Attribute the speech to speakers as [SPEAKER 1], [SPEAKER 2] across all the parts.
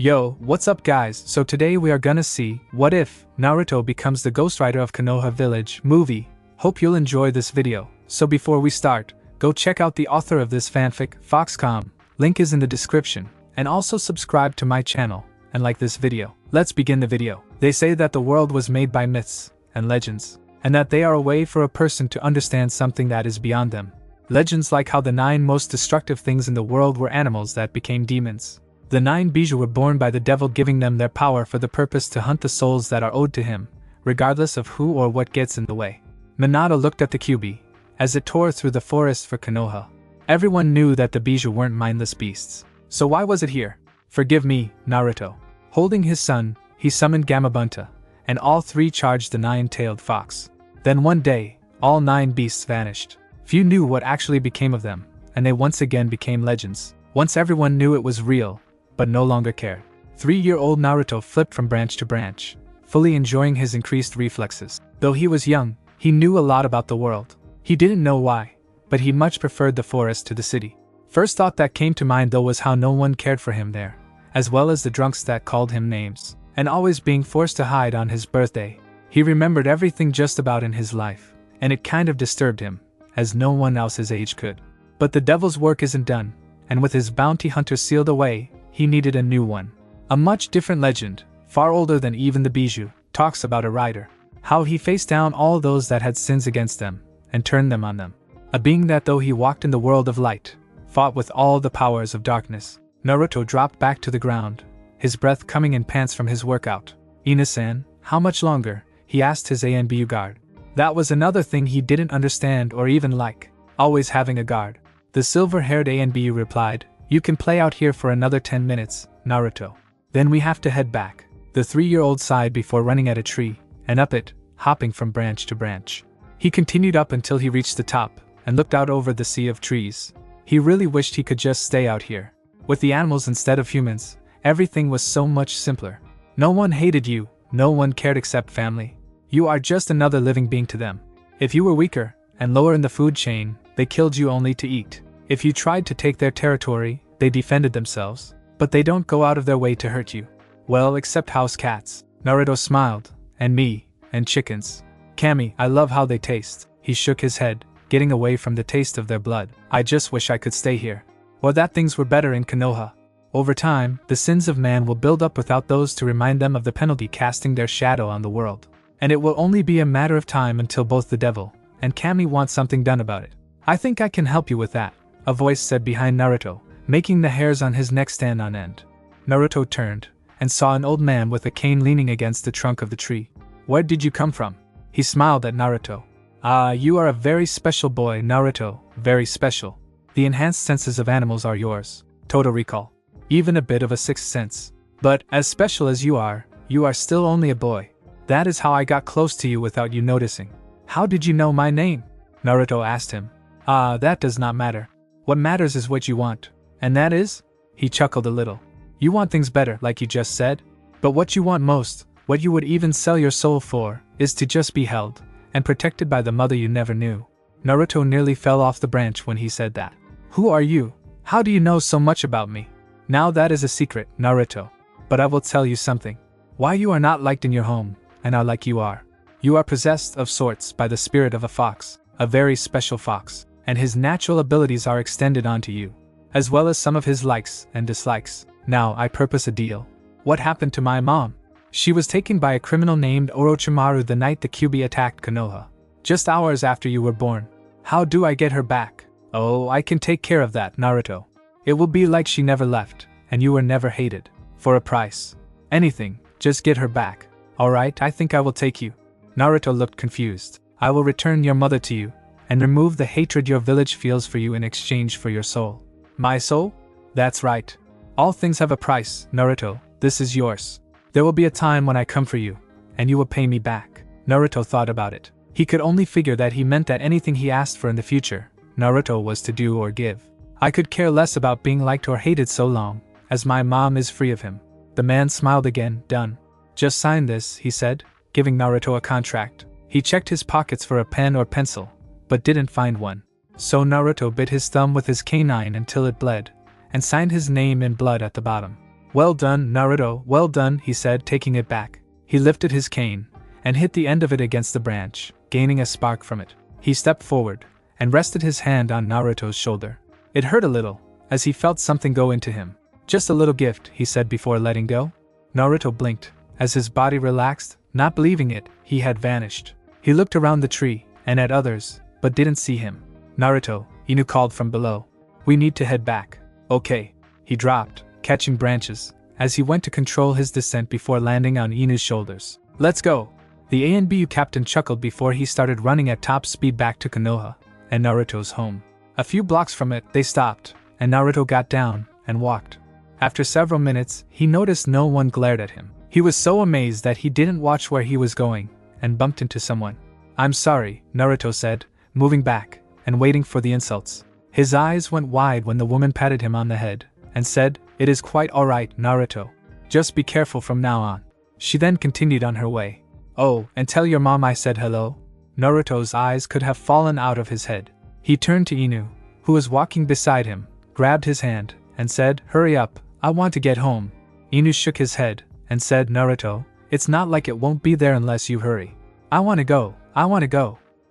[SPEAKER 1] Yo, what's up guys? So today we are gonna see, what if Naruto becomes the Ghostrider of Konoha Village movie. Hope you'll enjoy this video. So before we start, go check out the author of this fanfic, Foxcomm. Link is in the description. And also subscribe to my channel, and like this video. Let's begin the video. They say that the world was made by myths and legends, and that they are a way for a person to understand something that is beyond them. Legends like how the 9 most destructive things in the world were animals that became demons. The 9 bijou were born by the devil, giving them their power for the purpose to hunt the souls that are owed to him, regardless of who or what gets in the way. Minato looked at the Kyuubi as it tore through the forest for Konoha. Everyone knew that the bijou weren't mindless beasts. So why was it here? Forgive me, Naruto. Holding his son, he summoned Gamabunta, and all 3 charged the 9-tailed fox. Then one day, all 9 beasts vanished. Few knew what actually became of them, and they once again became legends. Once everyone knew it was real, but no longer cared. 3-year-old Naruto flipped from branch to branch, fully enjoying his increased reflexes. Though he was young, he knew a lot about the world. He didn't know why, but he much preferred the forest to the city. First thought that came to mind though was how no one cared for him there, as well as the drunks that called him names, and always being forced to hide on his birthday. He remembered everything just about in his life, and it kind of disturbed him, as no one else his age could. But the devil's work isn't done, and with his bounty hunter sealed away, he needed a new one. A much different legend, far older than even the bijou, talks about a rider. How he faced down all those that had sins against them, and turned them on them. A being that though he walked in the world of light, fought with all the powers of darkness. Naruto dropped back to the ground, his breath coming in pants from his workout. Ina-san, how much longer? He asked his ANBU guard. That was another thing he didn't understand or even like, always having a guard. The silver-haired ANBU replied, "You can play out here for another 10 minutes, Naruto. Then we have to head back." The 3-year-old sighed before running at a tree, and up it, hopping from branch to branch. He continued up until he reached the top, and looked out over the sea of trees. He really wished he could just stay out here. With the animals instead of humans, everything was so much simpler. No one hated you, no one cared except family. You are just another living being to them. If you were weaker, and lower in the food chain, they killed you only to eat. If you tried to take their territory, they defended themselves. But they don't go out of their way to hurt you. Well, except house cats. Naruto smiled. And me, and chickens. Kami, I love how they taste. He shook his head, getting away from the taste of their blood. I just wish I could stay here. Or that things were better in Konoha. Over time, the sins of man will build up without those to remind them of the penalty, casting their shadow on the world. And it will only be a matter of time until both the devil and Kami want something done about it. I think I can help you with that, a voice said behind Naruto, making the hairs on his neck stand on end. Naruto turned, and saw an old man with a cane leaning against the trunk of the tree. Where did you come from? He smiled at Naruto. Ah, you are a very special boy, Naruto, very special. The enhanced senses of animals are yours, total recall. Even a bit of a sixth sense. But, as special as you are still only a boy. That is how I got close to you without you noticing. How did you know my name? Naruto asked him. Ah, that does not matter. What matters is what you want. And that is? He chuckled a little. You want things better, like you just said? But what you want most, what you would even sell your soul for, is to just be held, and protected by the mother you never knew. Naruto nearly fell off the branch when he said that. Who are you? How do you know so much about me? Now that is a secret, Naruto. But I will tell you something. Why you are not liked in your home, and are like you are. You are possessed of sorts by the spirit of a fox, a very special fox, and his natural abilities are extended onto you, as well as some of his likes and dislikes. Now I purpose a deal. What happened to my mom? She was taken by a criminal named Orochimaru the night the Kyuubi attacked Konoha. Just hours after you were born. How do I get her back? Oh, I can take care of that, Naruto. It will be like she never left, and you were never hated. For a price. Anything, just get her back. Alright, I think I will take you. Naruto looked confused. I will return your mother to you, and remove the hatred your village feels for you in exchange for your soul. My soul? That's right. All things have a price, Naruto. This is yours. There will be a time when I come for you, and you will pay me back. Naruto thought about it. He could only figure that he meant that anything he asked for in the future, Naruto was to do or give. I could care less about being liked or hated so long as my mom is free of him. The man smiled again. Done. Just sign this, he said, giving Naruto a contract. He checked his pockets for a pen or pencil, but didn't find one. So Naruto bit his thumb with his canine until it bled, and signed his name in blood at the bottom. "Well done, Naruto, well done," he said, taking it back. He lifted his cane and hit the end of it against the branch, gaining a spark from it. He stepped forward and rested his hand on Naruto's shoulder. It hurt a little, as he felt something go into him. "Just a little gift," he said before letting go. Naruto blinked, as his body relaxed, not believing it, he had vanished. He looked around the tree, and at others, but didn't see him. "Naruto," Inu called from below. "We need to head back." "Okay." He dropped, catching branches, as he went to control his descent before landing on Inu's shoulders. "Let's go!" The ANBU captain chuckled before he started running at top speed back to Konoha and Naruto's home. A few blocks from it, they stopped, and Naruto got down and walked. After several minutes, he noticed no one glared at him. He was so amazed that he didn't watch where he was going, and bumped into someone. "I'm sorry," Naruto said, moving back and waiting for the insults. His eyes went wide when the woman patted him on the head and said, "It is quite alright, Naruto. Just be careful from now on." She then continued on her way. "Oh, and tell your mom I said hello." Naruto's eyes could have fallen out of his head. He turned to Inu, who was walking beside him, grabbed his hand, and said, "Hurry up, I want to get home." Inu shook his head and said, "Naruto, it's not like it won't be there unless you hurry." I want to go.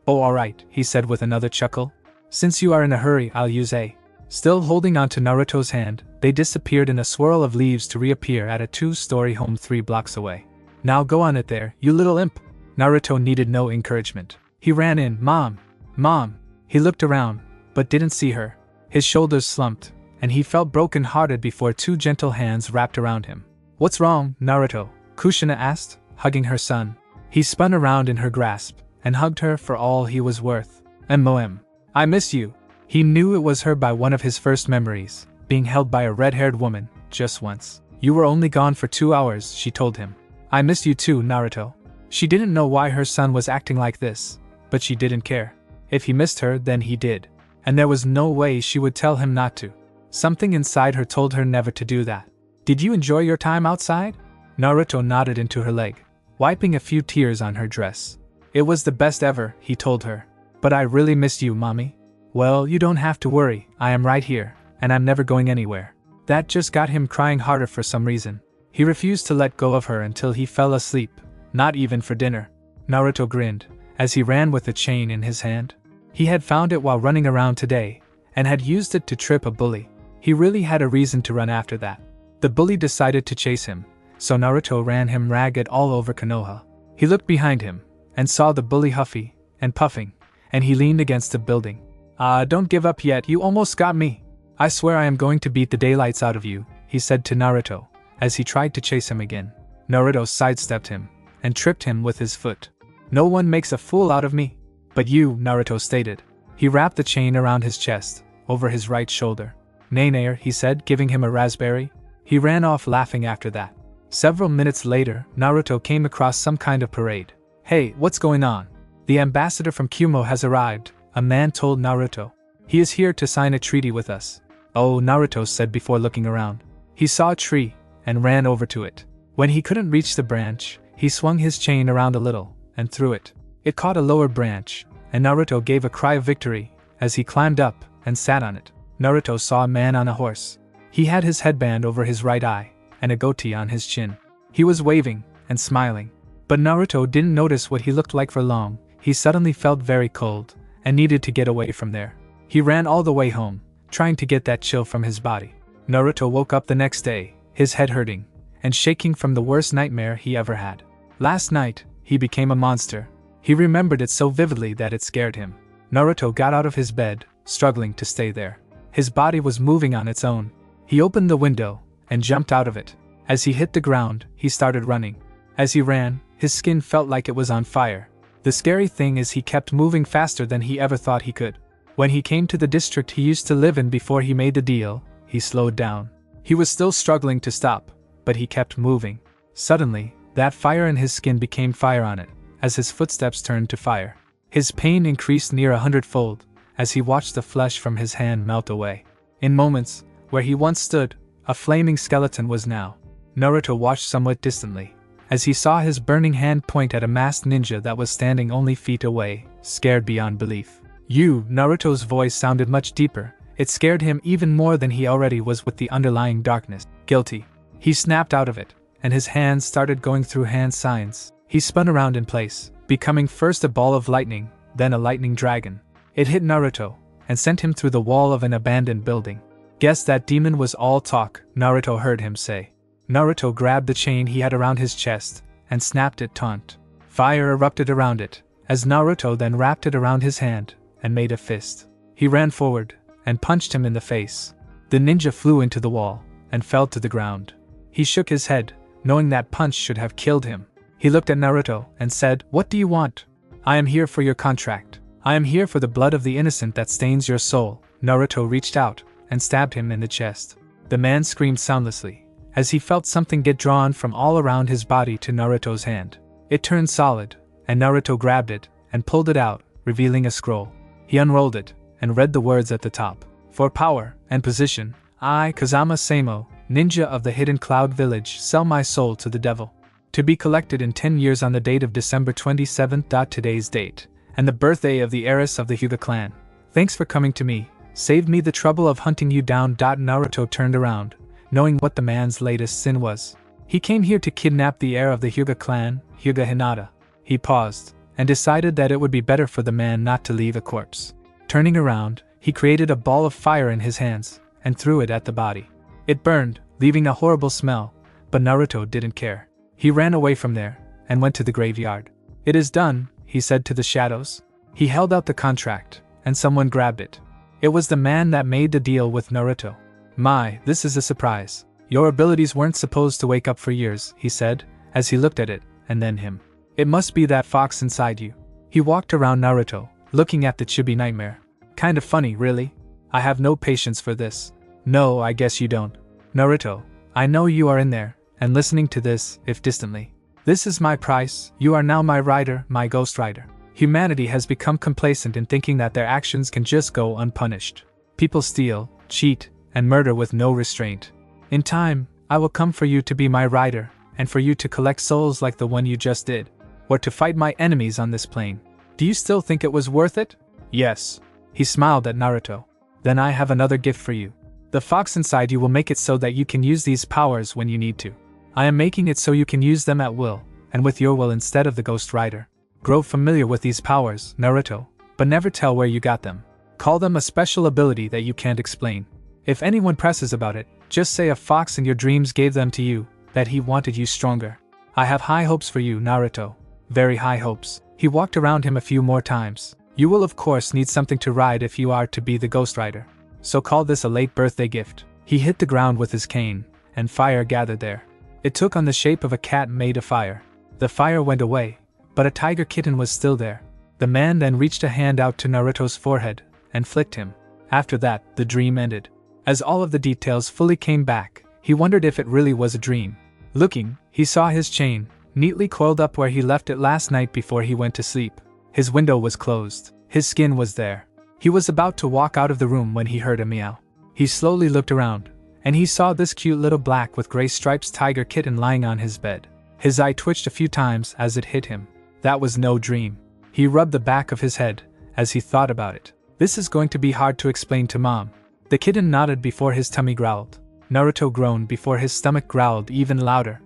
[SPEAKER 1] "Oh, alright," he said with another chuckle. "Since you are in a hurry, I'll use a..." Still holding onto Naruto's hand, they disappeared in a swirl of leaves to reappear at a 2-story home 3 blocks away. "Now go on it there, you little imp." Naruto needed no encouragement. He ran in. Mom! He looked around, but didn't see her. His shoulders slumped, and he felt broken-hearted before 2 gentle hands wrapped around him. "What's wrong, Naruto?" Kushina asked, hugging her son. He spun around in her grasp, and hugged her for all he was worth. "MOM. I miss you." He knew it was her by one of his first memories, being held by a red-haired woman, just once. "You were only gone for 2 hours, she told him. "I missed you too, Naruto." She didn't know why her son was acting like this, but she didn't care. If he missed her, then he did. And there was no way she would tell him not to. Something inside her told her never to do that. "Did you enjoy your time outside?" Naruto nodded into her leg, wiping a few tears on her dress. "It was the best ever," he told her. "But I really missed you, Mommy." "Well, you don't have to worry, I am right here, and I'm never going anywhere." That just got him crying harder for some reason. He refused to let go of her until he fell asleep, not even for dinner. Naruto grinned, as he ran with the chain in his hand. He had found it while running around today, and had used it to trip a bully. He really had a reason to run after that. The bully decided to chase him, so Naruto ran him ragged all over Konoha. He looked behind him, and saw the bully huffy and puffing, and he leaned against a building. Don't give up yet, you almost got me. I swear I am going to beat the daylights out of you," he said to Naruto, as he tried to chase him again. Naruto sidestepped him, and tripped him with his foot. "No one makes a fool out of me." "But you," Naruto stated. He wrapped the chain around his chest, over his right shoulder. "Nair," he said, giving him a raspberry. He ran off laughing after that. Several minutes later, Naruto came across some kind of parade. "Hey, what's going on?" "The ambassador from Kumo has arrived," a man told Naruto. "He is here to sign a treaty with us." "Oh," Naruto said before looking around. He saw a tree, and ran over to it. When he couldn't reach the branch, he swung his chain around a little, and threw it. It caught a lower branch, and Naruto gave a cry of victory, as he climbed up, and sat on it. Naruto saw a man on a horse. He had his headband over his right eye, and a goatee on his chin. He was waving, and smiling. But Naruto didn't notice what he looked like for long. He suddenly felt very cold, and needed to get away from there. He ran all the way home, trying to get that chill from his body. Naruto woke up the next day, his head hurting, and shaking from the worst nightmare he ever had. Last night, he became a monster. He remembered it so vividly that it scared him. Naruto got out of his bed, struggling to stay there. His body was moving on its own. He opened the window, and jumped out of it. As he hit the ground, he started running. As he ran, his skin felt like it was on fire. The scary thing is he kept moving faster than he ever thought he could. When he came to the district he used to live in before he made the deal, he slowed down. He was still struggling to stop, but he kept moving. Suddenly, that fire in his skin became fire on it, as his footsteps turned to fire. His pain increased near 100-fold, as he watched the flesh from his hand melt away. In moments, where he once stood, a flaming skeleton was now. Naruto watched somewhat distantly, as he saw his burning hand point at a masked ninja that was standing only feet away, scared beyond belief. "You," Naruto's voice sounded much deeper. It scared him even more than he already was with the underlying darkness. "Guilty." He snapped out of it, and his hands started going through hand signs. He spun around in place, becoming first a ball of lightning, then a lightning dragon. It hit Naruto, and sent him through the wall of an abandoned building. Guess that demon was all talk, Naruto heard him say. Naruto grabbed the chain he had around his chest, and snapped it taut. Fire erupted around it, as Naruto then wrapped it around his hand, and made a fist. He ran forward, and punched him in the face. The ninja flew into the wall, and fell to the ground. He shook his head, knowing that punch should have killed him. He looked at Naruto, and said, "What do you want?" "I am here for your contract. I am here for the blood of the innocent that stains your soul." Naruto reached out, and stabbed him in the chest. The man screamed soundlessly, as he felt something get drawn from all around his body to Naruto's hand. It turned solid, and Naruto grabbed it, and pulled it out, revealing a scroll. He unrolled it, and read the words at the top. "For power and position, I, Kazama Samo, ninja of the Hidden Cloud Village, sell my soul to the devil. To be collected in 10 years on the date of December 27th. Today's date, and the birthday of the heiress of the Hyuga clan. Thanks for coming to me. Saved me the trouble of hunting you down." Naruto turned around, knowing what the man's latest sin was. He came here to kidnap the heir of the Hyuga clan, Hyuga Hinata. He paused, and decided that it would be better for the man not to leave a corpse. Turning around, he created a ball of fire in his hands, and threw it at the body. It burned, leaving a horrible smell, but Naruto didn't care. He ran away from there, and went to the graveyard. "It is done," he said to the shadows. He held out the contract, and someone grabbed it. It was the man that made the deal with Naruto. "My, this is a surprise. Your abilities weren't supposed to wake up for years," he said, as he looked at it, and then him. "It must be that fox inside you." He walked around Naruto, looking at the chibi nightmare. "Kind of funny, really. I have no patience for this." "No, I guess you don't. Naruto, I know you are in there, and listening to this, if distantly. This is my price. You are now my rider, my Ghostrider." Humanity has become complacent in thinking that their actions can just go unpunished. People steal, cheat, and murder with no restraint. In time, I will come for you to be my rider, and for you to collect souls like the one you just did, or to fight my enemies on this plane. Do you still think it was worth it? Yes. He smiled at Naruto. Then I have another gift for you. The fox inside you will make it so that you can use these powers when you need to. I am making it so you can use them at will, and with your will instead of the Ghost Rider. Grow familiar with these powers, Naruto, but never tell where you got them. Call them a special ability that you can't explain. If anyone presses about it, just say a fox in your dreams gave them to you, that he wanted you stronger. I have high hopes for you, Naruto. Very high hopes. He walked around him a few more times. You will of course need something to ride if you are to be the Ghost Rider. So call this a late birthday gift. He hit the ground with his cane, and fire gathered there. It took on the shape of a cat made of fire. The fire went away, but a tiger kitten was still there. The man then reached a hand out to Naruto's forehead, and flicked him. After that, the dream ended. As all of the details fully came back, he wondered if it really was a dream. Looking, he saw his chain, neatly coiled up where he left it last night before he went to sleep. His window was closed. His skin was there. He was about to walk out of the room when he heard a meow. He slowly looked around, and he saw this cute little black with gray stripes tiger kitten lying on his bed. His eye twitched a few times as it hit him. That was no dream. He rubbed the back of his head, as he thought about it. This is going to be hard to explain to Mom. The kitten nodded before his tummy growled. Naruto groaned before his stomach growled even louder.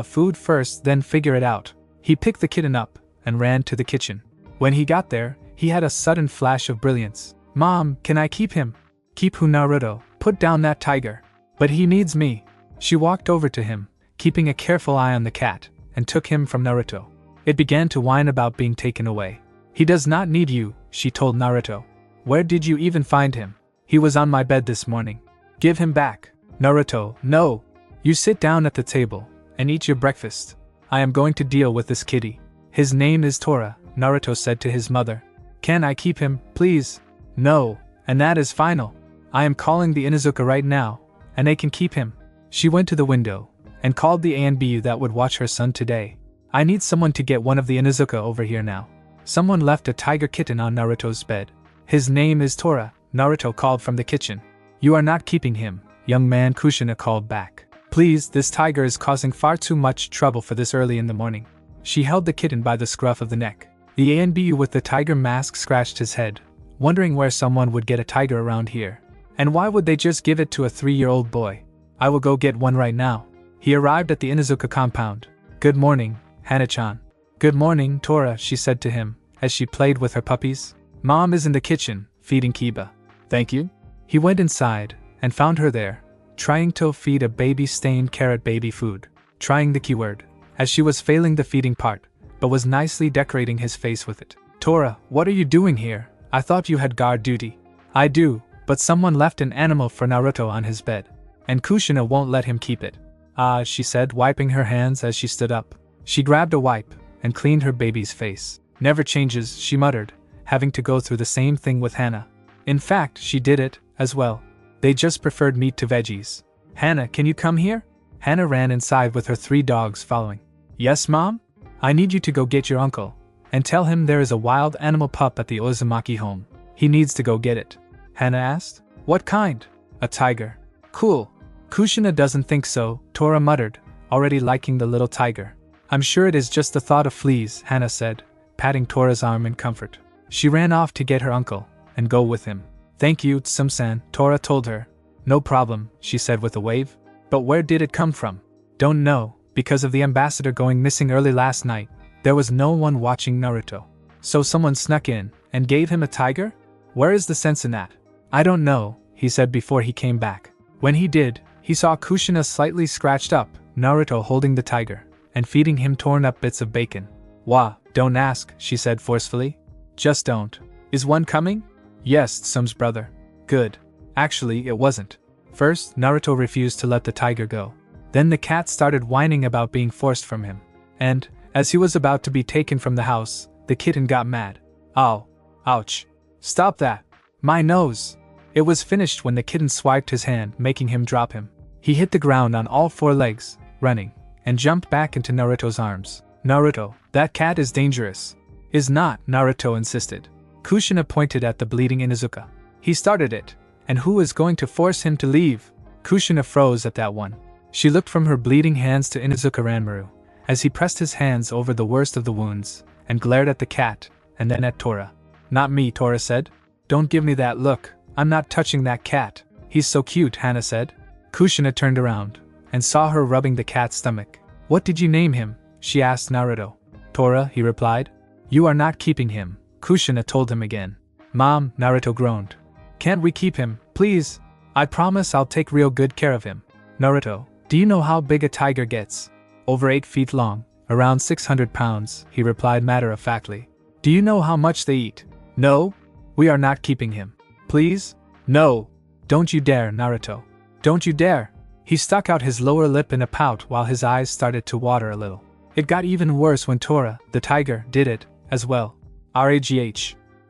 [SPEAKER 1] Food first, then figure it out. He picked the kitten up, and ran to the kitchen. When he got there, he had a sudden flash of brilliance. Mom, can I keep him? Keep who, Naruto? Put down that tiger. But he needs me. She walked over to him, keeping a careful eye on the cat, and took him from Naruto. It began to whine about being taken away. He does not need you, she told Naruto. Where did you even find him? He was on my bed this morning. Give him back. Naruto, no. You sit down at the table, and eat your breakfast. I am going to deal with this kitty. His name is Tora, Naruto said to his mother. Can I keep him, please? No, and that is final. I am calling the Inuzuka right now, and they can keep him. She went to the window, and called the ANBU that would watch her son today. I need someone to get one of the Inuzuka over here now. Someone left a tiger kitten on Naruto's bed. His name is Tora, Naruto called from the kitchen. You are not keeping him, young man, Kushina called back. Please, this tiger is causing far too much trouble for this early in the morning. She held the kitten by the scruff of the neck. The ANBU with the tiger mask scratched his head, wondering where someone would get a tiger around here. And why would they just give it to a 3-year-old boy? I will go get one right now. He arrived at the Inuzuka compound. "Good morning, Hana-chan." "Good morning, Tora," she said to him, as she played with her puppies. "Mom is in the kitchen, feeding Kiba." "Thank you." He went inside, and found her there, trying to feed a baby-stained carrot baby food, trying the keyword, as she was failing the feeding part, but was nicely decorating his face with it. "Tora, what are you doing here? I thought you had guard duty." "I do, but someone left an animal for Naruto on his bed, and Kushina won't let him keep it." "Ah," she said, wiping her hands as she stood up. She grabbed a wipe, and cleaned her baby's face. "Never changes," she muttered, having to go through the same thing with Hana. In fact, she did it, as well. They just preferred meat to veggies. "Hana, can you come here?" Hana ran inside with her 3 dogs following. "Yes, Mom? I need you to go get your uncle, and tell him there is a wild animal pup at the Uzumaki home. He needs to go get it." Hana asked. "What kind?" "A tiger." "Cool." "Kushina doesn't think so," Tora muttered, already liking the little tiger. "I'm sure it is just the thought of fleas," Hana said, patting Tora's arm in comfort. She ran off to get her uncle, and go with him. "Thank you, Tsum-san," Tora told her. "No problem," she said with a wave. "But where did it come from?" "Don't know, because of the ambassador going missing early last night. There was no one watching Naruto. So someone snuck in, and gave him a tiger? Where is the sense in that?" "I don't know," he said before he came back. When he did, he saw Kushina slightly scratched up, Naruto holding the tiger, and feeding him torn up bits of bacon. "Wah, don't ask," she said forcefully. "Just don't. Is one coming?" "Yes, Tsum's brother." "Good." Actually, it wasn't. First, Naruto refused to let the tiger go. Then the cat started whining about being forced from him. And, as he was about to be taken from the house, the kitten got mad. "Ow. Ouch. Stop that. My nose." It was finished when the kitten swiped his hand, making him drop him. He hit the ground on all 4 legs, running, and jumped back into Naruto's arms. "Naruto, that cat is dangerous." "Is not," Naruto insisted. Kushina pointed at the bleeding Inuzuka. "He started it, and who is going to force him to leave?" Kushina froze at that one. She looked from her bleeding hands to Inuzuka Ranmaru, as he pressed his hands over the worst of the wounds, and glared at the cat, and then at Tora. "Not me," Tora said. "Don't give me that look, I'm not touching that cat." "He's so cute," Hana said. Kushina turned around, and saw her rubbing the cat's stomach. "What did you name him?" she asked Naruto. "Tora," he replied. "You are not keeping him," Kushina told him again. "Mom," Naruto groaned. "Can't we keep him, please? I promise I'll take real good care of him." "Naruto, do you know how big a tiger gets?" "Over 8 feet long, around 600 pounds, he replied matter-of-factly. "Do you know how much they eat?" "No. We are not keeping him." "Please?" "No. Don't you dare, Naruto. Don't you dare." He stuck out his lower lip in a pout while his eyes started to water a little. It got even worse when Tora, the tiger, did it, as well. "Ragh.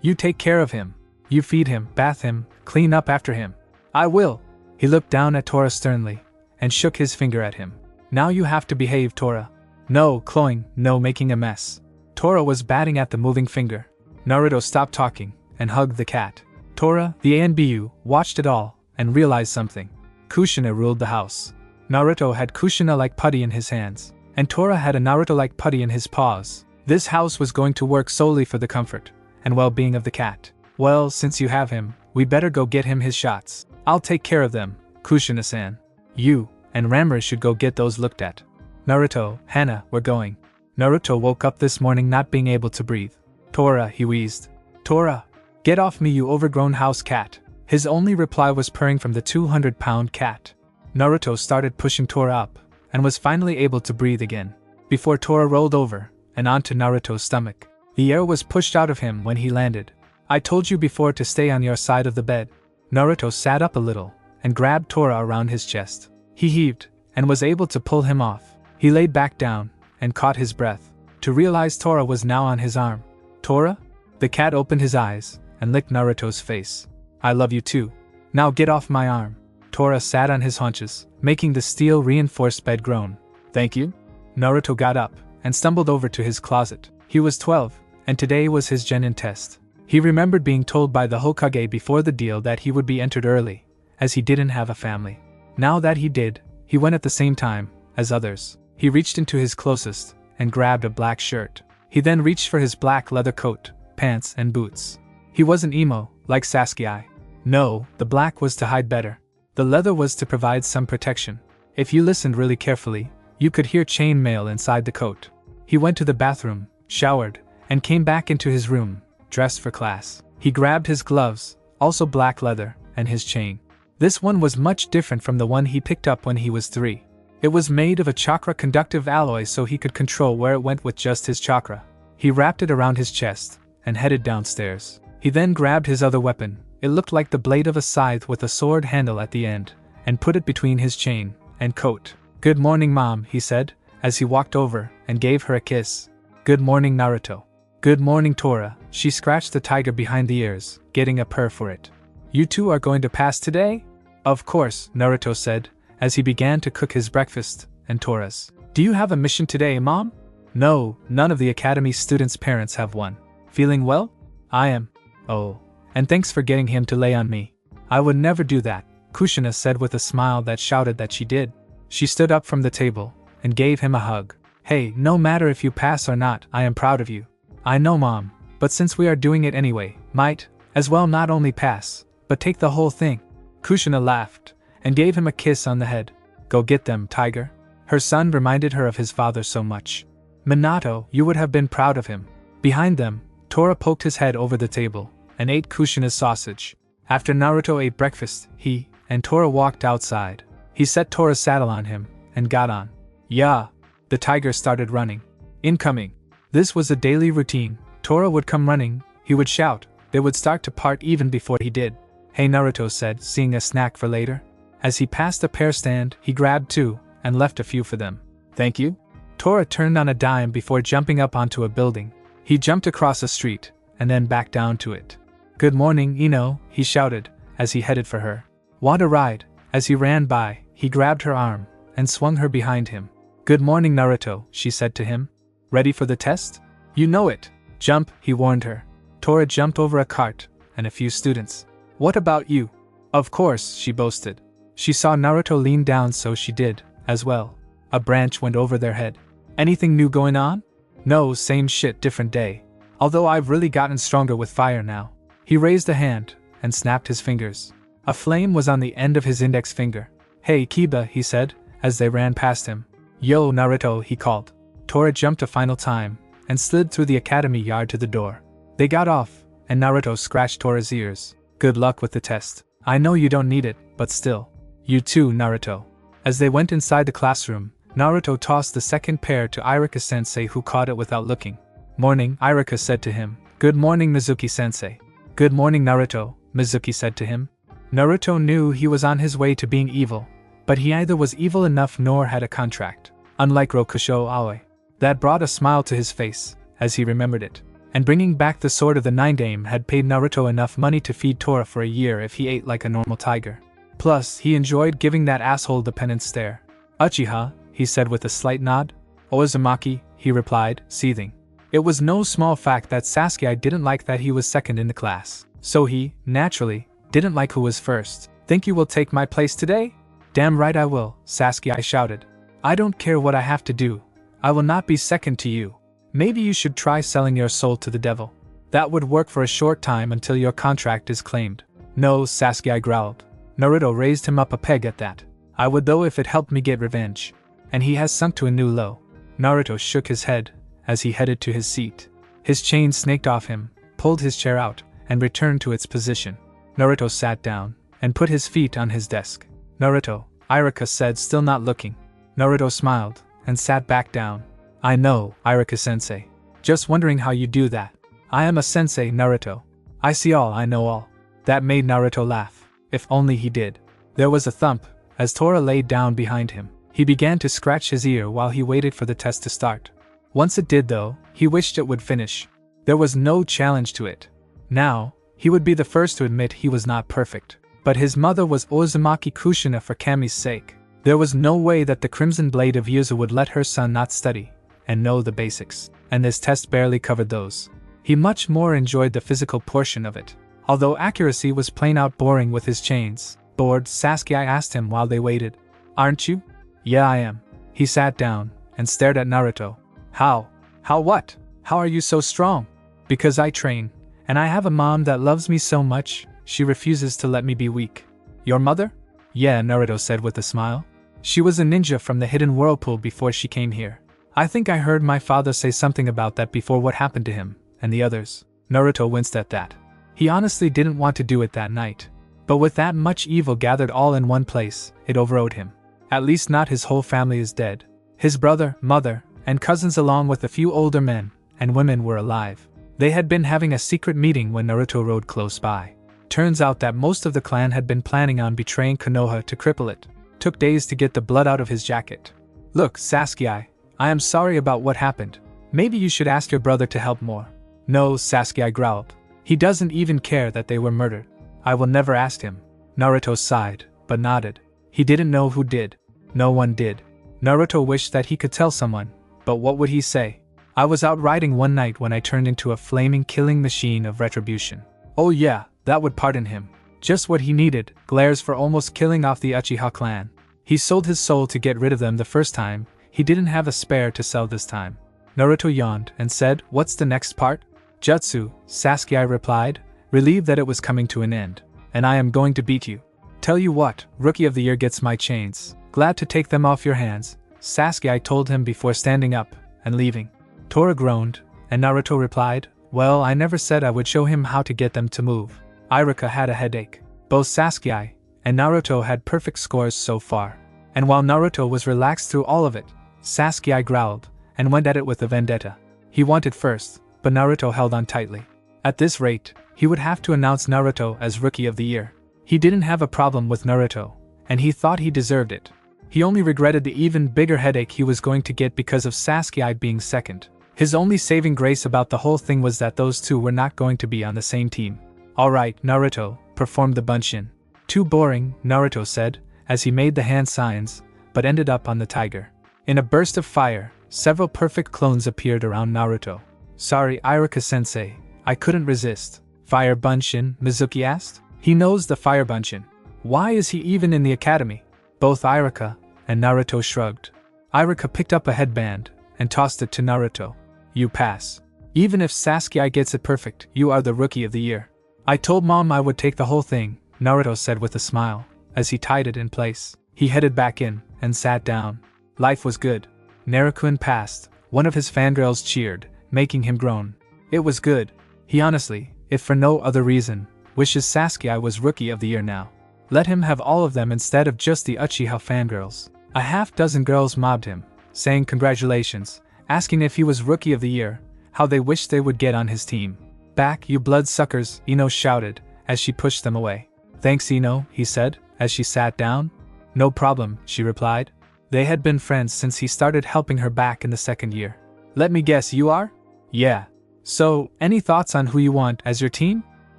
[SPEAKER 1] You take care of him. You feed him, bath him, clean up after him." "I will." He looked down at Tora sternly, and shook his finger at him. "Now you have to behave, Tora." "No clawing, no making a mess." Tora was batting at the moving finger. Naruto stopped talking, and hugged the cat. Tora, the ANBU, watched it all, and realized something. Kushina ruled the house. Naruto had Kushina-like putty in his hands, and Tora had a Naruto-like putty in his paws. This house was going to work solely for the comfort and well-being of the cat. "Well, since you have him, we better go get him his shots." "I'll take care of them, Kushina-san. You and Ranmaru should go get those looked at." "Naruto, Hana, we're going." Naruto woke up this morning not being able to breathe. "Tora," he wheezed. "Tora, get off me, you overgrown house cat." His only reply was purring from the 200-pound cat. Naruto started pushing Tora up, and was finally able to breathe again, before Tora rolled over, and onto Naruto's stomach. The air was pushed out of him when he landed. "I told you before to stay on your side of the bed." Naruto sat up a little, and grabbed Tora around his chest. He heaved, and was able to pull him off. He laid back down, and caught his breath, to realize Tora was now on his arm. "Tora?" The cat opened his eyes, and licked Naruto's face. "I love you too. Now get off my arm." Tora sat on his haunches, making the steel-reinforced bed groan. "Thank you." Naruto got up, and stumbled over to his closet. He was 12, and today was his genin test. He remembered being told by the Hokage before the deal that he would be entered early, as he didn't have a family. Now that he did, he went at the same time as others. He reached into his closest, and grabbed a black shirt. He then reached for his black leather coat, pants, and boots. He wasn't emo, like Sasuke. No, the black was to hide better. The leather was to provide some protection. If you listened really carefully, you could hear chain mail inside the coat. He went to the bathroom, showered, and came back into his room, dressed for class. He grabbed his gloves, also black leather, and his chain. This one was much different from the one he picked up when he was 3. It was made of a chakra-conductive alloy so he could control where it went with just his chakra. He wrapped it around his chest, and headed downstairs. He then grabbed his other weapon, it looked like the blade of a scythe with a sword handle at the end, and put it between his chain and coat. "Good morning, Mom," he said, as he walked over and gave her a kiss. "Good morning, Naruto." "Good morning, Tora." She scratched the tiger behind the ears, getting a purr for it. "You two are going to pass today?" "Of course," Naruto said, as he began to cook his breakfast, and Tora's. "Do you have a mission today, Mom?" "No, none of the academy students' parents have one." "Feeling well?" "I am." "Oh. And thanks for getting him to lay on me." "I would never do that," Kushina said with a smile that shouted that she did. She stood up from the table, and gave him a hug. "Hey, no matter if you pass or not, I am proud of you." "I know, Mom, but since we are doing it anyway, might as well not only pass, but take the whole thing." Kushina laughed, and gave him a kiss on the head. "Go get them, Tiger." Her son reminded her of his father so much. "Minato, you would have been proud of him." Behind them, Tora poked his head over the table, and ate Kushina's sausage. After Naruto ate breakfast, he and Tora walked outside. He set Tora's saddle on him, and got on. "Yeah." The tiger started running. "Incoming." This was a daily routine. Tora would come running, he would shout, they would start to part even before he did. "Hey," Naruto said, seeing a snack for later. As he passed a pear stand, he grabbed 2, and left a few for them. "Thank you." Tora turned on a dime before jumping up onto a building. He jumped across a street, and then back down to it. "Good morning, Ino," he shouted, as he headed for her. "Want a ride?" As he ran by, he grabbed her arm, and swung her behind him. "Good morning, Naruto," she said to him. "Ready for the test?" "You know it." "Jump," he warned her. Tora jumped over a cart, and a few students. "What about you?" "Of course," she boasted. She saw Naruto lean down, so she did, as well. A branch went over their head. "Anything new going on?" "No, same shit, different day. Although I've really gotten stronger with fire now." He raised a hand, and snapped his fingers. A flame was on the end of his index finger. "Hey, Kiba," he said, as they ran past him. "Yo, Naruto," he called. Tora jumped a final time, and slid through the academy yard to the door. They got off, and Naruto scratched Tora's ears. "Good luck with the test. I know you don't need it, but still." "You too, Naruto." As they went inside the classroom, Naruto tossed the second pair to Iruka-sensei, who caught it without looking. "Morning," Iruka said to him. "Good morning, Mizuki-sensei." "Good morning, Naruto," Mizuki said to him. Naruto knew he was on his way to being evil, but he either was evil enough nor had a contract, unlike Rokusho Aoi. That brought a smile to his face, as he remembered it. And bringing back the sword of the Nine Dame had paid Naruto enough money to feed Tora for a year if he ate like a normal tiger. Plus, he enjoyed giving that asshole the penance stare. "Uchiha," he said with a slight nod. "Ozumaki," he replied, seething. It was no small fact that Sasuke didn't like that he was second in the class. So he, naturally, didn't like who was first. "Think you will take my place today?" "Damn right I will," Sasuke shouted. "I don't care what I have to do. I will not be second to you. Maybe you should try selling your soul to the devil. That would work for a short time until your contract is claimed." "No," Sasuke growled. Naruto raised him up a peg at that. "I would though if it helped me get revenge." And he has sunk to a new low. Naruto shook his head, as he headed to his seat. His chain snaked off him, pulled his chair out, and returned to its position. Naruto sat down, and put his feet on his desk. "Naruto," Iruka said, still not looking. Naruto smiled, and sat back down. "I know, Iruka-sensei. Just wondering how you do that." "I am a sensei, Naruto. I see all, I know all." That made Naruto laugh. If only he did. There was a thump, as Tora laid down behind him. He began to scratch his ear while he waited for the test to start. Once it did though, he wished it would finish. There was no challenge to it. Now, he would be the first to admit he was not perfect. But his mother was Uzumaki Kushina for Kami's sake. There was no way that the Crimson Blade of Yuzu would let her son not study and know the basics, and this test barely covered those. He much more enjoyed the physical portion of it. Although accuracy was plain out boring with his chains. Bored, Sasuke asked him while they waited. "Aren't you?" "Yeah, I am." He sat down, and stared at Naruto. How? How what? How are you so strong?" "Because I train, and I have a mom that loves me so much, she refuses to let me be weak." "Your mother?" "Yeah," Naruto said with a smile. She was a ninja from the hidden whirlpool before she came here. I think I heard my father say something about that before what happened to him, and the others. Naruto winced at that. He honestly didn't want to do it that night. But with that much evil gathered all in one place, it overrode him. At least not his whole family is dead. His brother, mother, and cousins along with a few older men and women were alive. They had been having a secret meeting when Naruto rode close by. Turns out that most of the clan had been planning on betraying Konoha to cripple it. Took days to get the blood out of his jacket. Look, Sasuke, I am sorry about what happened. Maybe you should ask your brother to help more. No, Sasuke growled. He doesn't even care that they were murdered. I will never ask him. Naruto sighed, but nodded. He didn't know who did. No one did. Naruto wished that he could tell someone, but what would he say? I was out riding one night when I turned into a flaming killing machine of retribution. Oh yeah, that would pardon him. Just what he needed, glares for almost killing off the Uchiha clan. He sold his soul to get rid of them the first time, he didn't have a spare to sell this time. Naruto yawned and said, "What's the next part?" "Jutsu," Sasuke replied, relieved that it was coming to an end. "And I am going to beat you. Tell you what, Rookie of the Year gets my chains. Glad to take them off your hands," Sasuke told him before standing up and leaving. Tora groaned, and Naruto replied, "Well, I never said I would show him how to get them to move." Iruka had a headache. Both Sasuke and Naruto had perfect scores so far. And while Naruto was relaxed through all of it, Sasuke growled and went at it with a vendetta. He wanted first, but Naruto held on tightly. At this rate, he would have to announce Naruto as Rookie of the Year. He didn't have a problem with Naruto, and he thought he deserved it. He only regretted the even bigger headache he was going to get because of Sasuke being second. His only saving grace about the whole thing was that those two were not going to be on the same team. "Alright, Naruto," performed the bunshin. "Too boring," Naruto said, as he made the hand signs, but ended up on the tiger. In a burst of fire, several perfect clones appeared around Naruto. "Sorry, Iruka-sensei, I couldn't resist." "Fire bunshin?" Mizuki asked. He knows the fire bunshin. Why is he even in the academy? Both Iruka and Naruto shrugged. Iruka picked up a headband and tossed it to Naruto. "You pass. Even if Sasuke gets it perfect, you are the Rookie of the Year." "I told Mom I would take the whole thing," Naruto said with a smile, as he tied it in place. He headed back in and sat down. Life was good. Naruto passed. One of his fangirls cheered, making him groan. It was good. He honestly, if for no other reason, wishes Sasuke was Rookie of the Year now. Let him have all of them instead of just the Uchiha fangirls. A half-dozen girls mobbed him, saying congratulations, asking if he was Rookie of the Year, how they wished they would get on his team. "Back, you bloodsuckers," Ino shouted, as she pushed them away. "Thanks, Ino," he said, as she sat down. "No problem," she replied. They had been friends since he started helping her back in the second year. "Let me guess, you are?" "Yeah. So, any thoughts on who you want as your team?"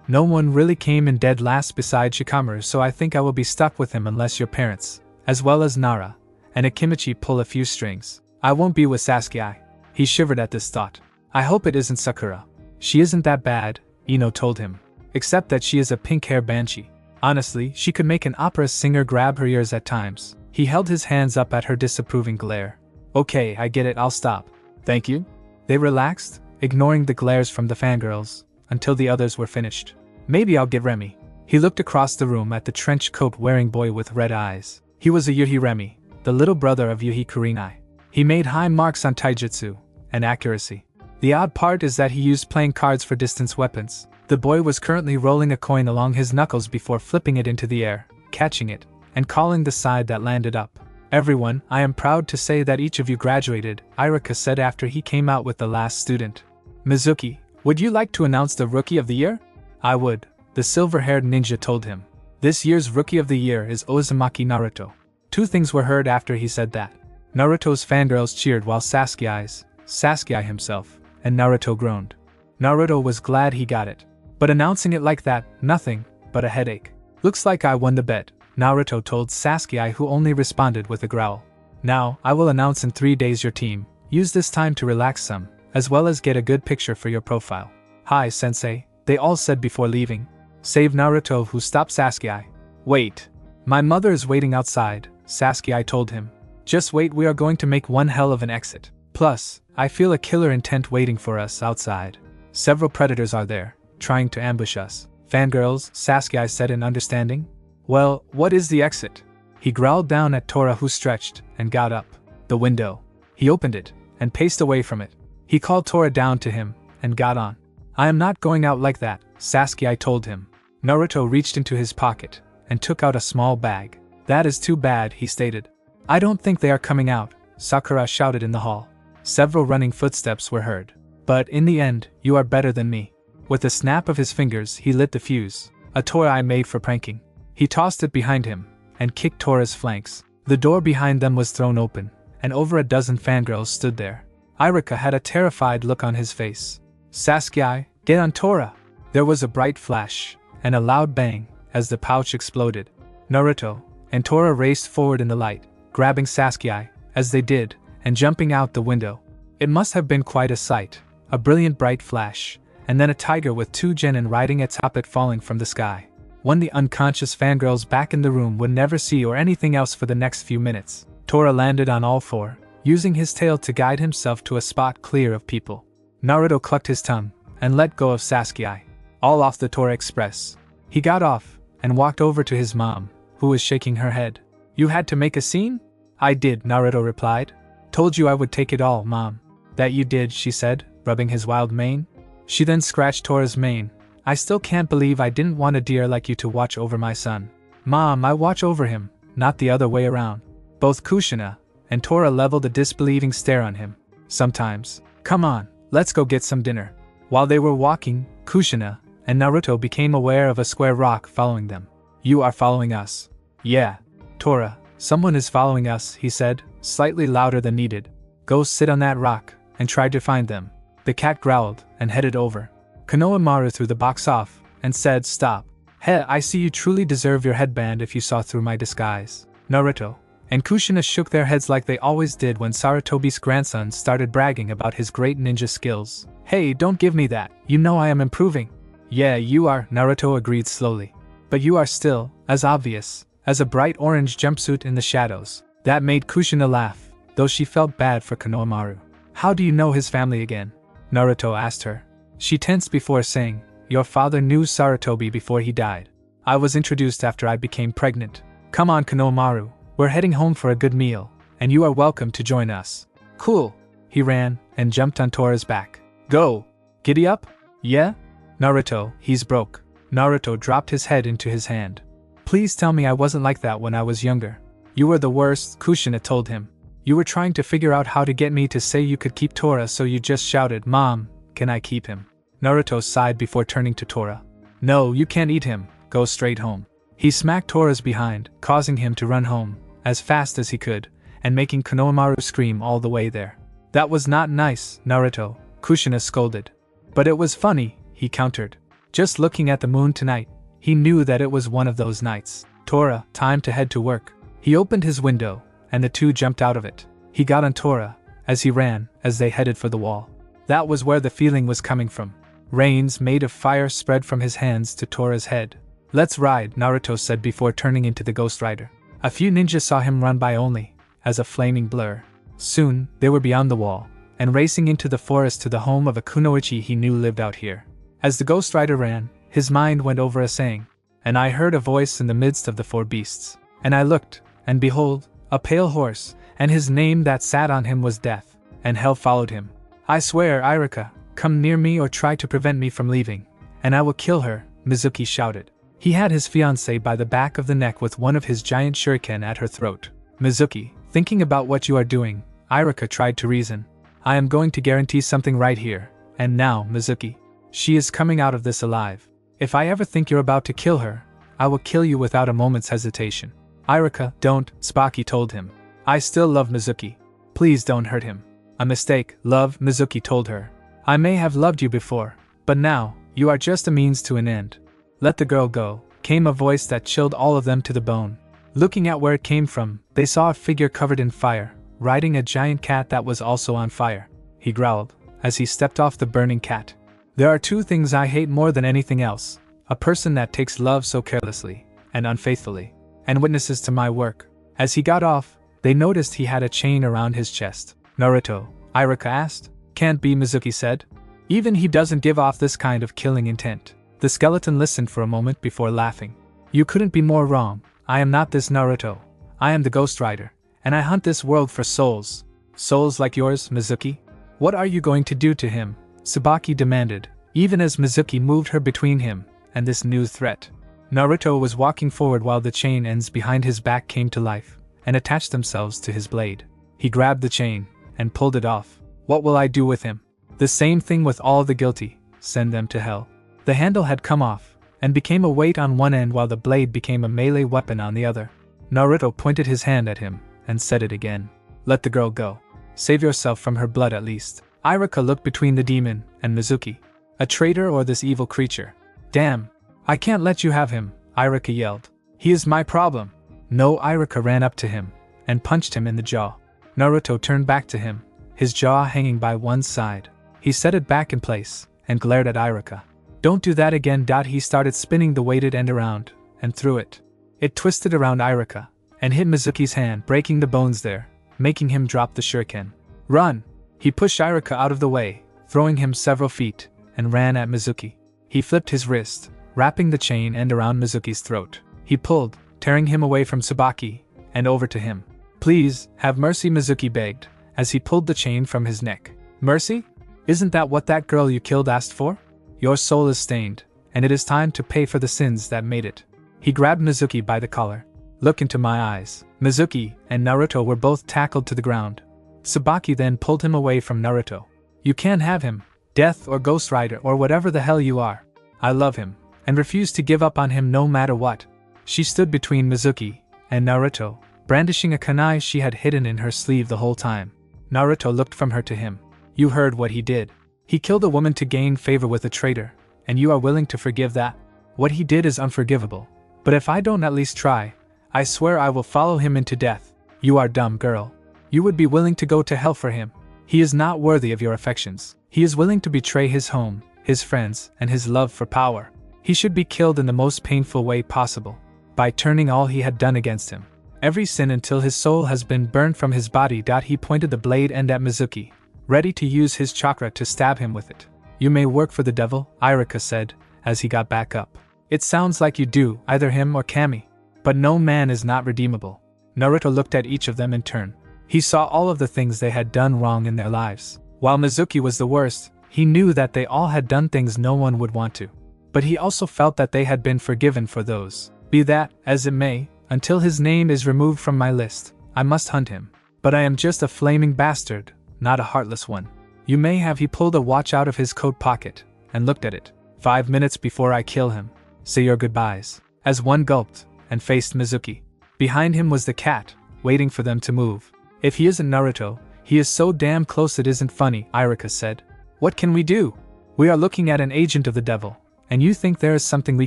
[SPEAKER 1] "No one really came in dead last beside Shikamaru, so I think I will be stuck with him unless your parents, as well as Nara and Akimichi, pull a few strings. I won't be with Sasuke." He shivered at this thought. "I hope it isn't Sakura." "She isn't that bad," Ino told him. "Except that she is a pink-hair banshee. Honestly, she could make an opera singer grab her ears at times." He held his hands up at her disapproving glare. "Okay, I get it, I'll stop. Thank you." They relaxed, ignoring the glares from the fangirls, until the others were finished. "Maybe I'll get Remy." He looked across the room at the trench coat-wearing boy with red eyes. He was a Yuhi Remy, the little brother of Yuhi Kurinai. He made high marks on taijutsu and accuracy. The odd part is that he used playing cards for distance weapons. The boy was currently rolling a coin along his knuckles before flipping it into the air, catching it, and calling the side that landed up. "Everyone, I am proud to say that each of you graduated," Iruka said after he came out with the last student. "Mizuki, would you like to announce the Rookie of the Year?" "I would," the silver-haired ninja told him. "This year's Rookie of the Year is Uzumaki Naruto." Two things were heard after he said that. Naruto's fangirls cheered while Sasuke himself, and Naruto groaned. Naruto was glad he got it. But announcing it like that, nothing but a headache. "Looks like I won the bet," Naruto told Sasuke, who only responded with a growl. "Now, I will announce in 3 days your team. Use this time to relax some, as well as get a good picture for your profile." "Hi, sensei," they all said before leaving. Save Naruto, who stopped Sasuke. "Wait. My mother is waiting outside," Sasuke told him. "Just wait, we are going to make one hell of an exit. Plus, I feel a killer intent waiting for us outside. Several predators are there, trying to ambush us." "Fangirls," Sasuke said in understanding. "Well, what is the exit?" He growled down at Tora, who stretched and got up. The window. He opened it and paced away from it. He called Tora down to him and got on. I am not going out like that, Sasuke told him. Naruto reached into his pocket and took out a small bag. That is too bad, he stated. I don't think they are coming out, Sakura shouted in the hall. Several running footsteps were heard. But in the end, you are better than me. With a snap of his fingers, he lit the fuse. A toy I made for pranking. He tossed it behind him and kicked Tora's flanks. The door behind them was thrown open, and over a dozen fangirls stood there. Iruka had a terrified look on his face. Sasuke, get on Tora! There was a bright flash and a loud bang as the pouch exploded. Naruto and Tora raced forward in the light, grabbing Sasuke as they did and jumping out the window. It must have been quite a sight. A brilliant bright flash, and then a tiger with 2 genin riding atop it falling from the sky. One the unconscious fangirls back in the room would never see or anything else for the next few minutes. Tora landed on all four, using his tail to guide himself to a spot clear of people. Naruto clucked his tongue and let go of Sasuke. All off the Tora Express. He got off and walked over to his mom, who was shaking her head. You had to make a scene? I did, Naruto replied. Told you I would take it all, Mom. That you did, she said, rubbing his wild mane. She then scratched Tora's mane. I still can't believe I didn't want a deer like you to watch over my son. Mom, I watch over him, not the other way around. Both Kushina and Tora leveled a disbelieving stare on him. Sometimes. Come on, let's go get some dinner. While they were walking, Kushina and Naruto became aware of a square rock following them. You are following us. Yeah. Tora, someone is following us, he said, slightly louder than needed. Go sit on that rock and try to find them. The cat growled and headed over. Konoha threw the box off and said, Stop. Heh, I see you truly deserve your headband if you saw through my disguise. Naruto and Kushina shook their heads like they always did when Sarutobi's grandson started bragging about his great ninja skills. Hey, don't give me that. You know I am improving. Yeah, you are, Naruto agreed slowly. But you are still, as obvious, as a bright orange jumpsuit in the shadows. That made Kushina laugh, though she felt bad for Konoha. How do you know his family again? Naruto asked her. She tensed before saying, Your father knew Sarutobi before he died. I was introduced after I became pregnant. Come on, Konoha, we're heading home for a good meal, and you are welcome to join us. Cool. He ran and jumped on Tora's back. Go! Giddy up? Yeah? Naruto, he's broke. Naruto dropped his head into his hand. Please tell me I wasn't like that when I was younger. You were the worst, Kushina told him. You were trying to figure out how to get me to say you could keep Tora, so you just shouted, Mom, can I keep him? Naruto sighed before turning to Tora. No, you can't eat him. Go straight home. He smacked Tora's behind, causing him to run home, as fast as he could, and making Konoha scream all the way there. That was not nice, Naruto, Kushina scolded. But it was funny, he countered. Just looking at the moon tonight, he knew that it was one of those nights. Tora, time to head to work. He opened his window, and the two jumped out of it. He got on Tora, as he ran, as they headed for the wall. That was where the feeling was coming from. Rains made of fire spread from his hands to Tora's head. Let's ride, Naruto said before turning into the Ghostrider. A few ninjas saw him run by only, as a flaming blur. Soon, they were beyond the wall, and racing into the forest to the home of a kunoichi he knew lived out here. As the Ghostrider ran, his mind went over a saying. And I heard a voice in the midst of the 4 beasts. And I looked, and behold, a pale horse, and his name that sat on him was Death, and hell followed him. I swear, Iruka, come near me or try to prevent me from leaving, and I will kill her, Mizuki shouted. He had his fiancée by the back of the neck with one of his giant shuriken at her throat. Mizuki, thinking about what you are doing, Iruka tried to reason. I am going to guarantee something right here, and now, Mizuki. She is coming out of this alive. If I ever think you're about to kill her, I will kill you without a moment's hesitation. Iruka, don't, Spocky told him. I still love Mizuki. Please don't hurt him. A mistake, love, Mizuki told her. I may have loved you before, but now, you are just a means to an end. Let the girl go, came a voice that chilled all of them to the bone. Looking at where it came from, they saw a figure covered in fire, riding a giant cat that was also on fire. He growled, as he stepped off the burning cat. There are 2 things I hate more than anything else. A person that takes love so carelessly, and unfaithfully, and witnesses to my work. As he got off, they noticed he had a chain around his chest. Naruto, Iruka asked. Can't be, Mizuki said. Even he doesn't give off this kind of killing intent. The skeleton listened for a moment before laughing. You couldn't be more wrong. I am not this Naruto. I am the Ghostrider, and I hunt this world for souls. Souls like yours, Mizuki? What are you going to do to him? Tsubaki demanded, even as Mizuki moved her between him and this new threat. Naruto was walking forward while the chain ends behind his back came to life and attached themselves to his blade. He grabbed the chain and pulled it off. What will I do with him? The same thing with all the guilty, send them to hell. The handle had come off and became a weight on one end while the blade became a melee weapon on the other. Naruto pointed his hand at him and said it again. Let the girl go. Save yourself from her blood at least. Iruka looked between the demon and Mizuki. A traitor or this evil creature? Damn. I can't let you have him, Iruka yelled. He is my problem. No, Iruka ran up to him and punched him in the jaw. Naruto turned back to him, his jaw hanging by one side. He set it back in place and glared at Iruka. Don't do that again. He started spinning the weighted end around and threw it. It twisted around Iruka and hit Mizuki's hand, breaking the bones there, making him drop the shuriken. Run! He pushed Iruka out of the way, throwing him several feet, and ran at Mizuki. He flipped his wrist, wrapping the chain end around Mizuki's throat. He pulled, tearing him away from Tsubaki, and over to him. Please, have mercy, Mizuki begged, as he pulled the chain from his neck. Mercy? Isn't that what that girl you killed asked for? Your soul is stained, and it is time to pay for the sins that made it. He grabbed Mizuki by the collar. Look into my eyes. Mizuki and Naruto were both tackled to the ground. Tsubaki then pulled him away from Naruto. You can't have him, Death or Ghostrider or whatever the hell you are. I love him, and refuse to give up on him no matter what. She stood between Mizuki and Naruto, brandishing a kunai she had hidden in her sleeve the whole time. Naruto looked from her to him. You heard what he did. He killed a woman to gain favor with a traitor, and you are willing to forgive that? What he did is unforgivable. But if I don't at least try, I swear I will follow him into death. You are dumb, girl. You would be willing to go to hell for him. He is not worthy of your affections. He is willing to betray his home, his friends, and his love for power. He should be killed in the most painful way possible, by turning all he had done against him. Every sin until his soul has been burned from his body. He pointed the blade end at Mizuki, ready to use his chakra to stab him with it. You may work for the devil, Iruka said, as he got back up. It sounds like you do, either him or Kami. But no man is not redeemable. Naruto looked at each of them in turn. He saw all of the things they had done wrong in their lives. While Mizuki was the worst, he knew that they all had done things no one would want to. But he also felt that they had been forgiven for those. Be that as it may, until his name is removed from my list, I must hunt him. But I am just a flaming bastard, not a heartless one. You may have. He pulled a watch out of his coat pocket and looked at it. 5 minutes before I kill him, say your goodbyes. As one gulped and faced Mizuki. Behind him was the cat, waiting for them to move. If he isn't Naruto, he is so damn close it isn't funny, Iruka said. What can we do? We are looking at an agent of the devil, and you think there is something we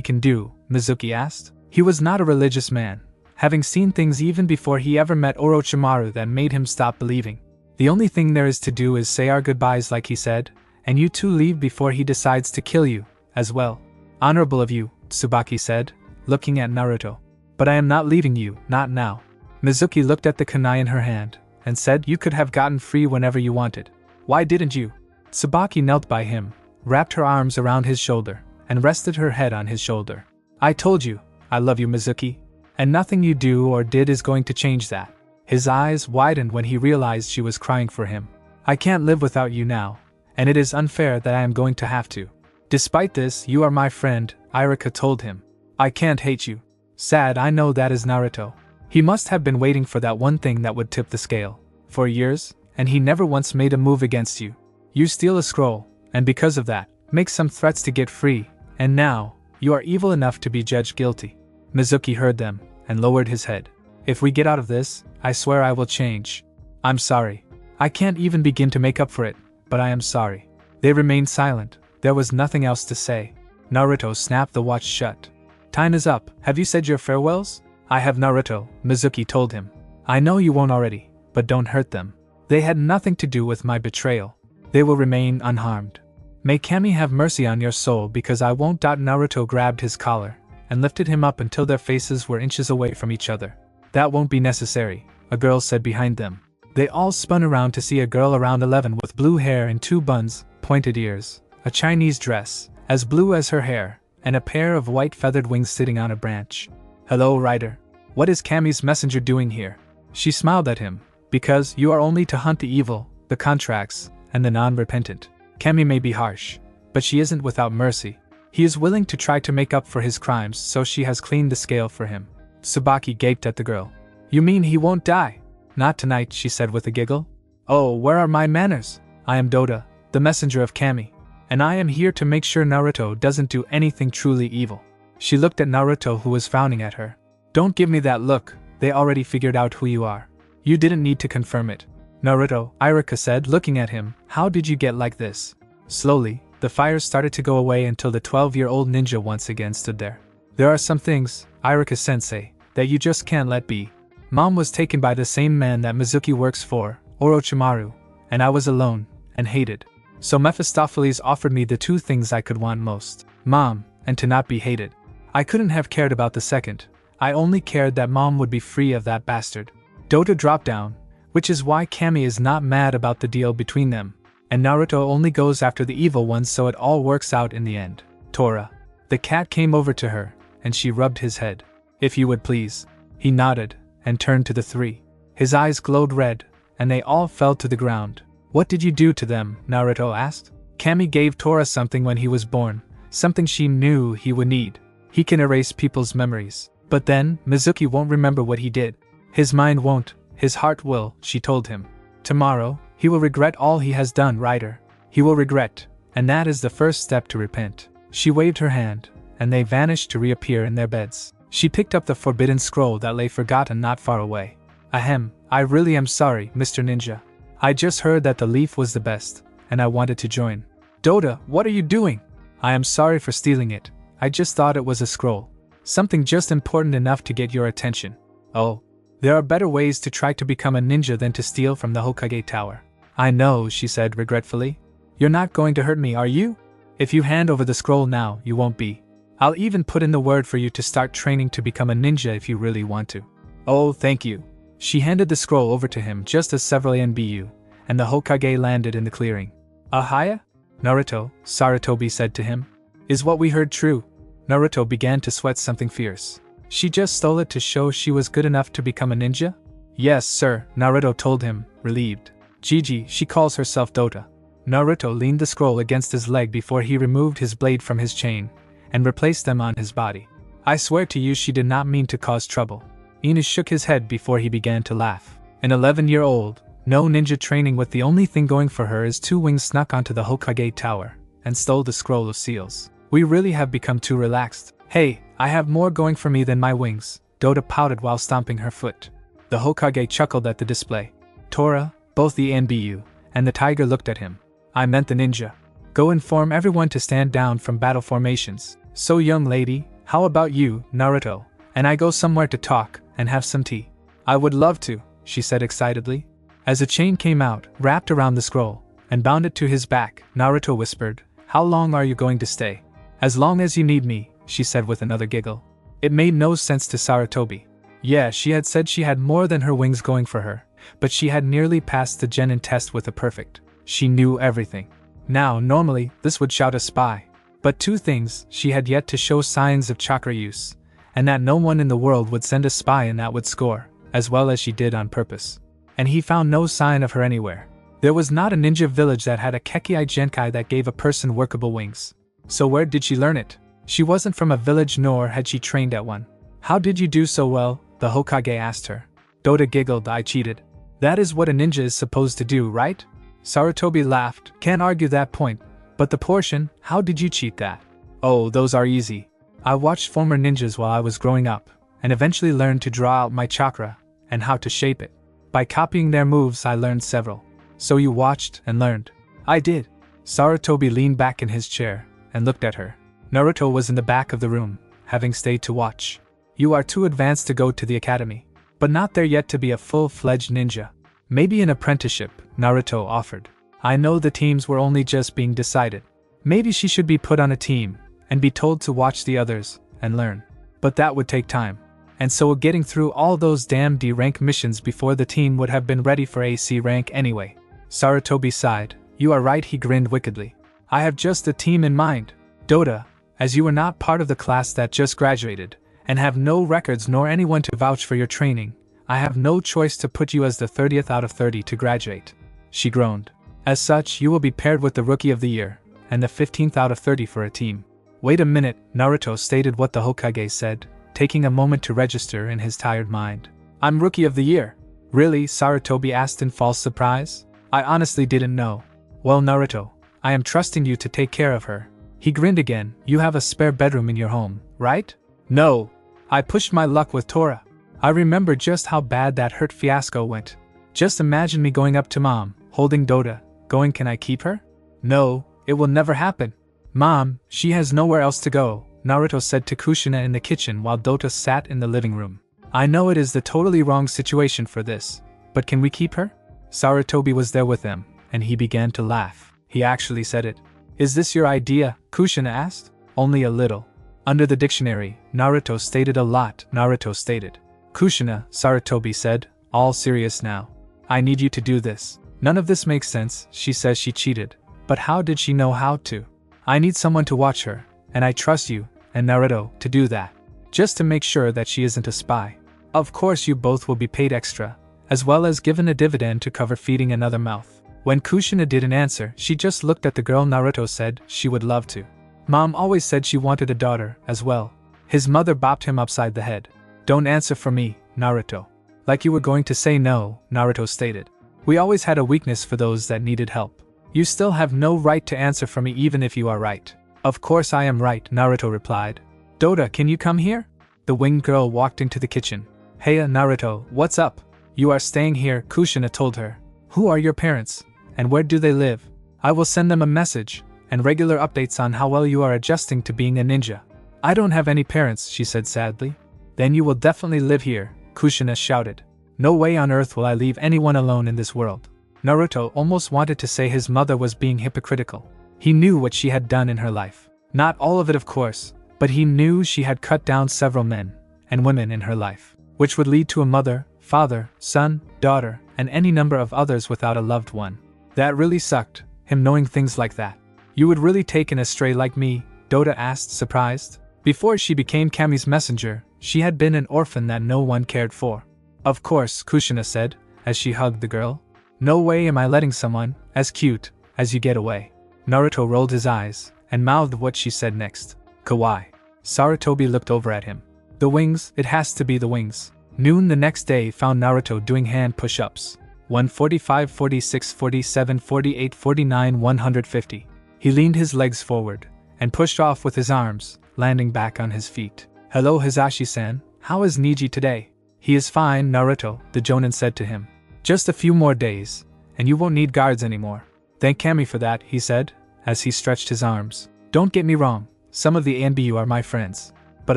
[SPEAKER 1] can do, Mizuki asked. He was not a religious man, having seen things even before he ever met Orochimaru that made him stop believing. The only thing there is to do is say our goodbyes like he said, and you two leave before he decides to kill you, as well. Honorable of you, Tsubaki said, looking at Naruto. But I am not leaving you, not now. Mizuki looked at the kunai in her hand, and said you could have gotten free whenever you wanted. Why didn't you? Tsubaki knelt by him, wrapped her arms around his shoulder, and rested her head on his shoulder. I told you, I love you, Mizuki. And nothing you do or did is going to change that. His eyes widened when he realized she was crying for him. I can't live without you now, and it is unfair that I am going to have to. Despite this, you are my friend, Iruka told him. I can't hate you. Sad, I know that is Naruto. He must have been waiting for that one thing that would tip the scale. For years, and he never once made a move against you. You steal a scroll, and because of that, make some threats to get free, and now, you are evil enough to be judged guilty. Mizuki heard them, and lowered his head. If we get out of this, I swear I will change. I'm sorry. I can't even begin to make up for it, but I am sorry. They remained silent. There was nothing else to say. Naruto snapped the watch shut. Time is up. Have you said your farewells? I have, Naruto, Mizuki told him. I know you won't already, but don't hurt them. They had nothing to do with my betrayal. They will remain unharmed. May Kami have mercy on your soul because I won't. Naruto grabbed his collar and lifted him up until their faces were inches away from each other. That won't be necessary, a girl said behind them. They all spun around to see a girl around 11 with blue hair and 2 buns, pointed ears, a Chinese dress, as blue as her hair, and a pair of white feathered wings sitting on a branch. Hello, Rider. What is Kami's messenger doing here? She smiled at him. Because you are only to hunt the evil, the contracts, and the non-repentant. Kami may be harsh, but she isn't without mercy. He is willing to try to make up for his crimes, so she has cleaned the scale for him. Tsubaki gaped at the girl. You mean he won't die? Not tonight, she said with a giggle. Oh, where are my manners? I am DOTA, the messenger of Kami, and I am here to make sure Naruto doesn't do anything truly evil. She looked at Naruto, who was frowning at her. Don't give me that look, they already figured out who you are. You didn't need to confirm it. Naruto, Irika said, looking at him, how did you get like this? Slowly, the fires started to go away until the 12-year-old ninja once again stood there. There are some things, Irika-sensei, that you just can't let be. Mom was taken by the same man that Mizuki works for, Orochimaru, and I was alone, and hated. So Mephistopheles offered me the two things I could want most, Mom, and to not be hated. I couldn't have cared about the second. I only cared that Mom would be free of that bastard. DOTA dropped down, which is why Kami is not mad about the deal between them, and Naruto only goes after the evil ones, so it all works out in the end. Tora. The cat came over to her, and she rubbed his head. If you would please. He nodded, and turned to the three. His eyes glowed red, and they all fell to the ground. What did you do to them? Naruto asked. Kami gave Tora something when he was born, something she knew he would need. He can erase people's memories. But then, Mizuki won't remember what he did. His mind won't, his heart will, she told him. Tomorrow, he will regret all he has done, Ryder. He will regret, and that is the first step to repent. She waved her hand, and they vanished to reappear in their beds. She picked up the forbidden scroll that lay forgotten not far away. Ahem, I really am sorry, Mr. Ninja. I just heard that the leaf was the best, and I wanted to join. DOTA, what are you doing? I am sorry for stealing it. I just thought it was a scroll. Something just important enough to get your attention. Oh. There are better ways to try to become a ninja than to steal from the Hokage Tower. I know, she said regretfully. You're not going to hurt me, are you? If you hand over the scroll now, you won't be. I'll even put in the word for you to start training to become a ninja if you really want to. Oh, thank you. She handed the scroll over to him just as several NBU, and the Hokage landed in the clearing. Ahaya? Naruto, Sarutobi said to him. Is what we heard true? Naruto began to sweat something fierce. She just stole it to show she was good enough to become a ninja? Yes, sir, Naruto told him, relieved. Gigi, she calls herself DOTA. Naruto leaned the scroll against his leg before he removed his blade from his chain, and replaced them on his body. I swear to you she did not mean to cause trouble. Inu shook his head before he began to laugh. An 11-year-old, no ninja training with the only thing going for her is two wings snuck onto the Hokage Tower, and stole the scroll of seals. We really have become too relaxed. Hey, I have more going for me than my wings, DOTA pouted while stomping her foot. The Hokage chuckled at the display. Tora, both the NBU, and the tiger looked at him. I meant the ninja. Go inform everyone to stand down from battle formations. So young lady, how about you, Naruto, and I go somewhere to talk, and have some tea. I would love to, she said excitedly. As a chain came out, wrapped around the scroll, and bound it to his back, Naruto whispered, how long are you going to stay? As long as you need me, she said with another giggle. It made no sense to Sarutobi. Yeah, she had said she had more than her wings going for her, but she had nearly passed the genin test with a perfect. She knew everything. Now, normally, this would shout a spy. But two things, she had yet to show signs of chakra use, and that no one in the world would send a spy and that would score, as well as she did on purpose. And he found no sign of her anywhere. There was not a ninja village that had a Kekkai Genkai that gave a person workable wings. So where did she learn it? She wasn't from a village nor had she trained at one. How did you do so well? The Hokage asked her. DOTA giggled. I cheated. That is what a ninja is supposed to do, right? Sarutobi laughed. Can't argue that point. But the portion, how did you cheat that? Oh, those are easy. I watched former ninjas while I was growing up, and eventually learned to draw out my chakra, and how to shape it. By copying their moves I learned several. So you watched and learned. I did. Sarutobi leaned back in his chair, and looked at her. Naruto was in the back of the room, having stayed to watch. You are too advanced to go to the academy, but not there yet to be a full-fledged ninja. Maybe an apprenticeship, Naruto offered. I know the teams were only just being decided. Maybe she should be put on a team, and be told to watch the others, and learn. But that would take time. And so getting through all those damn D-rank missions before the team would have been ready for AC rank anyway. Sarutobi sighed. You are right, he grinned wickedly. I have just a team in mind. DOTA, as you were not part of the class that just graduated, and have no records nor anyone to vouch for your training, I have no choice to put you as the 30th out of 30 to graduate. She groaned. As such, you will be paired with the Rookie of the Year, and the 15th out of 30 for a team. Wait a minute, Naruto stated what the Hokage said, taking a moment to register in his tired mind. I'm Rookie of the Year. Really? Sarutobi asked in false surprise. I honestly didn't know. Well, Naruto, I am trusting you to take care of her. He grinned again. You have a spare bedroom in your home, right? No. I pushed my luck with Tora. I remember just how bad that hurt fiasco went. Just imagine me going up to Mom, holding DOTA, going, can I keep her? No, it will never happen. Mom, she has nowhere else to go, Naruto said to Kushina in the kitchen while DOTA sat in the living room. I know it is the totally wrong situation for this, but can we keep her? Sarutobi was there with them, and he began to laugh. He actually said it. Is this your idea? Kushina asked. Only a little. Under the dictionary, Naruto stated a lot, Naruto stated. Kushina, Sarutobi said, all serious now. I need you to do this. None of this makes sense, she says she cheated. But how did she know how to? I need someone to watch her, and I trust you, and Naruto, to do that. Just to make sure that she isn't a spy. Of course you both will be paid extra, as well as given a dividend to cover feeding another mouth. When Kushina didn't answer, she just looked at the girl. Naruto said she would love to. Mom always said she wanted a daughter, as well. His mother bopped him upside the head. Don't answer for me, Naruto. Like you were going to say no, Naruto stated. We always had a weakness for those that needed help. You still have no right to answer for me even if you are right. Of course I am right, Naruto replied. DOTA, can you come here? The winged girl walked into the kitchen. Hey Naruto, what's up? You are staying here, Kushina told her. Who are your parents? And where do they live? I will send them a message, and regular updates on how well you are adjusting to being a ninja. I don't have any parents, she said sadly. Then you will definitely live here, Kushina shouted. No way on earth will I leave anyone alone in this world. Naruto almost wanted to say his mother was being hypocritical. He knew what she had done in her life. Not all of it, of course, but he knew she had cut down several men and women in her life, which would lead to a mother, father, son, daughter, and any number of others without a loved one. That really sucked, him knowing things like that. You would really take an stray like me? DOTA asked, surprised. Before she became Kami's messenger, she had been an orphan that no one cared for. Of course, Kushina said, as she hugged the girl. No way am I letting someone as cute as you get away. Naruto rolled his eyes and mouthed what she said next. Kawaii. Sarutobi looked over at him. The wings, it has to be the wings. Noon the next day found Naruto doing hand push-ups. 145, 46, 47, 48, 49, 150. He leaned his legs forward and pushed off with his arms, landing back on his feet. Hello Hisashi-san, how is Niji today? He is fine, Naruto, the Jonin said to him. Just a few more days, and you won't need guards anymore. Thank Kami for that, he said, as he stretched his arms. Don't get me wrong, some of the ANBU are my friends. But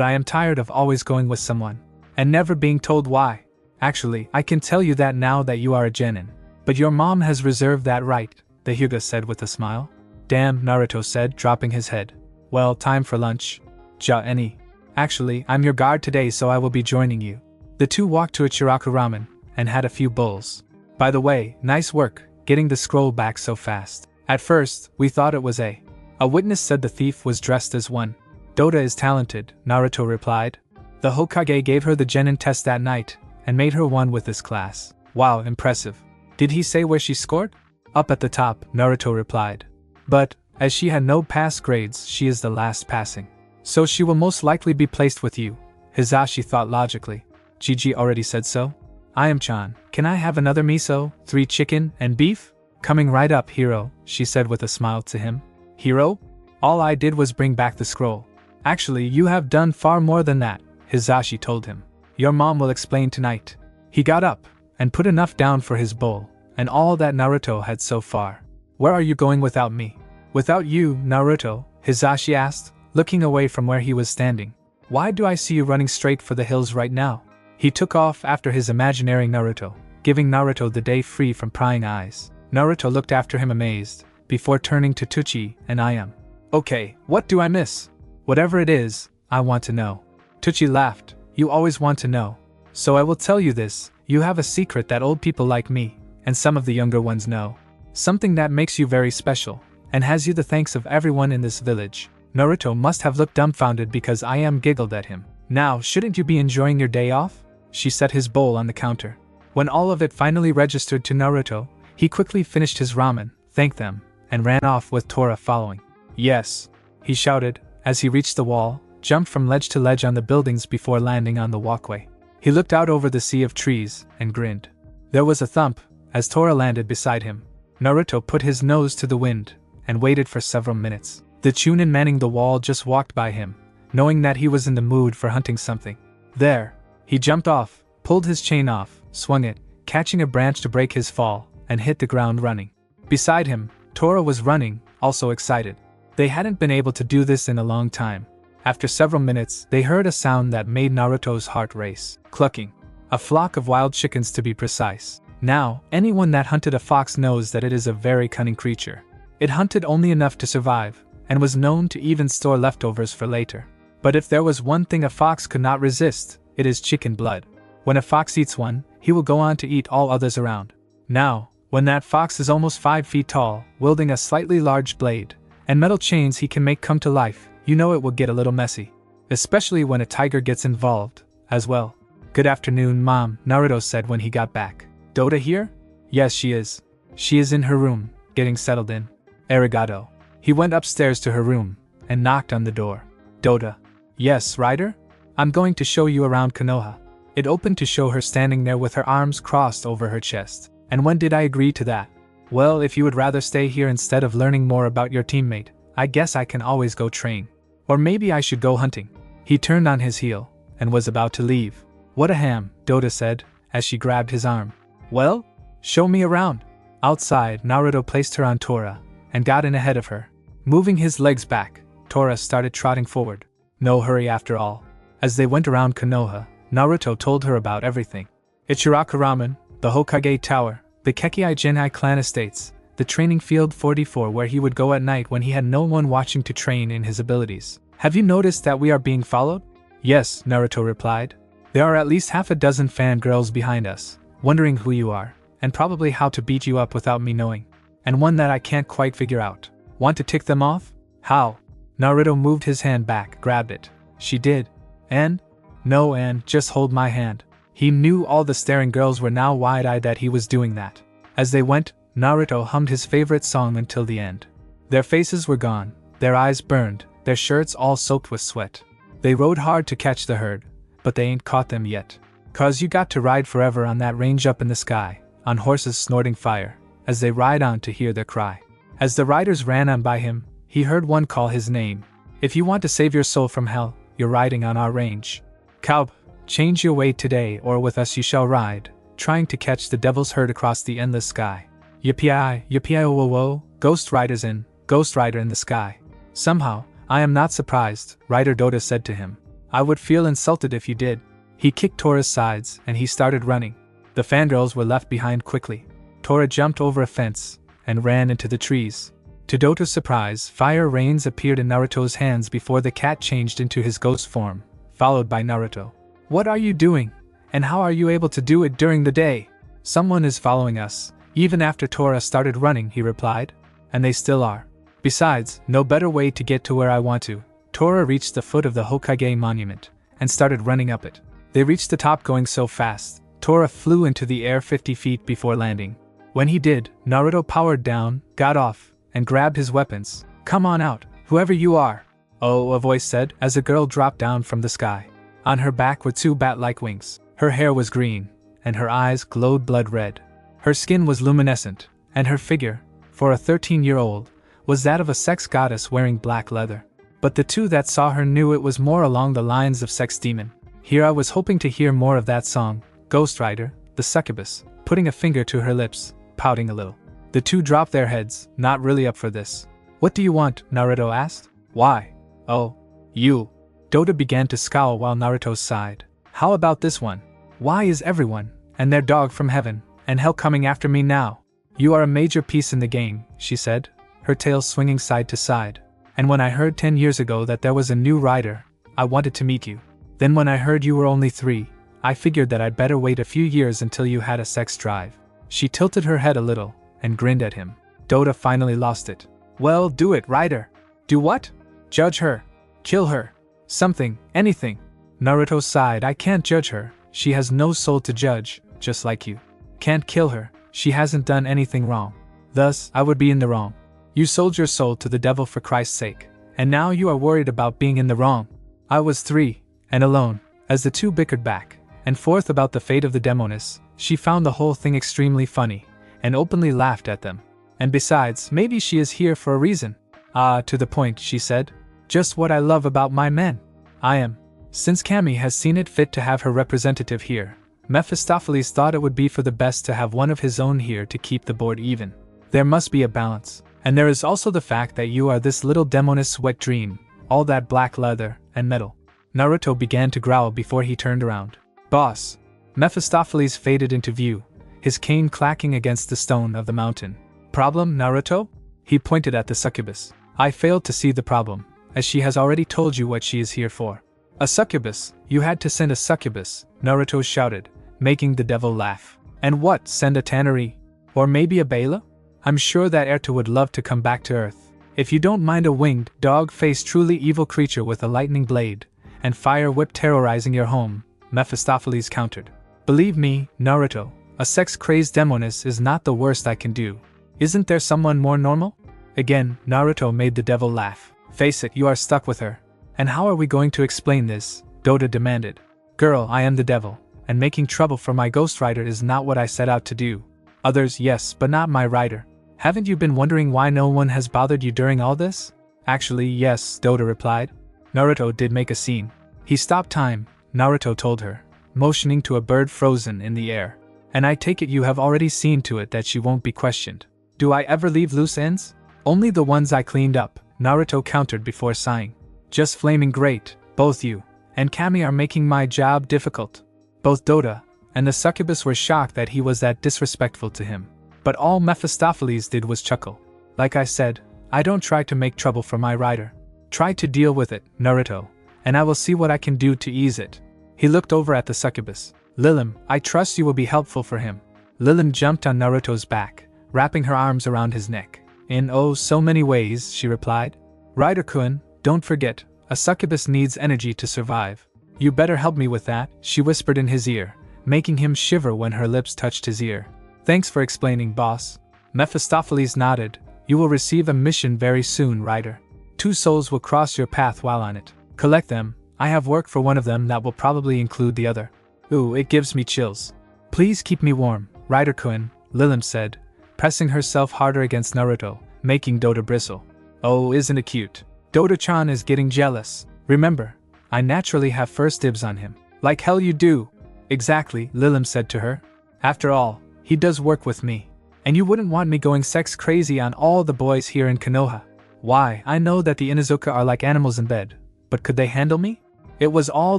[SPEAKER 1] I am tired of always going with someone, and never being told why. Actually, I can tell you that now that you are a genin. But your mom has reserved that right, the Hyuga said with a smile. Damn, Naruto said, dropping his head. Well, time for lunch. Ja-eni. Actually, I'm your guard today, so I will be joining you. The two walked to a Chiraku ramen, and had a few bowls. By the way, nice work, getting the scroll back so fast. At first, we thought it was a witness said the thief was dressed as one. DOTA is talented, Naruto replied. The Hokage gave her the genin test that night, and made her one with this class. Wow, impressive. Did he say where she scored? Up at the top, Naruto replied. But, as she had no pass grades, she is the last passing. So she will most likely be placed with you, Hisashi thought logically. Gigi already said so? I am Chan. Can I have another miso, 3 chicken, and beef? Coming right up, Hiro, she said with a smile to him. Hiro? All I did was bring back the scroll. Actually, you have done far more than that, Hisashi told him. Your mom will explain tonight. He got up, and put enough down for his bowl, and all that Naruto had so far. Where are you going without me? Without you, Naruto? Hisashi asked, looking away from where he was standing. Why do I see you running straight for the hills right now? He took off after his imaginary Naruto, giving Naruto the day free from prying eyes. Naruto looked after him amazed, before turning to Tuchi and Ayam. Okay, what do I miss? Whatever it is, I want to know. Tuchi laughed. You always want to know. So I will tell you this, you have a secret that old people like me, and some of the younger ones know. Something that makes you very special, and has you the thanks of everyone in this village. Naruto must have looked dumbfounded because Ayam giggled at him. Now, shouldn't you be enjoying your day off? She set his bowl on the counter. When all of it finally registered to Naruto, he quickly finished his ramen, thanked them, and ran off with Tora following. Yes, he shouted, as he reached the wall, jumped from ledge to ledge on the buildings before landing on the walkway. He looked out over the sea of trees, and grinned. There was a thump, as Tora landed beside him. Naruto put his nose to the wind, and waited for several minutes. The Chunin manning the wall just walked by him, knowing that he was in the mood for hunting something. There, he jumped off, pulled his chain off, swung it, catching a branch to break his fall, and hit the ground running. Beside him, Tora was running, also excited. They hadn't been able to do this in a long time. After several minutes, they heard a sound that made Naruto's heart race. Clucking. A flock of wild chickens to be precise. Now, anyone that hunted a fox knows that it is a very cunning creature. It hunted only enough to survive, and was known to even store leftovers for later. But if there was one thing a fox could not resist, it is chicken blood. When a fox eats one, he will go on to eat all others around. Now, when that fox is almost 5 feet tall, wielding a slightly large blade, and metal chains he can make come to life, you know it will get a little messy. Especially when a tiger gets involved, as well. Good afternoon, Mom, Naruto said when he got back. Dota here? Yes, she is. She is in her room, getting settled in. Arigato. He went upstairs to her room, and knocked on the door. Dota. Yes, Ryder? I'm going to show you around Konoha. It opened to show her standing there with her arms crossed over her chest. And when did I agree to that? Well, if you would rather stay here instead of learning more about your teammate, I guess I can always go train. Or maybe I should go hunting. He turned on his heel, and was about to leave. What a ham, Dota said, as she grabbed his arm. Well, show me around. Outside, Naruto placed her on Tora, and got in ahead of her. Moving his legs back, Tora started trotting forward. No hurry after all. As they went around Konoha, Naruto told her about everything. Ichiraku Ramen, the Hokage Tower, the Kekkei Genai clan estates, the training field 44 where he would go at night when he had no one watching to train in his abilities. Have you noticed that we are being followed? Yes, Naruto replied. There are at least half a dozen fangirls behind us, wondering who you are, and probably how to beat you up without me knowing. And one that I can't quite figure out. Want to tick them off? How? Naruto moved his hand back, grabbed it. She did. And? No, and just hold my hand. He knew all the staring girls were now wide-eyed that he was doing that. As they went, Naruto hummed his favorite song until the end. Their faces were gone, their eyes burned, their shirts all soaked with sweat. They rode hard to catch the herd, but they ain't caught them yet. 'Cause you got to ride forever on that range up in the sky, on horses snorting fire, as they ride on to hear their cry. As the riders ran on by him, he heard one call his name. If you want to save your soul from hell, you're riding on our range. Cowb, change your way today or with us you shall ride, trying to catch the devil's herd across the endless sky. Yippee-oh-oh-oh, Ghostrider in the sky. Somehow, I am not surprised, Rider Dota said to him. I would feel insulted if you did. He kicked Tora's sides and he started running. The fangirls were left behind quickly. Tora jumped over a fence and ran into the trees. To Dota's surprise, fire rains appeared in Naruto's hands before the cat changed into his ghost form, followed by Naruto. What are you doing? And how are you able to do it during the day? Someone is following us. Even after Tora started running, he replied. And they still are. Besides, no better way to get to where I want to. Tora reached the foot of the Hokage monument, and started running up it. They reached the top going so fast, Tora flew into the air 50 feet before landing. When he did, Naruto powered down, got off, and grabbed his weapons. Come on out, whoever you are. Oh, a voice said, as a girl dropped down from the sky. On her back were 2 bat-like wings. Her hair was green, and her eyes glowed blood red. Her skin was luminescent, and her figure, for a 13-year-old, was that of a sex goddess wearing black leather. But the two that saw her knew it was more along the lines of sex demon. Here I was hoping to hear more of that song, Ghostrider, the succubus, putting a finger to her lips, pouting a little. The two dropped their heads, not really up for this. What do you want? Naruto asked. Why? Oh, you. Dota began to scowl while Naruto sighed. How about this one? Why is everyone, and their dog from heaven, and hell coming after me now? You are a major piece in the game, she said, her tail swinging side to side. And when I heard 10 years ago that there was a new rider, I wanted to meet you. Then when I heard you were only 3, I figured that I'd better wait a few years until you had a sex drive. She tilted her head a little, and grinned at him. Dota finally lost it. Well, do it, Ryder. Do what? Judge her. Kill her. Something, anything. Naruto sighed. I can't judge her, she has no soul to judge, just like you. Can't kill her, she hasn't done anything wrong. Thus, I would be in the wrong. You sold your soul to the devil for Christ's sake, and now you are worried about being in the wrong. I was 3, and alone. As the two bickered back and forth about the fate of the demoness, she found the whole thing extremely funny, and openly laughed at them. And besides, maybe she is here for a reason. Ah, to the point, she said. Just what I love about my men. I am. Since Cammy has seen it fit to have her representative here, Mephistopheles thought it would be for the best to have one of his own here to keep the board even. There must be a balance. And there is also the fact that you are this little demoness wet dream, all that black leather and metal. Naruto began to growl before he turned around. Boss. Mephistopheles faded into view, his cane clacking against the stone of the mountain. Problem, Naruto? He pointed at the succubus. I failed to see the problem, as she has already told you what she is here for. A succubus? You had to send a succubus, Naruto shouted, making the devil laugh. And what, send a tannery? Or maybe a Bela? I'm sure that Erta would love to come back to Earth. If you don't mind a winged, dog-faced truly evil creature with a lightning blade and fire whip terrorizing your home, Mephistopheles countered. Believe me, Naruto, a sex-crazed demoness is not the worst I can do. Isn't there someone more normal? Again, Naruto made the devil laugh. Face it, you are stuck with her. And how are we going to explain this? DOTA demanded. Girl, I am the devil, and making trouble for my Ghostrider is not what I set out to do. Others, yes, but not my rider. Haven't you been wondering why no one has bothered you during all this? Actually, yes, DOTA replied. Naruto did make a scene. He stopped time, Naruto told her, motioning to a bird frozen in the air. And I take it you have already seen to it that she won't be questioned. Do I ever leave loose ends? Only the ones I cleaned up, Naruto countered before sighing. Just flaming great, both you and Cammy are making my job difficult. Both DOTA and the succubus were shocked that he was that disrespectful to him. But all Mephistopheles did was chuckle. Like I said, I don't try to make trouble for my rider. Try to deal with it, Naruto, and I will see what I can do to ease it. He looked over at the succubus. Lilim, I trust you will be helpful for him. Lilim jumped on Naruto's back, wrapping her arms around his neck. In oh so many ways, she replied. Rider-kun, don't forget, a succubus needs energy to survive. You better help me with that, she whispered in his ear, making him shiver when her lips touched his ear. Thanks for explaining, boss. Mephistopheles nodded. You will receive a mission very soon, Rider. 2 souls will cross your path while on it. Collect them. I have work for one of them that will probably include the other. Ooh, it gives me chills. Please keep me warm, Rider-kun, Lilim said, pressing herself harder against Naruto, making DOTA bristle. Oh, isn't it cute? DOTA-chan is getting jealous. Remember, I naturally have first dibs on him. Like hell you do. Exactly, Lilim said to her. After all, he does work with me. And you wouldn't want me going sex crazy on all the boys here in Konoha. Why, I know that the Inuzuka are like animals in bed, but could they handle me? It was all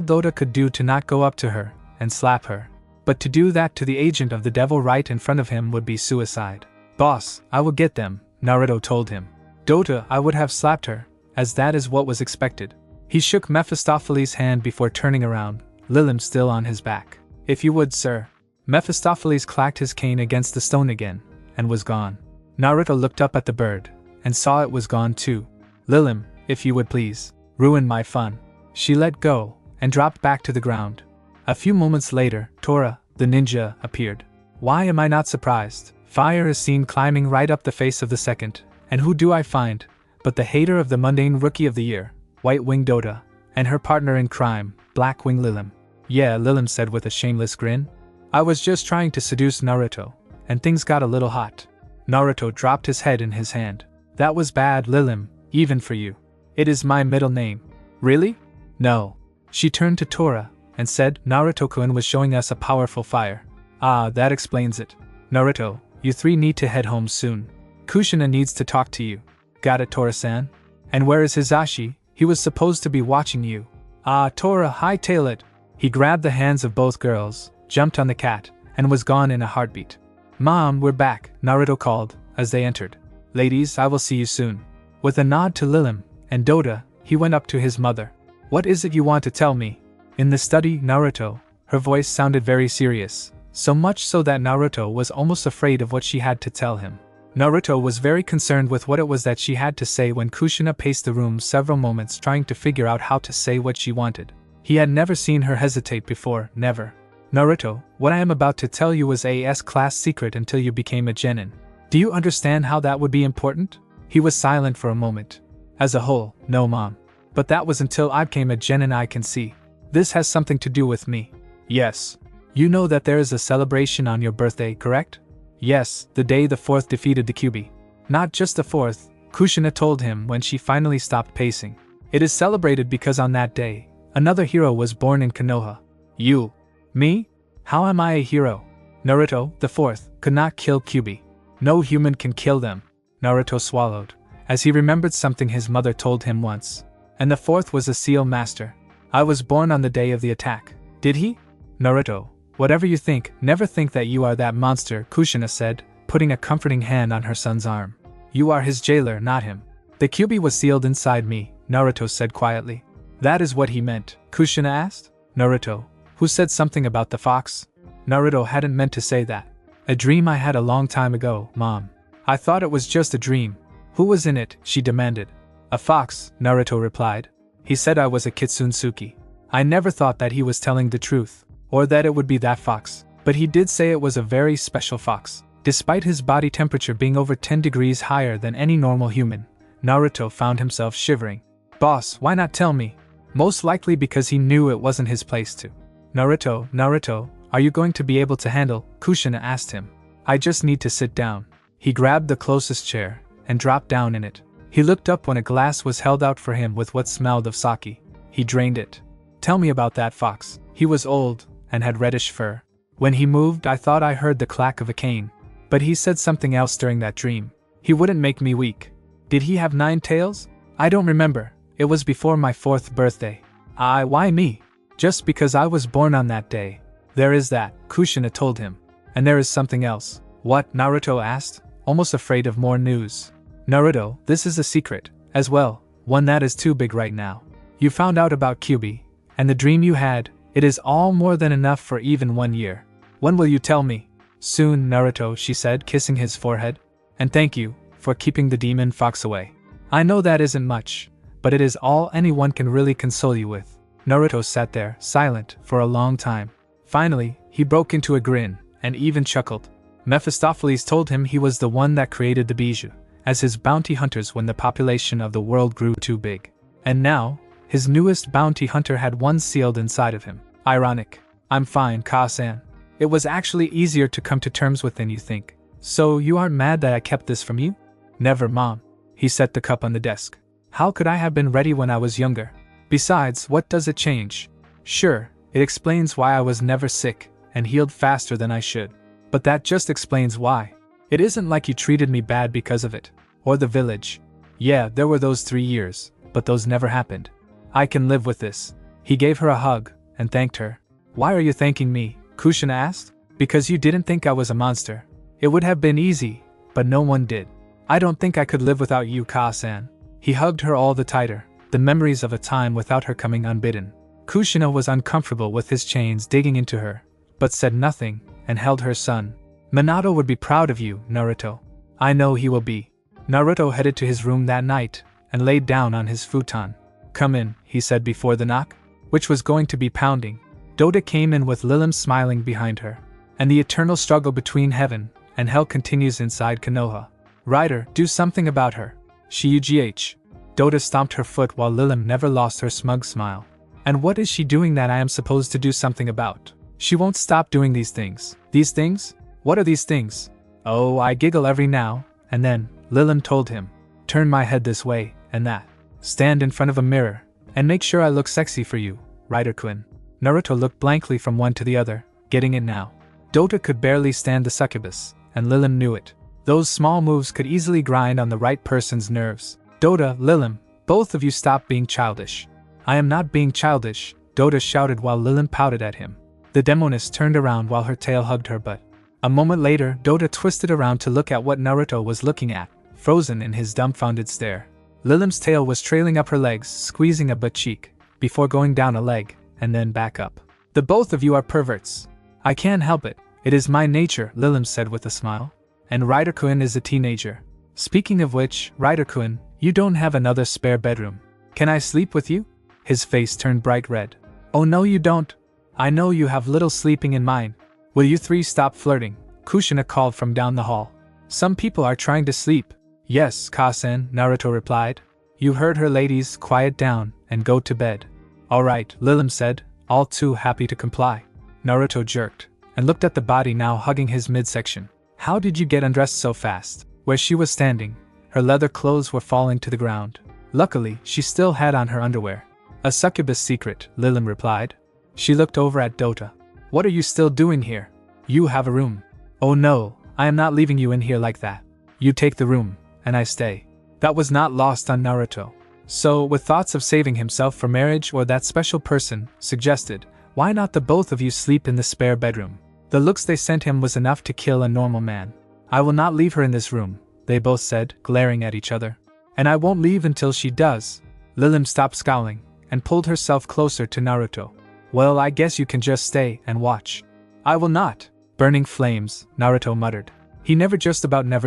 [SPEAKER 1] DOTA could do to not go up to her and slap her. But to do that to the agent of the devil right in front of him would be suicide. Boss, I will get them, Naruto told him. DOTA, I would have slapped her, as that is what was expected. He shook Mephistopheles' hand before turning around, Lilim still on his back. If you would, sir. Mephistopheles clacked his cane against the stone again, and was gone. Naruto looked up at the bird, and saw it was gone too. Lilim, if you would please, ruin my fun. She let go, and dropped back to the ground. A few moments later, Tora, the ninja, appeared. Why am I not surprised? Fire is seen climbing right up the face of the second, and who do I find but the hater of the mundane Rookie of the Year, White Wing DOTA, and her partner in crime, Black Wing Lilim. Yeah, Lilim said with a shameless grin. I was just trying to seduce Naruto, and things got a little hot. Naruto dropped his head in his hand. That was bad, Lilim, even for you. It is my middle name. Really? No. She turned to Tora, and said, Naruto-kun was showing us a powerful fire. Ah, that explains it. Naruto, you 3 need to head home soon. Kushina needs to talk to you. Got it, Tora-san? And where is Hizashi? He was supposed to be watching you. Ah, Tora, hightail it. He grabbed the hands of both girls, jumped on the cat, and was gone in a heartbeat. Mom, we're back, Naruto called, as they entered. Ladies, I will see you soon. With a nod to Lilim and DOTA, he went up to his mother. What is it you want to tell me? In the study, Naruto, her voice sounded very serious, so much so that Naruto was almost afraid of what she had to tell him. Naruto was very concerned with what it was that she had to say when Kushina paced the room several moments trying to figure out how to say what she wanted. He had never seen her hesitate before, never. Naruto, what I am about to tell you was a S-class secret until you became a genin. Do you understand how that would be important? He was silent for a moment. As a whole, no mom. But that was until I became a genin. I can see. This has something to do with me. Yes. You know that there is a celebration on your birthday, correct? Yes, the day the 4th defeated the Kyuubi. Not just the 4th, Kushina told him when she finally stopped pacing. It is celebrated because on that day, another hero was born in Konoha. You. Me? How am I a hero? Naruto, the 4th, could not kill Kyuubi. No human can kill them. Naruto swallowed, as he remembered something his mother told him once. And the 4th was a seal master. I was born on the day of the attack. Did he? Naruto, whatever you think, never think that you are that monster, Kushina said, putting a comforting hand on her son's arm. You are his jailer, not him. The Kyuubi was sealed inside me, Naruto said quietly. That is what he meant, Kushina asked. Naruto, who said something about the fox? Naruto hadn't meant to say that. A dream I had a long time ago, Mom. I thought it was just a dream. Who was in it? She demanded. A fox, Naruto replied. He said I was a Kitsunsuke. I never thought that he was telling the truth, or that it would be that fox, but he did say it was a very special fox. Despite his body temperature being over 10 degrees higher than any normal human, Naruto found himself shivering. Boss, why not tell me? Most likely because he knew it wasn't his place to. Naruto, are you going to be able to handle? Kushina asked him. I just need to sit down. He grabbed the closest chair and dropped down in it. He looked up when a glass was held out for him with what smelled of sake. He drained it. Tell me about that fox. He was old and had reddish fur. When he moved, I thought I heard the clack of a cane. But he said something else during that dream. He wouldn't make me weak. Did he have 9 tails? I don't remember. It was before my 4th birthday. Why me? Just because I was born on that day. There is that, Kushina told him. And there is something else. What? Naruto asked, almost afraid of more news. Naruto, this is a secret, as well, one that is too big right now. You found out about Kyuubi, and the dream you had, it is all more than enough for even 1 year. When will you tell me? Soon, Naruto, she said, kissing his forehead. And thank you, for keeping the demon fox away. I know that isn't much, but it is all anyone can really console you with. Naruto sat there, silent, for a long time. Finally, he broke into a grin, and even chuckled. Mephistopheles told him he was the one that created the bijou, as his bounty hunters when the population of the world grew too big. And now, his newest bounty hunter had one sealed inside of him. Ironic. I'm fine, Ka-san. It was actually easier to come to terms with than you think. So you aren't mad that I kept this from you? Never, Mom. He set the cup on the desk. How could I have been ready when I was younger? Besides, what does it change? Sure, it explains why I was never sick and healed faster than I should. But that just explains why. It isn't like you treated me bad because of it. Or the village. Yeah, there were those 3 years, but those never happened. I can live with this. He gave her a hug and thanked her. Why are you thanking me? Kushina asked. Because you didn't think I was a monster. It would have been easy, but no one did. I don't think I could live without you, Ka-san. He hugged her all the tighter, the memories of a time without her coming unbidden. Kushina was uncomfortable with his chains digging into her, but said nothing, and held her son. Minato would be proud of you, Naruto. I know he will be. Naruto headed to his room that night, and laid down on his futon. Come in, he said before the knock, which was going to be pounding. DOTA came in with Lilim smiling behind her. And the eternal struggle between heaven and hell continues inside Konoha. Rider, do something about her. She-UGH. DOTA stomped her foot while Lilim never lost her smug smile. And what is she doing that I am supposed to do something about? She won't stop doing these things. These things? What are these things? Oh, I giggle every now and then, Lilim told him. Turn my head this way and that. Stand in front of a mirror and make sure I look sexy for you, Rider-kun. Naruto looked blankly from one to the other, getting it now. DOTA could barely stand the succubus, and Lilim knew it. Those small moves could easily grind on the right person's nerves. DOTA, Lilim, both of you stop being childish. I am not being childish, DOTA shouted while Lilim pouted at him. The demoness turned around while her tail hugged her butt. A moment later, DOTA twisted around to look at what Naruto was looking at, frozen in his dumbfounded stare. Lilim's tail was trailing up her legs, squeezing a butt cheek, before going down a leg, and then back up. The both of you are perverts. I can't help it. It is my nature, Lilim said with a smile. And Rider-kun is a teenager. Speaking of which, Rider-kun, you don't have another spare bedroom. Can I sleep with you? His face turned bright red. Oh no you don't. I know you have little sleeping in mind. Will you three stop flirting? Kushina called from down the hall. Some people are trying to sleep. Yes, Kasen, Naruto replied. You heard her ladies, quiet down, and go to bed. Alright, Lilim said, all too happy to comply. Naruto jerked, and looked at the body now hugging his midsection. How did you get undressed so fast? Where she was standing, her leather clothes were falling to the ground. Luckily, she still had on her underwear. A succubus secret, Lilim replied. She looked over at Dota. What are you still doing here? You have a room. Oh no, I am not leaving you in here like that. You take the room, and I stay. That was not lost on Naruto. So, with thoughts of saving himself for marriage or that special person, suggested, why not the both of you sleep in the spare bedroom? The looks they sent him was enough to kill a normal man. I will not leave her in this room, they both said, glaring at each other. And I won't leave until she does. Lilim stopped scowling, and pulled herself closer to Naruto. Well, I guess you can just stay and watch. I will not. Burning flames, Naruto muttered. He never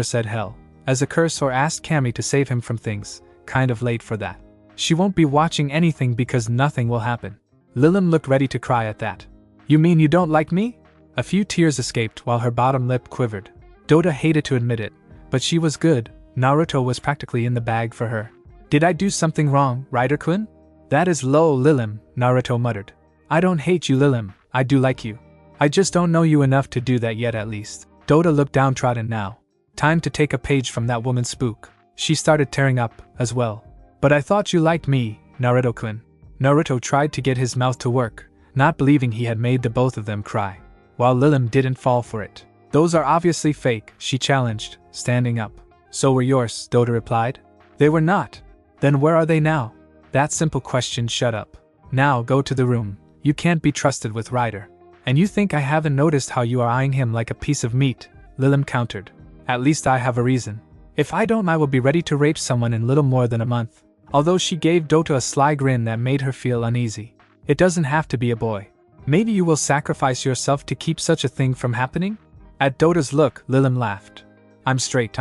[SPEAKER 1] said hell, as a curse or asked Kami to save him from things, kind of late for that. She won't be watching anything because nothing will happen. Lilim looked ready to cry at that. You mean you don't like me? A few tears escaped while her bottom lip quivered. Dota hated to admit it, but she was good. Naruto was practically in the bag for her. Did I do something wrong, Rider-kun? That is low, Lilim, Naruto muttered. I don't hate you, Lilim, I do like you. I just don't know you enough to do that yet at least. Dota looked downtrodden now. Time to take a page from that woman's spook. She started tearing up, as well. But I thought you liked me, Naruto-kun. Naruto tried to get his mouth to work, not believing he had made the both of them cry. While Lilim didn't fall for it. Those are obviously fake, she challenged, standing up. So were yours, Dota replied. They were not. Then where are they now? That simple question shut up. Now go to the room. You can't be trusted with Ryder. And you think I haven't noticed how you are eyeing him like a piece of meat, Lilim countered. At least I have a reason. If I don't, I will be ready to rape someone in little more than a month. Although she gave Dota a sly grin that made her feel uneasy. It doesn't have to be a boy. Maybe you will sacrifice yourself to keep such a thing from happening? At Dota's look, Lilim laughed. I'm straight.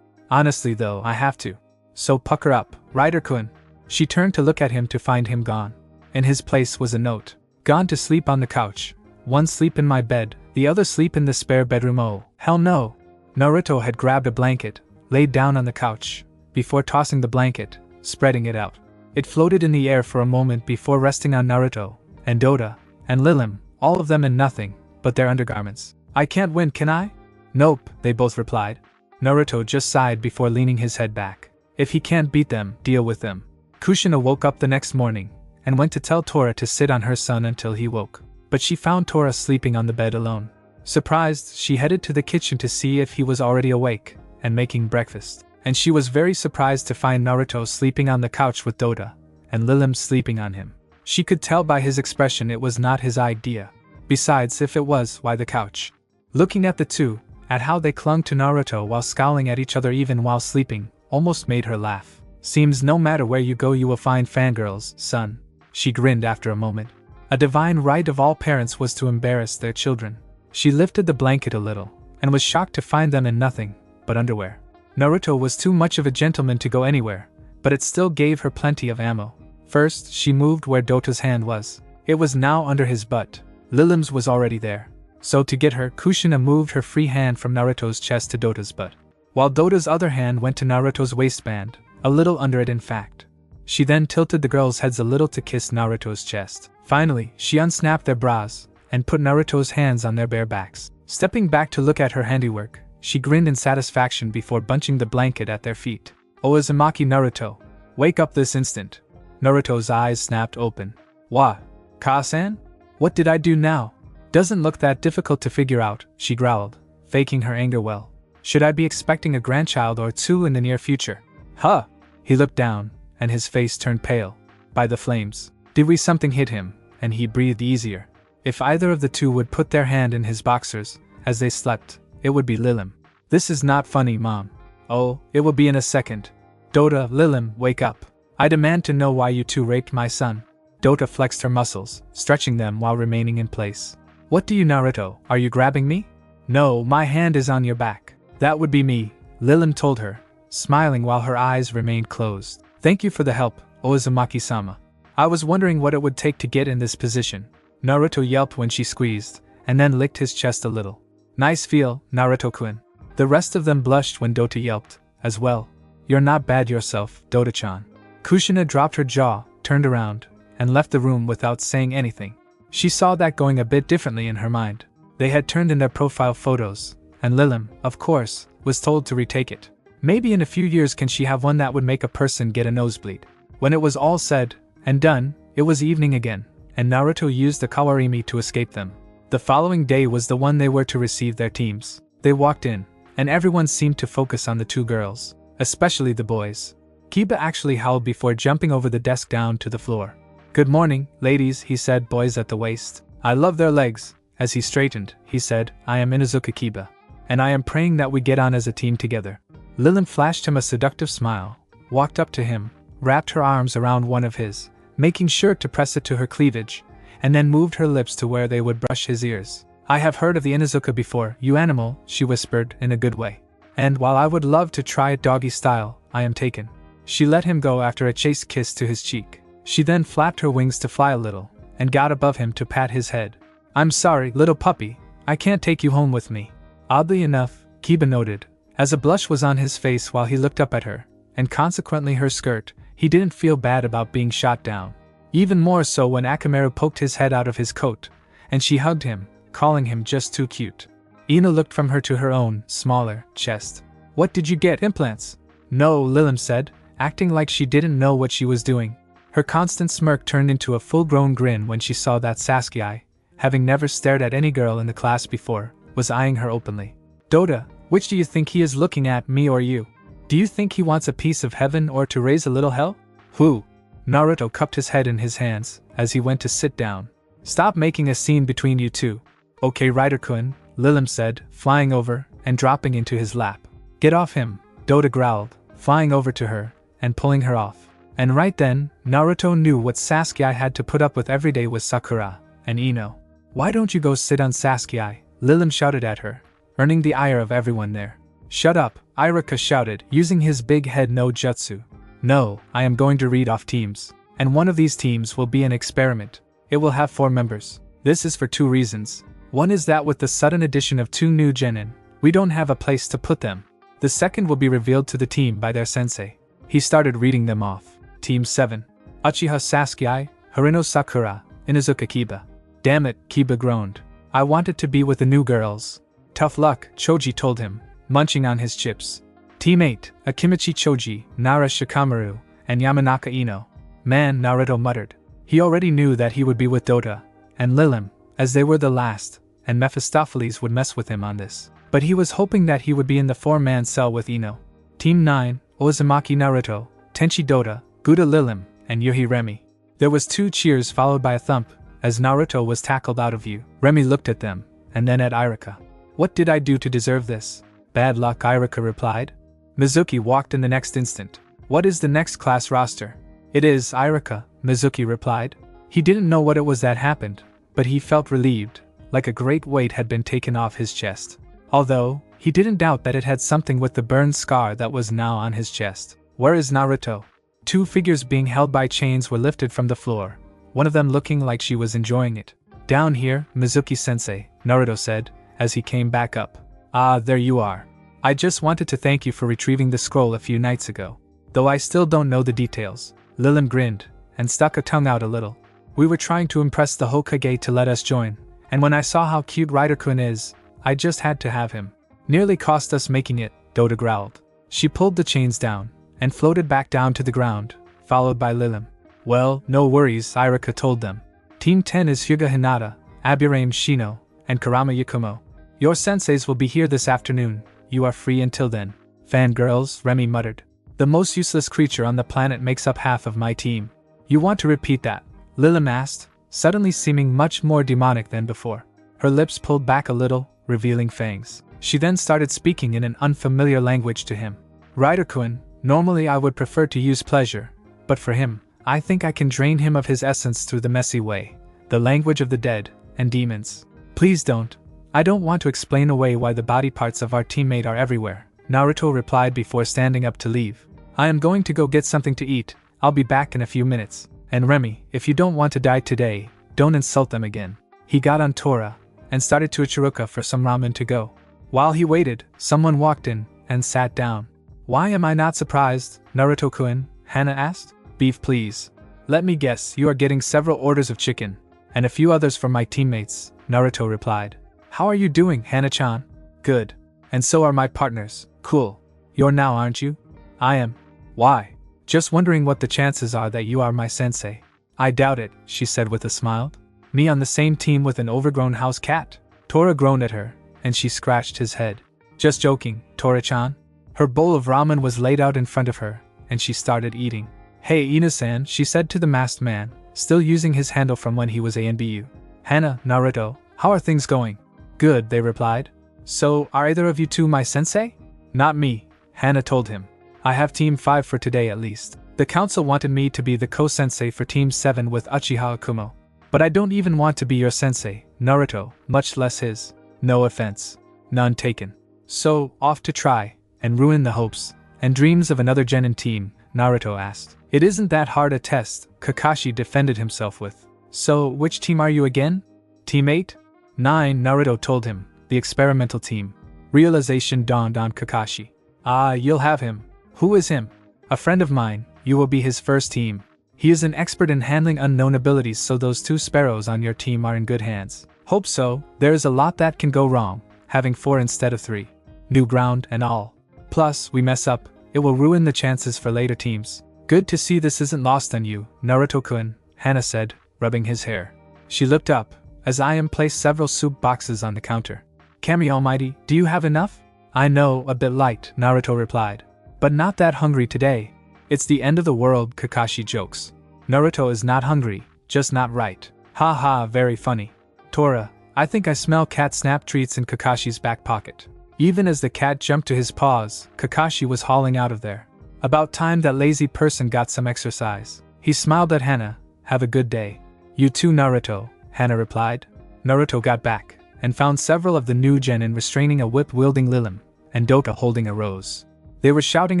[SPEAKER 1] Honestly though, I have to. So pucker up, Ryder-kun. She turned to look at him to find him gone. In his place was a note. Gone to sleep on the couch. One sleep in my bed, the other sleep in the spare bedroom. Oh, hell no. Naruto had grabbed a blanket, laid down on the couch, before tossing the blanket, spreading it out. It floated in the air for a moment before resting on Naruto, and Dota, and Lilim, all of them in nothing but their undergarments. I can't win, can I? Nope, they both replied. Naruto just sighed before leaning his head back. If he can't beat them, deal with them. Kushina woke up the next morning, and went to tell Tora to sit on her son until he woke. But she found Tora sleeping on the bed alone. Surprised, she headed to the kitchen to see if he was already awake, and making breakfast. And she was very surprised to find Naruto sleeping on the couch with Dota, and Lilim sleeping on him. She could tell by his expression it was not his idea. Besides, if it was, why the couch? Looking at the two, at how they clung to Naruto while scowling at each other even while sleeping, almost made her laugh. Seems no matter where you go you will find fangirls, son. She grinned after a moment. A divine right of all parents was to embarrass their children. She lifted the blanket a little, and was shocked to find them in nothing but underwear. Naruto was too much of a gentleman to go anywhere, but it still gave her plenty of ammo. First, she moved where Dota's hand was. It was now under his butt. Lilim's was already there. So to get her, Kushina moved her free hand from Naruto's chest to Dota's butt, while Dota's other hand went to Naruto's waistband, a little under it in fact. She then tilted the girls' heads a little to kiss Naruto's chest. Finally, she unsnapped their bras, and put Naruto's hands on their bare backs. Stepping back to look at her handiwork, she grinned in satisfaction before bunching the blanket at their feet. Uzumaki Naruto, wake up this instant. Naruto's eyes snapped open. What? Ka-san? What did I do now? Doesn't look that difficult to figure out, she growled, faking her anger well. Should I be expecting a grandchild or two in the near future? Huh! He looked down, and his face turned pale. By the flames. Did we something hit him, and he breathed easier. If either of the two would put their hand in his boxers, as they slept, it would be Lilim. This is not funny, Mom. Oh, it will be in a second. Dota, Lilim, wake up. I demand to know why you two raped my son. Dota flexed her muscles, stretching them while remaining in place. What do you, Naruto? Are you grabbing me? No, my hand is on your back. That would be me, Lilim told her, smiling while her eyes remained closed. Thank you for the help, Uzumaki-sama. I was wondering what it would take to get in this position. Naruto yelped when she squeezed, and then licked his chest a little. Nice feel, Naruto-kun. The rest of them blushed when Dota yelped, as well. You're not bad yourself, Dota-chan. Kushina dropped her jaw, turned around, and left the room without saying anything. She saw that going a bit differently in her mind. They had turned in their profile photos, and Lilim, of course, was told to retake it. Maybe in a few years can she have one that would make a person get a nosebleed. When it was all said and done, it was evening again, and Naruto used the Kawarimi to escape them. The following day was the one they were to receive their teams. They walked in, and everyone seemed to focus on the two girls, especially the boys. Kiba actually howled before jumping over the desk down to the floor. Good morning, ladies, he said, boys at the waist. I love their legs. As he straightened, he said, I am Inuzuka Kiba, and I am praying that we get on as a team together. Lilim flashed him a seductive smile, walked up to him, wrapped her arms around one of his, making sure to press it to her cleavage, and then moved her lips to where they would brush his ears. I have heard of the Inuzuka before, you animal, she whispered in a good way. And while I would love to try it doggy style, I am taken. She let him go after a chaste kiss to his cheek. She then flapped her wings to fly a little, and got above him to pat his head. I'm sorry, little puppy, I can't take you home with me. Oddly enough, Kiba noted, as a blush was on his face while he looked up at her, and consequently her skirt, he didn't feel bad about being shot down. Even more so when Akamaru poked his head out of his coat, and she hugged him, calling him just too cute. Ina looked from her to her own, smaller, chest. What did you get, implants? No, Lilim said, acting like she didn't know what she was doing. Her constant smirk turned into a full-grown grin when she saw that Sasuke, having never stared at any girl in the class before, was eyeing her openly. Dota, which do you think he is looking at, me or you? Do you think he wants a piece of heaven or to raise a little hell? Who? Naruto cupped his head in his hands as he went to sit down. Stop making a scene between you two. Okay, Rider-kun, Lilim said, flying over and dropping into his lap. Get off him, Dota growled, flying over to her and pulling her off. And right then, Naruto knew what Sasuke had to put up with every day with Sakura and Ino. Why don't you go sit on Sasuke? Lilim shouted at her, earning the ire of everyone there. Shut up, Iruka shouted, using his big head no jutsu. No, I am going to read off teams. And one of these teams will be an experiment. It will have 4 members. This is for 2 reasons. One is that with the sudden addition of 2 new genin, we don't have a place to put them. The second will be revealed to the team by their sensei. He started reading them off. Team 7. Uchiha Sasuke, Harino Sakura, Inuzuka Kiba. Damn it, Kiba groaned. I wanted to be with the new girls. Tough luck, Choji told him, munching on his chips. Team 8, Akimichi Choji, Nara Shikamaru, and Yamanaka Ino. Man, Naruto muttered. He already knew that he would be with Dota and Lilim, as they were the last, and Mephistopheles would mess with him on this. But he was hoping that he would be in the 4-man cell with Ino. Team 9, Uzumaki Naruto, Tenchi Dota, Guda Lilim, and Yuhi Remi. There was 2 cheers followed by a thump, as Naruto was tackled out of view. Remi looked at them, and then at Iruka. What did I do to deserve this? Bad luck, Iruka replied. Mizuki walked in the next instant. What is the next class roster? It is Iruka, Mizuki replied. He didn't know what it was that happened, but he felt relieved, like a great weight had been taken off his chest. Although, he didn't doubt that it had something with the burned scar that was now on his chest. Where is Naruto? 2 figures being held by chains were lifted from the floor, one of them looking like she was enjoying it. Down here, Mizuki-sensei, Naruto said, as he came back up. Ah, there you are. I just wanted to thank you for retrieving the scroll a few nights ago. Though I still don't know the details. Lilim grinned, and stuck a tongue out a little. We were trying to impress the Hokage to let us join, and when I saw how cute Rider-kun is, I just had to have him. Nearly cost us making it, Dota growled. She pulled the chains down, and floated back down to the ground, followed by Lilim. Well, no worries, Iruka told them. Team 10 is Hyuga Hinata, Aburame Shino, and Karama Yakumo. Your senseis will be here this afternoon. You are free until then. Fangirls, Remi muttered. The most useless creature on the planet makes up half of my team. You want to repeat that? Lilim asked, suddenly seeming much more demonic than before. Her lips pulled back a little, revealing fangs. She then started speaking in an unfamiliar language to him. Rider-kun, normally I would prefer to use pleasure, but for him, I think I can drain him of his essence through the messy way, the language of the dead and demons. Please don't. I don't want to explain away why the body parts of our teammate are everywhere, Naruto replied before standing up to leave. I am going to go get something to eat. I'll be back in a few minutes. And Remy, if you don't want to die today, don't insult them again. He got on Tora and started to Ichiruka for some ramen to go. While he waited, someone walked in and sat down. Why am I not surprised, Naruto-kun? Hana asked. Beef please. Let me guess, you are getting several orders of chicken, and a few others from my teammates, Naruto replied. How are you doing, Hana-chan? Good. And so are my partners. Cool. You're now, aren't you? I am. Why? Just wondering what the chances are that you are my sensei. I doubt it, she said with a smile. Me on the same team with an overgrown house cat? Tora groaned at her, and she scratched his head. Just joking, Tora-chan. Her bowl of ramen was laid out in front of her, and she started eating. Hey Ina-san, she said to the masked man, still using his handle from when he was ANBU. Hana, Naruto, how are things going? Good, they replied. So, are either of you two my sensei? Not me, Hana told him. I have Team 5 for today at least. The council wanted me to be the co-sensei for Team 7 with Uchiha Akumo. But I don't even want to be your sensei, Naruto, much less his. No offense. None taken. So, off to try and ruin the hopes and dreams of another genin team, Naruto asked. It isn't that hard a test, Kakashi defended himself with. So, which team are you again? Team 8? 9, Naruto told him, the experimental team. Realization dawned on Kakashi. Ah, you'll have him. Who is him? A friend of mine, you will be his first team. He is an expert in handling unknown abilities, so those 2 sparrows on your team are in good hands. Hope so, there is a lot that can go wrong, having 4 instead of 3. New ground and all. Plus, we mess up, it will ruin the chances for later teams. Good to see this isn't lost on you, Naruto-kun, Hana said, rubbing his hair. She looked up, as I.M. placed several soup boxes on the counter. Kami Almighty, do you have enough? I know, a bit light, Naruto replied. But not that hungry today. It's the end of the world, Kakashi jokes. Naruto is not hungry, just not right. Ha ha, very funny. Tora, I think I smell cat snap treats in Kakashi's back pocket. Even as the cat jumped to his paws, Kakashi was hauling out of there. About time that lazy person got some exercise. He smiled at Hana. Have a good day. You too, Naruto, Hana replied. Naruto got back and found several of the new genin restraining a whip-wielding Lilim, and DOTA holding a rose. They were shouting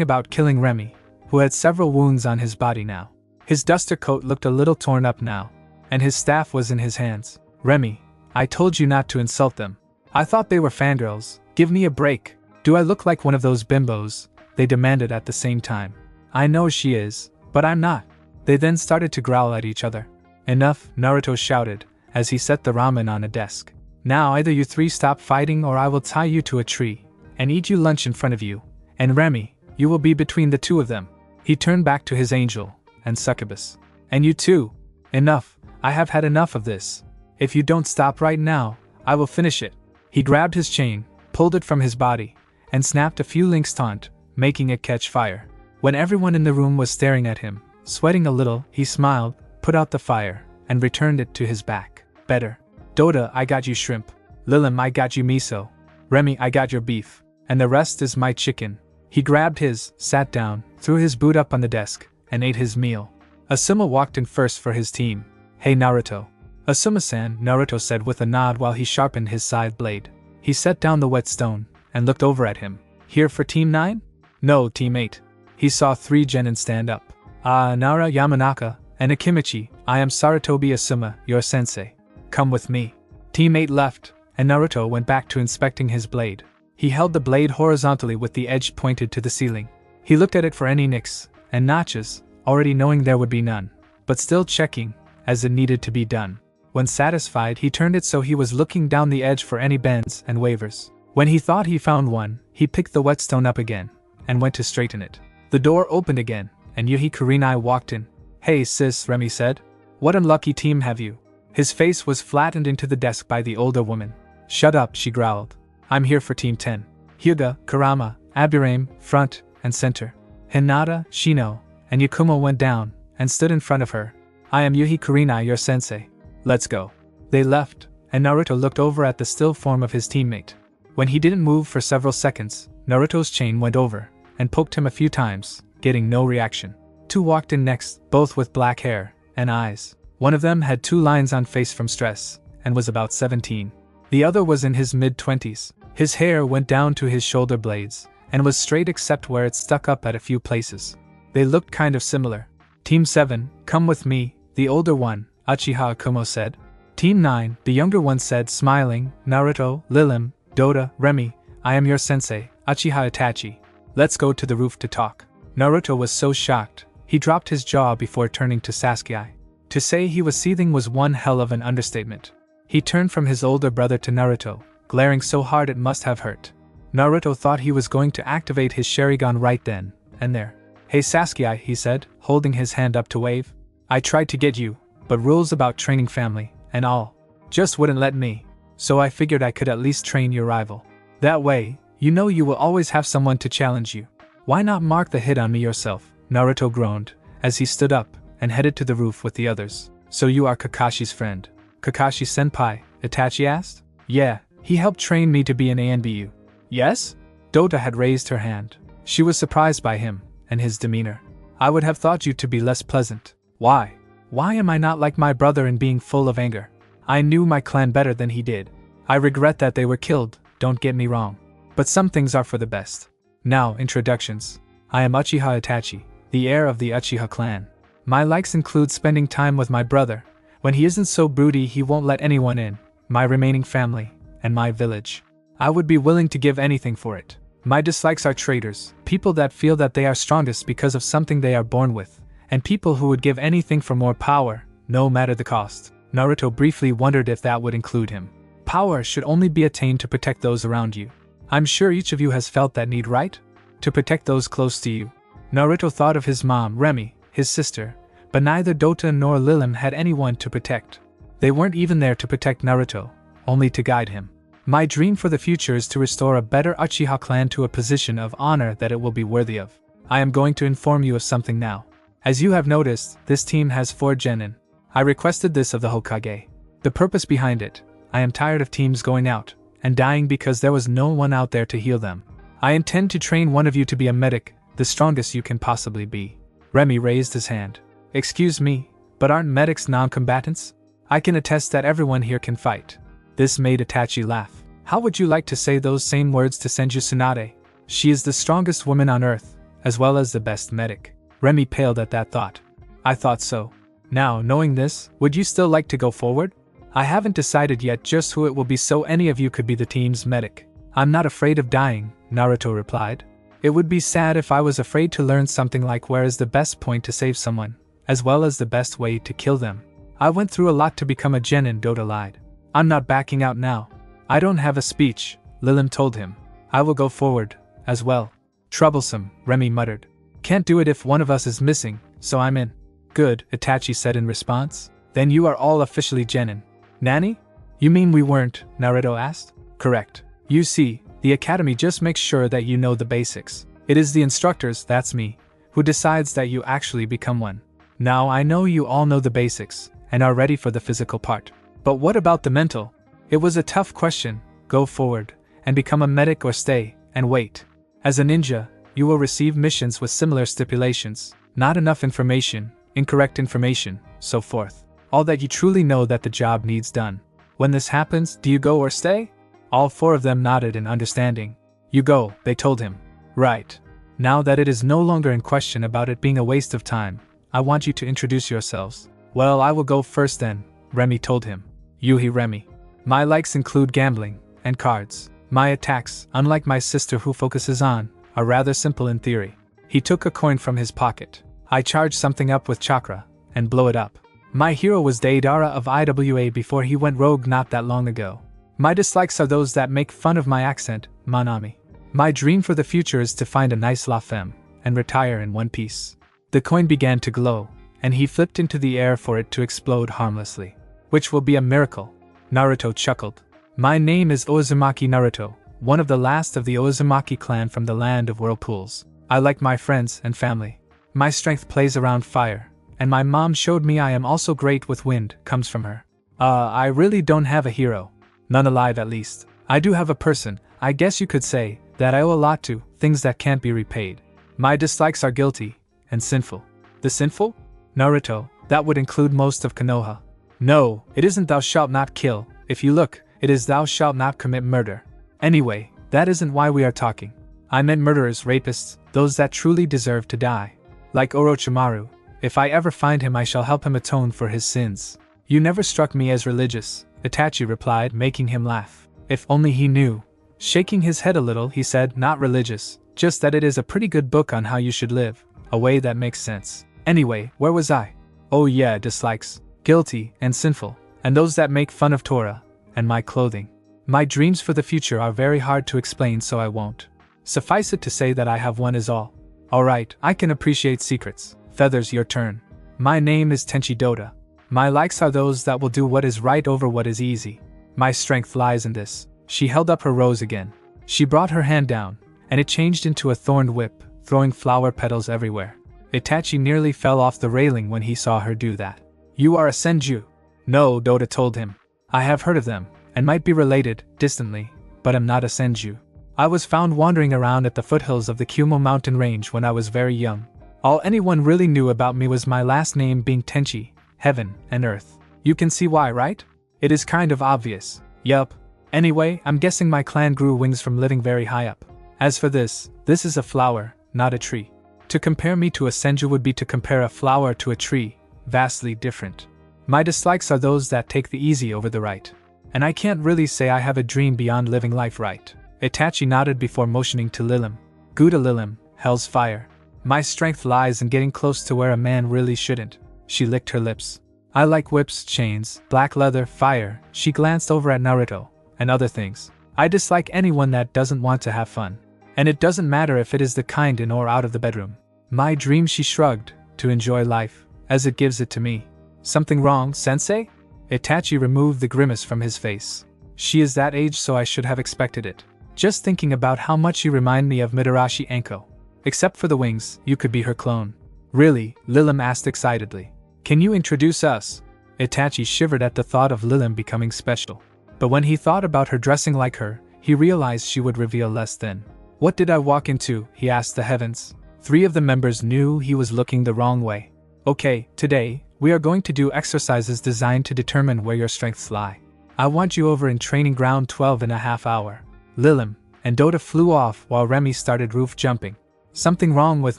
[SPEAKER 1] about killing Remy, who had several wounds on his body now. His duster coat looked a little torn up now, and his staff was in his hands. Remy, I told you not to insult them. I thought they were fangirls. Give me a break. Do I look like one of those bimbos? They demanded at the same time. I know she is, but I'm not. They then started to growl at each other. Enough, Naruto shouted, as he set the ramen on a desk. Now either you 3 stop fighting or I will tie you to a tree and eat you lunch in front of you. And Remy, you will be between the 2 of them. He turned back to his angel and succubus. And you too. Enough, I have had enough of this. If you don't stop right now, I will finish it. He grabbed his chain, pulled it from his body, and snapped a few links taut, making it catch fire. When everyone in the room was staring at him, sweating a little, he smiled, put out the fire, and returned it to his back. Better. DOTA, I got you shrimp. Lilim, I got you miso. Remy, I got your beef. And the rest is my chicken. He grabbed his, sat down, threw his boot up on the desk, and ate his meal. Asuma walked in first for his team. Hey Naruto. Asuma-san, Naruto said with a nod while he sharpened his side blade. He set down the whetstone, and looked over at him. Here for Team 9? No, Team 8. He saw 3 genin stand up. Nara Yamanaka, and Akimichi, I am Saratobi Asuma, your sensei. Come with me. Team 8 left, and Naruto went back to inspecting his blade. He held the blade horizontally with the edge pointed to the ceiling. He looked at it for any nicks and notches, already knowing there would be none, but still checking, as it needed to be done. When satisfied, he turned it so he was looking down the edge for any bends and wavers. When he thought he found one, he picked the whetstone up again, and went to straighten it. The door opened again, and Yuhi Kurinai walked in. Hey sis, Remy said. What unlucky team have you? His face was flattened into the desk by the older woman. Shut up, she growled. I'm here for Team 10. Hyuga, Kurama, Abirame, front and center. Hinata, Shino, and Yakumo went down, and stood in front of her. I am Yuhi Kurinai, your sensei. Let's go. They left, and Naruto looked over at the still form of his teammate. When he didn't move for several seconds, Naruto's chain went over, and poked him a few times, getting no reaction. 2 walked in next, both with black hair and eyes. One of them had 2 lines on face from stress, and was about 17. The other was in his mid-20s. His hair went down to his shoulder blades, and was straight except where it stuck up at a few places. They looked kind of similar. Team 7, come with me, The older one, Uchiha Akumo said. Team 9, the younger one said, smiling, Naruto, Lilim, Dota, Remy, I am your sensei, Uchiha Itachi. Let's go to the roof to talk. Naruto was so shocked, he dropped his jaw before turning to Sasuke. To say he was seething was one hell of an understatement. He turned from his older brother to Naruto, glaring so hard it must have hurt. Naruto thought he was going to activate his Sharingan right then and there. Hey Sasuke, he said, holding his hand up to wave. I tried to get you, but rules about training family and all just wouldn't let me. So I figured I could at least train your rival. That way, you know you will always have someone to challenge you. Why not mark the hit on me yourself? Naruto groaned, as he stood up and headed to the roof with the others. So you are Kakashi's friend? Kakashi-senpai, Itachi asked. Yeah, he helped train me to be an ANBU. Yes? Dota had raised her hand. She was surprised by him and his demeanor. I would have thought you to be less pleasant. Why? Why am I not like my brother in being full of anger? I knew my clan better than he did. I regret that they were killed, don't get me wrong. But some things are for the best. Now, introductions. I am Uchiha Itachi, the heir of the Uchiha clan. My likes include spending time with my brother. When he isn't so broody, he won't let anyone in, my remaining family, and my village. I would be willing to give anything for it. My dislikes are traitors, people that feel that they are strongest because of something they are born with, and people who would give anything for more power, no matter the cost. Naruto briefly wondered if that would include him. Power should only be attained to protect those around you. I'm sure each of you has felt that need, right? To protect those close to you. Naruto thought of his mom, Remy, his sister, but neither Dota nor Lilim had anyone to protect. They weren't even there to protect Naruto, only to guide him. My dream for the future is to restore a better Uchiha clan to a position of honor that it will be worthy of. I am going to inform you of something now. As you have noticed, this team has 4 genin. I requested this of the Hokage. The purpose behind it, I am tired of teams going out and dying because there was no one out there to heal them. I intend to train one of you to be a medic, the strongest you can possibly be. Remy raised his hand. Excuse me, but aren't medics non-combatants? I can attest that everyone here can fight. This made Itachi laugh. How would you like to say those same words to Senju Tsunade? She is the strongest woman on earth, as well as the best medic. Remy paled at that thought. I thought so. Now, knowing this, would you still like to go forward? I haven't decided yet just who it will be, so any of you could be the team's medic. I'm not afraid of dying, Naruto replied. It would be sad if I was afraid to learn something like where is the best point to save someone, as well as the best way to kill them. I went through a lot to become a genin, Dota lied. I'm not backing out now. I don't have a speech, Lilim told him. I will go forward, as well. Troublesome, Remy muttered. Can't do it if one of us is missing, so I'm in. Good, Itachi said in response. Then you are all officially genin. Nani? You mean we weren't? Naruto asked. Correct. You see, the academy just makes sure that you know the basics. It is the instructors, that's me, who decides that you actually become one. Now I know you all know the basics, and are ready for the physical part. But what about the mental? It was a tough question. Go forward, and become a medic or stay, and wait. As a ninja, you will receive missions with similar stipulations. Not enough information, incorrect information, so forth. All that you truly know that the job needs done. When this happens, do you go or stay? All 4 of them nodded in understanding. You go, they told him. Right. Now that it is no longer in question about it being a waste of time, I want you to introduce yourselves. Well, I will go first then, Remy told him. Yuhi Remy. My likes include gambling and cards. My attacks, unlike my sister who focuses on, are rather simple in theory. He took a coin from his pocket. I charge something up with chakra and blow it up. My hero was Deidara of IWA before he went rogue not that long ago. My dislikes are those that make fun of my accent, Manami. My dream for the future is to find a nice la femme and retire in one piece. The coin began to glow, and he flipped into the air for it to explode harmlessly. Which will be a miracle. Naruto chuckled. My name is Uzumaki Naruto, one of the last of the Uzumaki clan from the land of whirlpools. I like my friends and family. My strength plays around fire, and my mom showed me I am also great with wind, comes from her. I really don't have a hero. None alive at least. I do have a person, I guess you could say, that I owe a lot to, things that can't be repaid. My dislikes are guilty and sinful. The sinful? Naruto, that would include most of Konoha. No, it isn't thou shalt not kill. If you look, it is thou shalt not commit murder. Anyway, that isn't why we are talking. I meant murderers, rapists, those that truly deserve to die. Like Orochimaru, If I ever find him, I shall help him atone for his sins. You never struck me as religious, Itachi replied, making him laugh. If only he knew. Shaking his head a little, he said, not religious, just that it is a pretty good book on how you should live, a way that makes sense. Anyway, where was I? Oh yeah, dislikes, guilty, and sinful, and those that make fun of Torah, and my clothing. My dreams for the future are very hard to explain, so I won't. Suffice it to say that I have one is all. Alright, I can appreciate secrets. Feathers, your turn. My name is Tenchi DOTA. My likes are those that will do what is right over what is easy. My strength lies in this. She held up her rose again. She brought her hand down, and it changed into a thorned whip, throwing flower petals everywhere. Itachi nearly fell off the railing when he saw her do that. You are a Senju. No, DOTA told him. I have heard of them, and might be related, distantly, but am not a Senju. I was found wandering around at the foothills of the Kumo mountain range when I was very young. All anyone really knew about me was my last name being Tenchi, heaven and earth. You can see why, right? It is kind of obvious. Yup. Anyway, I'm guessing my clan grew wings from living very high up. As for this is a flower, not a tree. To compare me to a Senju would be to compare a flower to a tree, vastly different. My dislikes are those that take the easy over the right. And I can't really say I have a dream beyond living life right. Itachi nodded before motioning to Lilim. Gouda Lilim, hell's fire. My strength lies in getting close to where a man really shouldn't. She licked her lips. I like whips, chains, black leather, fire. She glanced over at Naruto, and other things. I dislike anyone that doesn't want to have fun. And it doesn't matter if it is the kind in or out of the bedroom. My dream, she shrugged, to enjoy life, as it gives it to me. Something wrong, sensei? Itachi removed the grimace from his face. She is that age, so I should have expected it. Just thinking about how much you remind me of Midarashi Anko. Except for the wings, you could be her clone. Really? Lilim asked excitedly. Can you introduce us? Itachi shivered at the thought of Lilim becoming special. But when he thought about her dressing like her, he realized she would reveal less than. What did I walk into? He asked the heavens. 3 of the members knew he was looking the wrong way. Okay, today, we are going to do exercises designed to determine where your strengths lie. I want you over in training ground 12.5 hours. Lilim and DOTA flew off while Remy started roof jumping. Something wrong with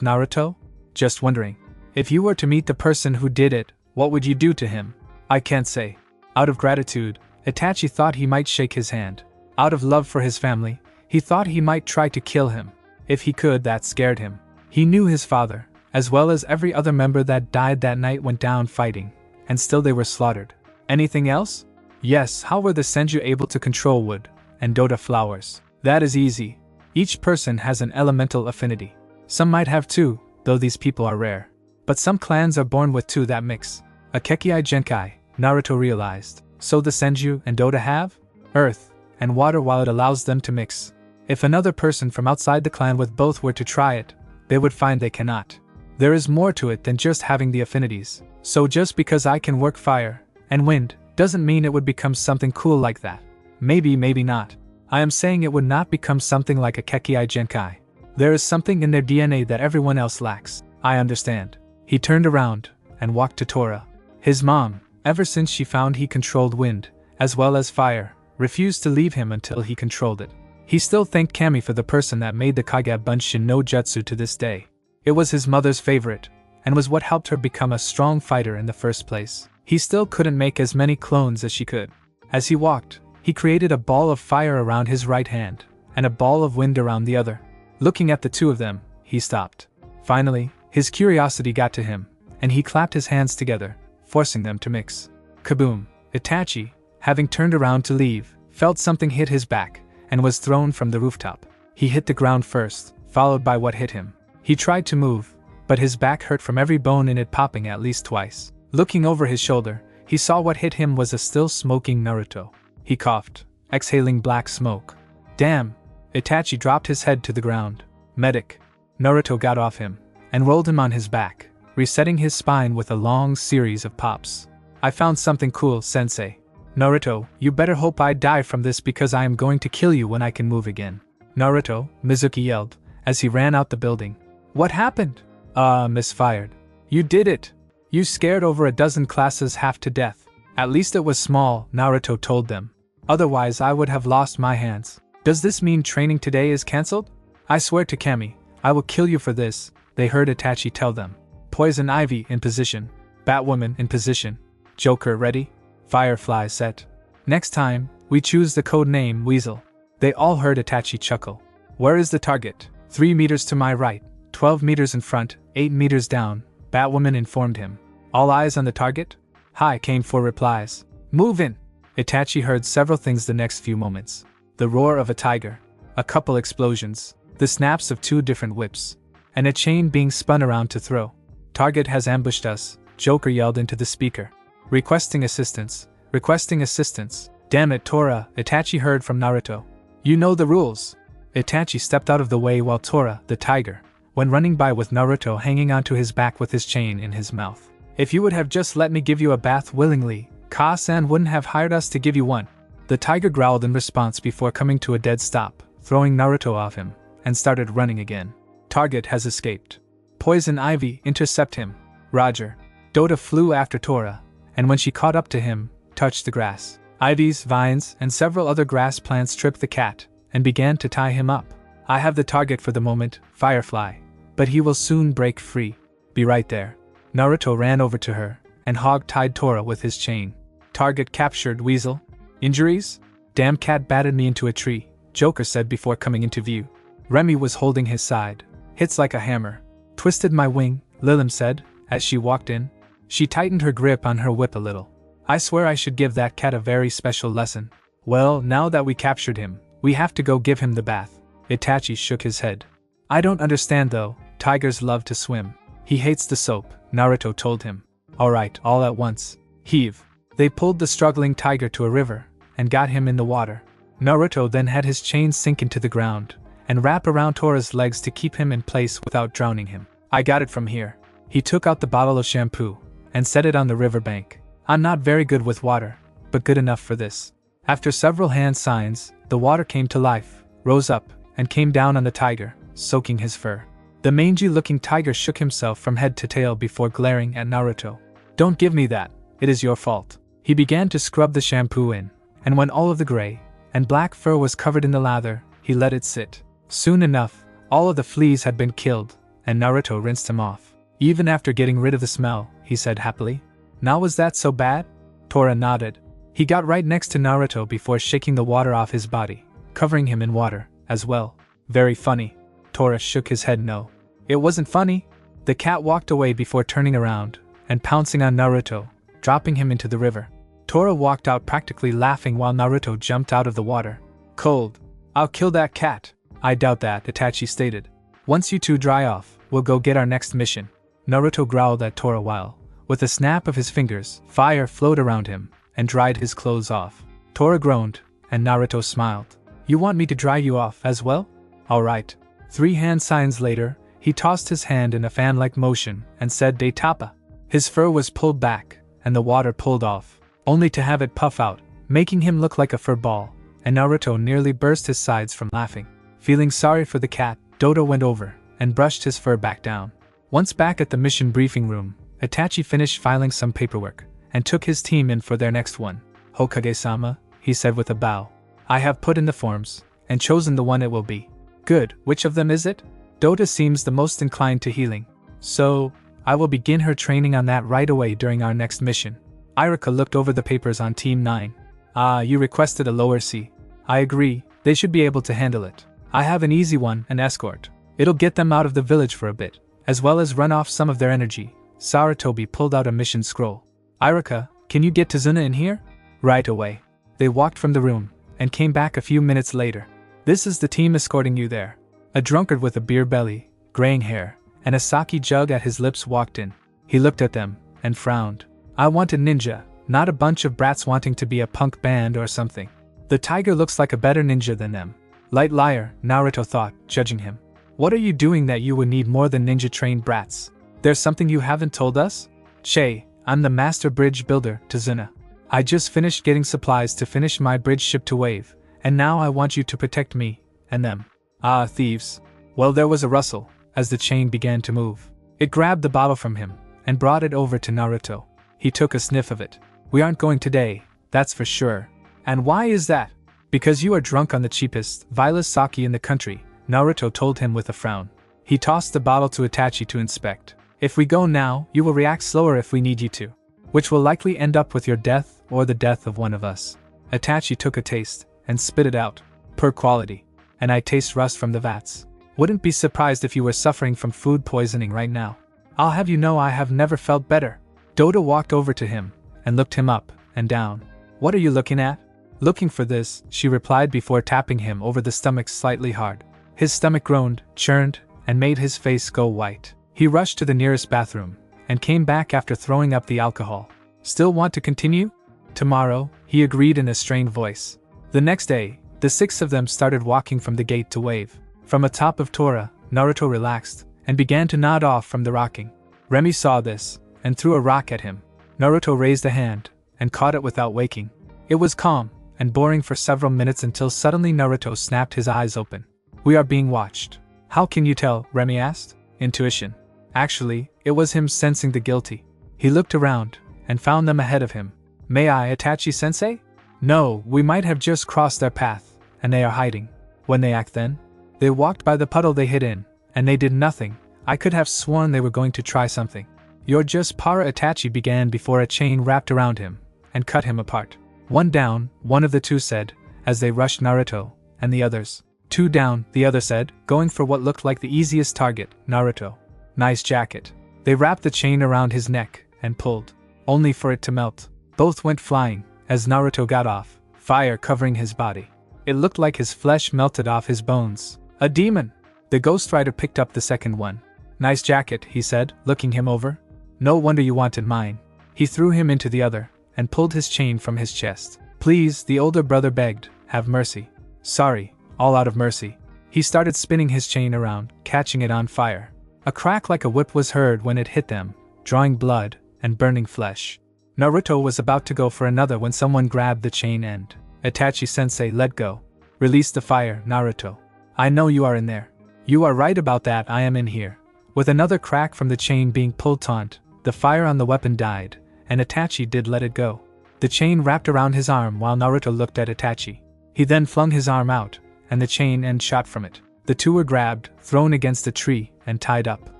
[SPEAKER 1] Naruto? Just wondering. If you were to meet the person who did it, what would you do to him? I can't say. Out of gratitude, Itachi thought he might shake his hand. Out of love for his family, he thought he might try to kill him. If he could, that scared him. He knew his father, as well as every other member that died that night went down fighting, and still they were slaughtered. Anything else? Yes, how were the Senju able to control wood and DOTA flowers? That is easy. Each person has an elemental affinity. Some might have 2, though these people are rare. But some clans are born with 2 that mix. A Kekkei Genkai, Naruto realized. So the Senju and DOTA have? Earth and water, while it allows them to mix. If another person from outside the clan with both were to try it, they would find they cannot. There is more to it than just having the affinities. So just because I can work fire and wind, doesn't mean it would become something cool like that. Maybe, maybe not. I am saying it would not become something like a Kekkei Genkai. There is something in their DNA that everyone else lacks. I understand. He turned around and walked to Tora. His mom, ever since she found he controlled wind, as well as fire, refused to leave him until he controlled it. He still thanked Kami for the person that made the Kage Bunshin no Jutsu to this day. It was his mother's favorite, and was what helped her become a strong fighter in the first place. He still couldn't make as many clones as she could. As he walked, he created a ball of fire around his right hand, and a ball of wind around the other. Looking at the 2 of them, he stopped. Finally, his curiosity got to him, and he clapped his hands together, forcing them to mix. Kaboom! Itachi, having turned around to leave, felt something hit his back, and was thrown from the rooftop. He hit the ground first, followed by what hit him. He tried to move, but his back hurt from every bone in it popping at least twice. Looking over his shoulder, he saw what hit him was a still smoking Naruto. He coughed, exhaling black smoke. Damn! Itachi dropped his head to the ground. Medic! Naruto got off him, and rolled him on his back, resetting his spine with a long series of pops. I found something cool, sensei. Naruto, you better hope I die from this, because I am going to kill you when I can move again. Naruto, Mizuki yelled, as he ran out the building. What happened? Misfired. You did it! You scared over a dozen classes half to death. At least it was small, Naruto told them. Otherwise I would have lost my hands. Does this mean training today is cancelled? I swear to Kami, I will kill you for this, they heard Itachi tell them. Poison Ivy in position. Batwoman in position. Joker ready? Firefly set. Next time, we choose the code name Weasel. They all heard Itachi chuckle. Where is the target? 3 meters to my right, 12 meters in front, 8 meters down, Batwoman informed him. All eyes on the target? Hi came 4 replies. Move in! Itachi heard several things the next few moments. The roar of a tiger. A couple explosions. The snaps of 2 different whips. And a chain being spun around to throw. Target has ambushed us, Joker yelled into the speaker. Requesting assistance. Requesting assistance. Damn it, Tora, Itachi heard from Naruto. You know the rules. Itachi stepped out of the way while Tora, the tiger, went running by with Naruto hanging onto his back with his chain in his mouth. If you would have just let me give you a bath willingly, Ka-san wouldn't have hired us to give you one. The tiger growled in response before coming to a dead stop, throwing Naruto off him, and started running again. Target has escaped. Poison Ivy, intercept him. Roger. DOTA flew after Tora, and when she caught up to him, touched the grass. Ivies, vines, and several other grass plants tripped the cat, and began to tie him up. I have the target for the moment, Firefly, but he will soon break free. Be right there. Naruto ran over to her, and hog-tied Tora with his chain. Target captured, Weasel. Injuries? Damn cat batted me into a tree, Joker said before coming into view. Remy was holding his side. Hits like a hammer. Twisted my wing, Lilim said, as she walked in. She tightened her grip on her whip a little. I swear I should give that cat a very special lesson. Well, now that we captured him, we have to go give him the bath. Itachi shook his head. I don't understand though, tigers love to swim. He hates the soap, Naruto told him. Alright, all at once. Heave. They pulled the struggling tiger to a river, and got him in the water. Naruto then had his chain sink into the ground, and wrap around Tora's legs to keep him in place without drowning him. I got it from here. He took out the bottle of shampoo, and set it on the riverbank. I'm not very good with water, but good enough for this. After several hand signs, the water came to life, rose up, and came down on the tiger, soaking his fur. The mangy-looking tiger shook himself from head to tail before glaring at Naruto. Don't give me that, it is your fault. He began to scrub the shampoo in, and when all of the gray and black fur was covered in the lather, he let it sit. Soon enough, all of the fleas had been killed, and Naruto rinsed him off. Even after getting rid of the smell, he said happily. Now was that so bad? Tora nodded. He got right next to Naruto before shaking the water off his body, covering him in water, as well. Very funny. Tora shook his head no. It wasn't funny. The cat walked away before turning around, and pouncing on Naruto, dropping him into the river. Tora walked out practically laughing while Naruto jumped out of the water. Cold. I'll kill that cat. I doubt that, Itachi stated. Once you two dry off, we'll go get our next mission. Naruto growled at Tora while, with a snap of his fingers, fire flowed around him, and dried his clothes off. Tora groaned, and Naruto smiled. You want me to dry you off as well? Alright. 3 hand signs later, he tossed his hand in a fan-like motion, and said de tapa. His fur was pulled back, and the water pulled off, only to have it puff out, making him look like a fur ball, and Naruto nearly burst his sides from laughing. Feeling sorry for the cat, DOTA went over, and brushed his fur back down. Once back at the mission briefing room, Itachi finished filing some paperwork, and took his team in for their next one. Hokage-sama, he said with a bow. I have put in the forms, and chosen the one it will be. Good, which of them is it? DOTA seems the most inclined to healing. So, I will begin her training on that right away during our next mission. Irika looked over the papers on Team 9. Ah, you requested a lower C. I agree, they should be able to handle it. I have an easy one, an escort. It'll get them out of the village for a bit, as well as run off some of their energy. Sarutobi pulled out a mission scroll. Irika, can you get Tazuna in here? Right away. They walked from the room, and came back a few minutes later. This is the team escorting you there. A drunkard with a beer belly, graying hair, and a sake jug at his lips walked in. He looked at them, and frowned. I want a ninja, not a bunch of brats wanting to be a punk band or something. The tiger looks like a better ninja than them. Light liar, Naruto thought, judging him. What are you doing that you would need more than ninja-trained brats? There's something you haven't told us? Che, I'm the master bridge builder, Tazuna. I just finished getting supplies to finish my bridge ship to Wave, and now I want you to protect me, and them. Ah, thieves. Well, there was a rustle, as the chain began to move. It grabbed the bottle from him, and brought it over to Naruto. He took a sniff of it. We aren't going today, that's for sure. And why is that? Because you are drunk on the cheapest, vilest sake in the country, Naruto told him with a frown. He tossed the bottle to Itachi to inspect. If we go now, you will react slower if we need you to, which will likely end up with your death or the death of one of us. Itachi took a taste and spit it out. Poor quality. And I taste rust from the vats. Wouldn't be surprised if you were suffering from food poisoning right now. I'll have you know I have never felt better. DOTA walked over to him and looked him up and down. What are you looking at? Looking for this, she replied before tapping him over the stomach slightly hard. His stomach groaned, churned, and made his face go white. He rushed to the nearest bathroom and came back after throwing up the alcohol. Still want to continue? Tomorrow, he agreed in a strained voice. The next day, the 6 of them started walking from the gate to Wave. From atop of Tora, Naruto relaxed and began to nod off from the rocking. Remy saw this and threw a rock at him. Naruto raised a hand and caught it without waking. It was calm and boring for several minutes until suddenly Naruto snapped his eyes open. We are being watched. How can you tell? Remy asked. Intuition. Actually, it was him sensing the guilty. He looked around and found them ahead of him. May I, Itachi-sensei? No, we might have just crossed their path, and they are hiding. When they act then? They walked by the puddle they hid in, and they did nothing. I could have sworn they were going to try something. You're just para. Itachi began before a chain wrapped around him and cut him apart. One down, one of the 2 said, as they rushed Naruto, and the others. 2 down, the other said, going for what looked like the easiest target, Naruto. Nice jacket. They wrapped the chain around his neck and pulled, only for it to melt. Both went flying, as Naruto got off, fire covering his body. It looked like his flesh melted off his bones. A demon! The Ghostrider picked up the second one. Nice jacket, he said, looking him over. No wonder you wanted mine. He threw him into the other, and pulled his chain from his chest. Please, the older brother begged, have mercy. Sorry, all out of mercy. He started spinning his chain around, catching it on fire. A crack like a whip was heard when it hit them, drawing blood and burning flesh. Naruto was about to go for another when someone grabbed the chain end. Itachi-sensei let go. Release the fire, Naruto. I know you are in there. You are right about that. I am in here. With another crack from the chain being pulled taut, the fire on the weapon died, and Itachi did let it go. The chain wrapped around his arm while Naruto looked at Itachi. He then flung his arm out, and the chain end shot from it. The 2 were grabbed, thrown against a tree, and tied up.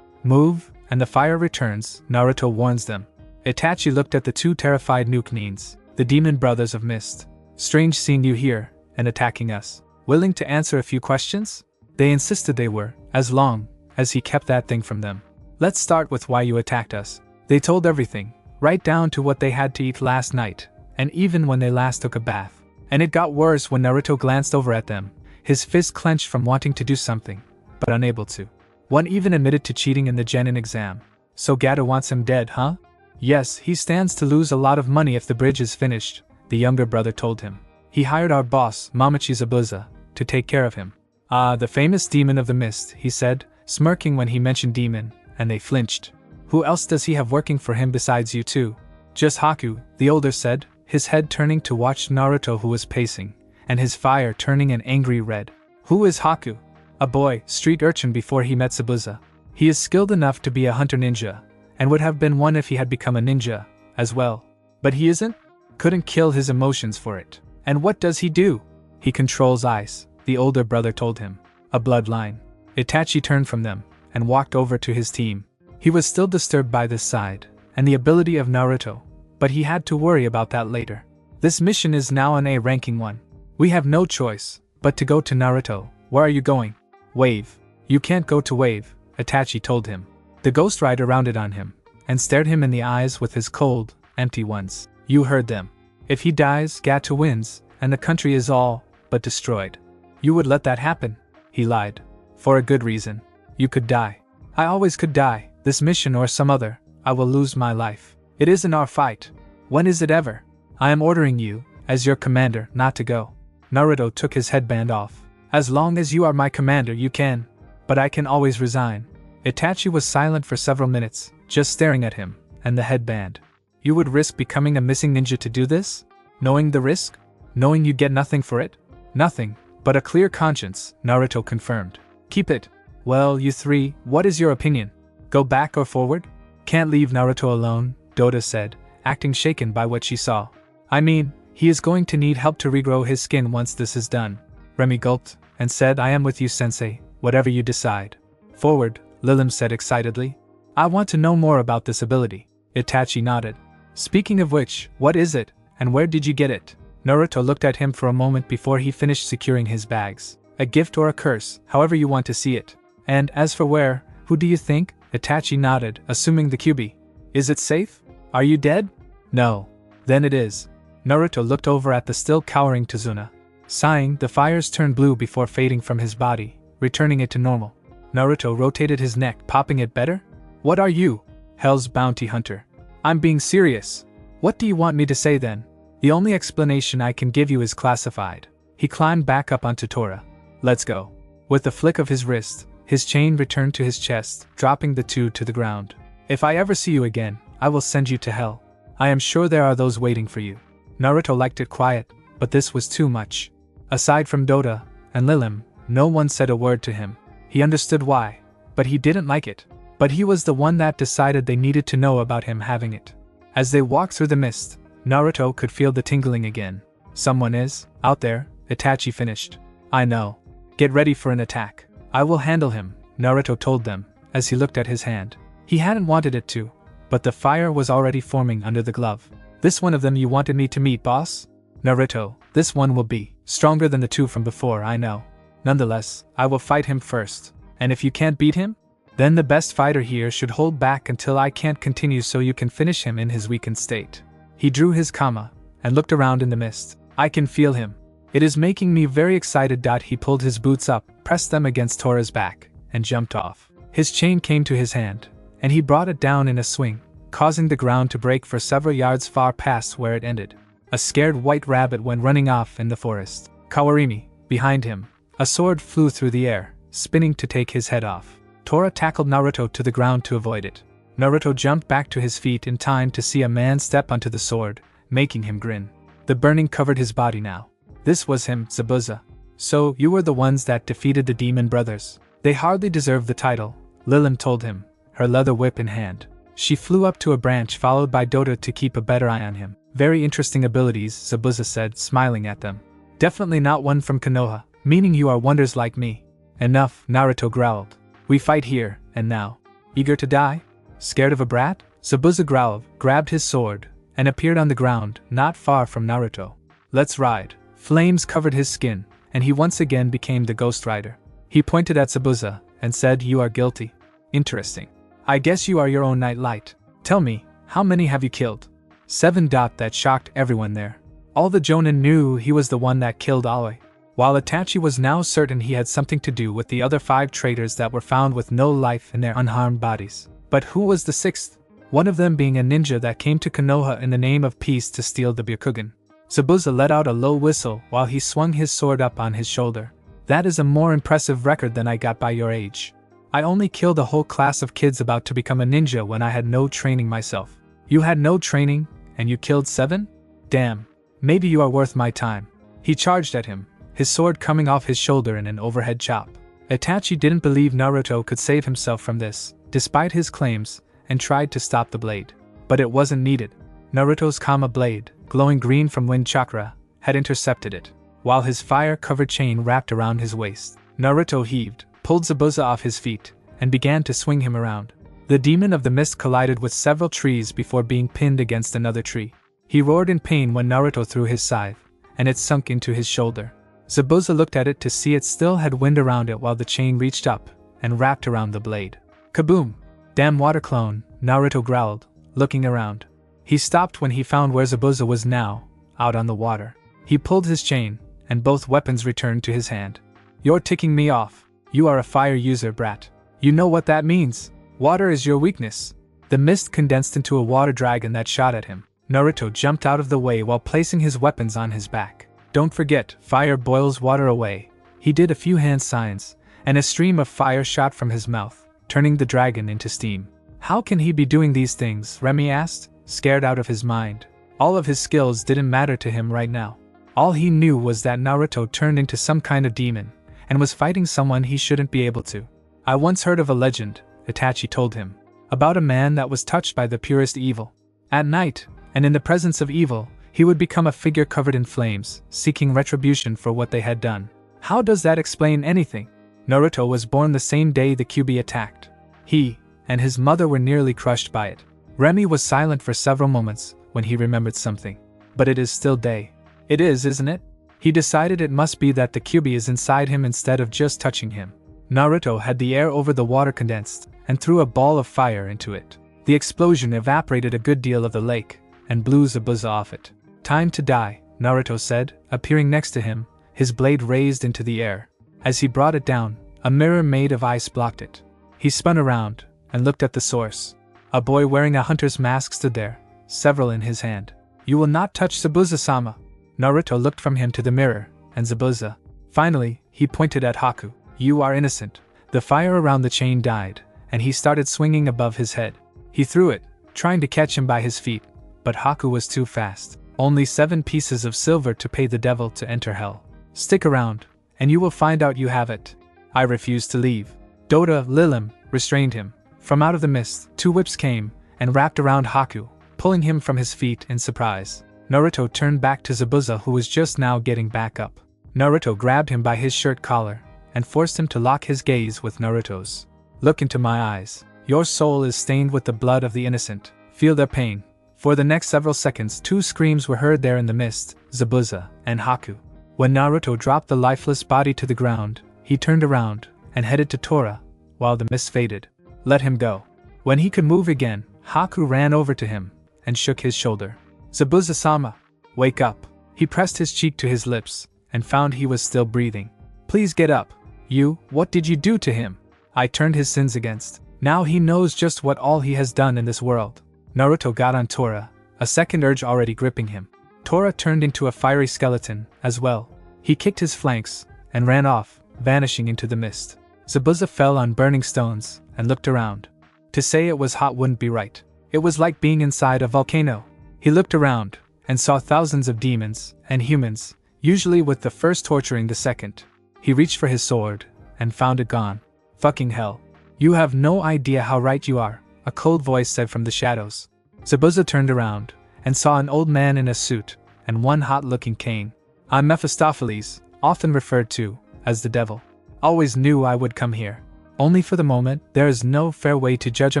[SPEAKER 1] Move, and the fire returns, Naruto warns them. Itachi looked at the 2 terrified Nukenins, the demon brothers of Mist. Strange seeing you here, and attacking us. Willing to answer a few questions? They insisted they were, as long as he kept that thing from them. Let's start with why you attacked us. They told everything, right down to what they had to eat last night, and even when they last took a bath. And it got worse when Naruto glanced over at them, his fist clenched from wanting to do something, but unable to. One even admitted to cheating in the genin exam. So Gato wants him dead, huh? Yes, he stands to lose a lot of money if the bridge is finished, the younger brother told him. He hired our boss, Mamachi Zabuza, to take care of him. Ah, the famous demon of the mist, he said, smirking when he mentioned demon, and they flinched. Who else does he have working for him besides you 2? Just Haku, the older said, his head turning to watch Naruto who was pacing, and his fire turning an angry red. Who is Haku? A boy, street urchin before he met Zabuza. He is skilled enough to be a hunter ninja, and would have been one if he had become a ninja, as well. But he isn't? Couldn't kill his emotions for it. And what does he do? He controls ice, the older brother told him. A bloodline. Itachi turned from them, and walked over to his team. He was still disturbed by this side, and the ability of Naruto, but he had to worry about that later. This mission is now an A-ranking one. We have no choice, but to go to Naruto. Where are you going? Wave. You can't go to Wave, Itachi told him. The Ghostrider rounded on him, and stared him in the eyes with his cold, empty ones. You heard them. If he dies, Gato wins, and the country is all but destroyed. You would let that happen? He lied. For a good reason. You could die. I always could die, this mission or some other. I will lose my life. It isn't our fight. When is it ever? I am ordering you, as your commander, not to go. Naruto took his headband off. As long as you are my commander you can. But I can always resign. Itachi was silent for several minutes, just staring at him, and the headband. You would risk becoming a missing ninja to do this? Knowing the risk? Knowing you get nothing for it? Nothing, but a clear conscience, Naruto confirmed. Keep it. Well, you 3, what is your opinion? Go back or forward? Can't leave Naruto alone, DOTA said, acting shaken by what she saw. I mean, he is going to need help to regrow his skin once this is done. Remy gulped, and said I am with you sensei, whatever you decide. Forward, Lilim said excitedly. I want to know more about this ability. Itachi nodded. Speaking of which, what is it, and where did you get it? Naruto looked at him for a moment before he finished securing his bags. A gift or a curse, however you want to see it. And as for where, who do you think? Itachi nodded, assuming the QB. Is it safe? Are you dead? No. Then it is. Naruto looked over at the still cowering Tazuna. Sighing, the fires turned blue before fading from his body, returning it to normal. Naruto rotated his neck, popping it better? What are you? Hell's bounty hunter. I'm being serious. What do you want me to say then? The only explanation I can give you is classified. He climbed back up onto Tora. Let's go. With a flick of his wrist, his chain returned to his chest, dropping the two to the ground. If I ever see you again, I will send you to hell. I am sure there are those waiting for you. Naruto liked it quiet, but this was too much. Aside from DOTA and Lilim, no one said a word to him. He understood why, but he didn't like it. But he was the one that decided they needed to know about him having it. As they walked through the mist, Naruto could feel the tingling again. Someone is out there, Itachi finished. I know. Get ready for an attack. I will handle him, Naruto told them, as he looked at his hand. He hadn't wanted it to, but the fire was already forming under the glove. This one of them you wanted me to meet, boss? Naruto, this one will be stronger than the two from before, I know. Nonetheless, I will fight him first. And if you can't beat him, then the best fighter here should hold back until I can't continue so you can finish him in his weakened state. He drew his kama and looked around in the mist. I can feel him. It is making me very excited. He pulled his boots up, pressed them against Tora's back, and jumped off. His chain came to his hand, and he brought it down in a swing, causing the ground to break for several yards far past where it ended. A scared white rabbit went running off in the forest. Kawarimi, behind him, a sword flew through the air, spinning to take his head off. Tora tackled Naruto to the ground to avoid it. Naruto jumped back to his feet in time to see a man step onto the sword, making him grin. The burning covered his body now. This was him, Zabuza. So, you were the ones that defeated the demon brothers. They hardly deserve the title, Lilim told him, her leather whip in hand. She flew up to a branch followed by DOTA to keep a better eye on him. Very interesting abilities, Zabuza said, smiling at them. Definitely not one from Konoha, meaning you are wonders like me. Enough, Naruto growled. We fight here, and now. Eager to die? Scared of a brat? Zabuza growled, grabbed his sword, and appeared on the ground, not far from Naruto. Let's ride. Flames covered his skin, and he once again became the Ghostrider. He pointed at Zabuza, and said, You are guilty. Interesting. I guess you are your own nightlight. Tell me, how many have you killed? 7. That shocked everyone there. All the Jonin knew he was the one that killed Aoi, while Itachi was now certain he had something to do with the other 5 traitors that were found with no life in their unharmed bodies. But who was the 6th? One of them being a ninja that came to Konoha in the name of peace to steal the Byakugan. Zabuza let out a low whistle while he swung his sword up on his shoulder. That is a more impressive record than I got by your age. I only killed a whole class of kids about to become a ninja when I had no training myself. You had no training, and you killed 7? Damn. Maybe you are worth my time. He charged at him, his sword coming off his shoulder in an overhead chop. Itachi didn't believe Naruto could save himself from this, despite his claims, and tried to stop the blade. But it wasn't needed. Naruto's Kama blade, glowing green from wind chakra, had intercepted it, while his fire-covered chain wrapped around his waist. Naruto heaved, pulled Zabuza off his feet, and began to swing him around. The demon of the mist collided with several trees before being pinned against another tree. He roared in pain when Naruto threw his scythe, and it sunk into his shoulder. Zabuza looked at it to see it still had wind around it while the chain reached up and wrapped around the blade. Kaboom! Damn water clone, Naruto growled, looking around. He stopped when he found where Zabuza was now, out on the water. He pulled his chain, and both weapons returned to his hand. You're ticking me off. You are a fire user, brat. You know what that means. Water is your weakness. The mist condensed into a water dragon that shot at him. Naruto jumped out of the way while placing his weapons on his back. Don't forget, fire boils water away. He did a few hand signs, and a stream of fire shot from his mouth, turning the dragon into steam. How can he be doing these things? Remy asked, scared out of his mind. All of his skills didn't matter to him right now. All he knew was that Naruto turned into some kind of demon, and was fighting someone he shouldn't be able to. I once heard of a legend, Itachi told him, about a man that was touched by the purest evil. At night, and in the presence of evil, he would become a figure covered in flames, seeking retribution for what they had done. How does that explain anything? Naruto was born the same day the QB attacked. He, and his mother were nearly crushed by it. Remy was silent for several moments when he remembered something. But it is still day. It is, isn't it? He decided it must be that the QB is inside him instead of just touching him. Naruto had the air over the water condensed and threw a ball of fire into it. The explosion evaporated a good deal of the lake and blew Zabuza off it. Time to die, Naruto said, appearing next to him, his blade raised into the air. As he brought it down, a mirror made of ice blocked it. He spun around and looked at the source. A boy wearing a hunter's mask stood there, several in his hand. You will not touch Zabuza-sama. Naruto looked from him to the mirror, and Zabuza. Finally, he pointed at Haku. You are innocent. The fire around the chain died, and he started swinging above his head. He threw it, trying to catch him by his feet, but Haku was too fast. Only 7 pieces of silver to pay the devil to enter hell. Stick around, and you will find out you have it. I refused to leave. DOTA, Lilim, restrained him. From out of the mist, 2 whips came and wrapped around Haku, pulling him from his feet in surprise. Naruto turned back to Zabuza, who was just now getting back up. Naruto grabbed him by his shirt collar and forced him to lock his gaze with Naruto's. Look into my eyes. Your soul is stained with the blood of the innocent. Feel their pain. For the next several seconds, 2 screams were heard there in the mist, Zabuza and Haku. When Naruto dropped the lifeless body to the ground, he turned around and headed to Tora, while the mist faded. Let him go. When he could move again, Haku ran over to him and shook his shoulder. Zabuza-sama, wake up. He pressed his cheek to his lips and found he was still breathing. Please get up. You, what did you do to him? I turned his sins against. Now he knows just what all he has done in this world. Naruto got on Tora, a second urge already gripping him. Tora turned into a fiery skeleton as well. He kicked his flanks and ran off, vanishing into the mist. Zabuza fell on burning stones and looked around. To say it was hot wouldn't be right. It was like being inside a volcano. He looked around and saw thousands of demons and humans, usually with the first torturing the second. He reached for his sword and found it gone. Fucking hell. You have no idea how right you are, a cold voice said from the shadows. Zabuza turned around and saw an old man in a suit and one hot-looking cane. I'm Mephistopheles, often referred to as the devil. Always knew I would come here. Only for the moment, there is no fair way to judge a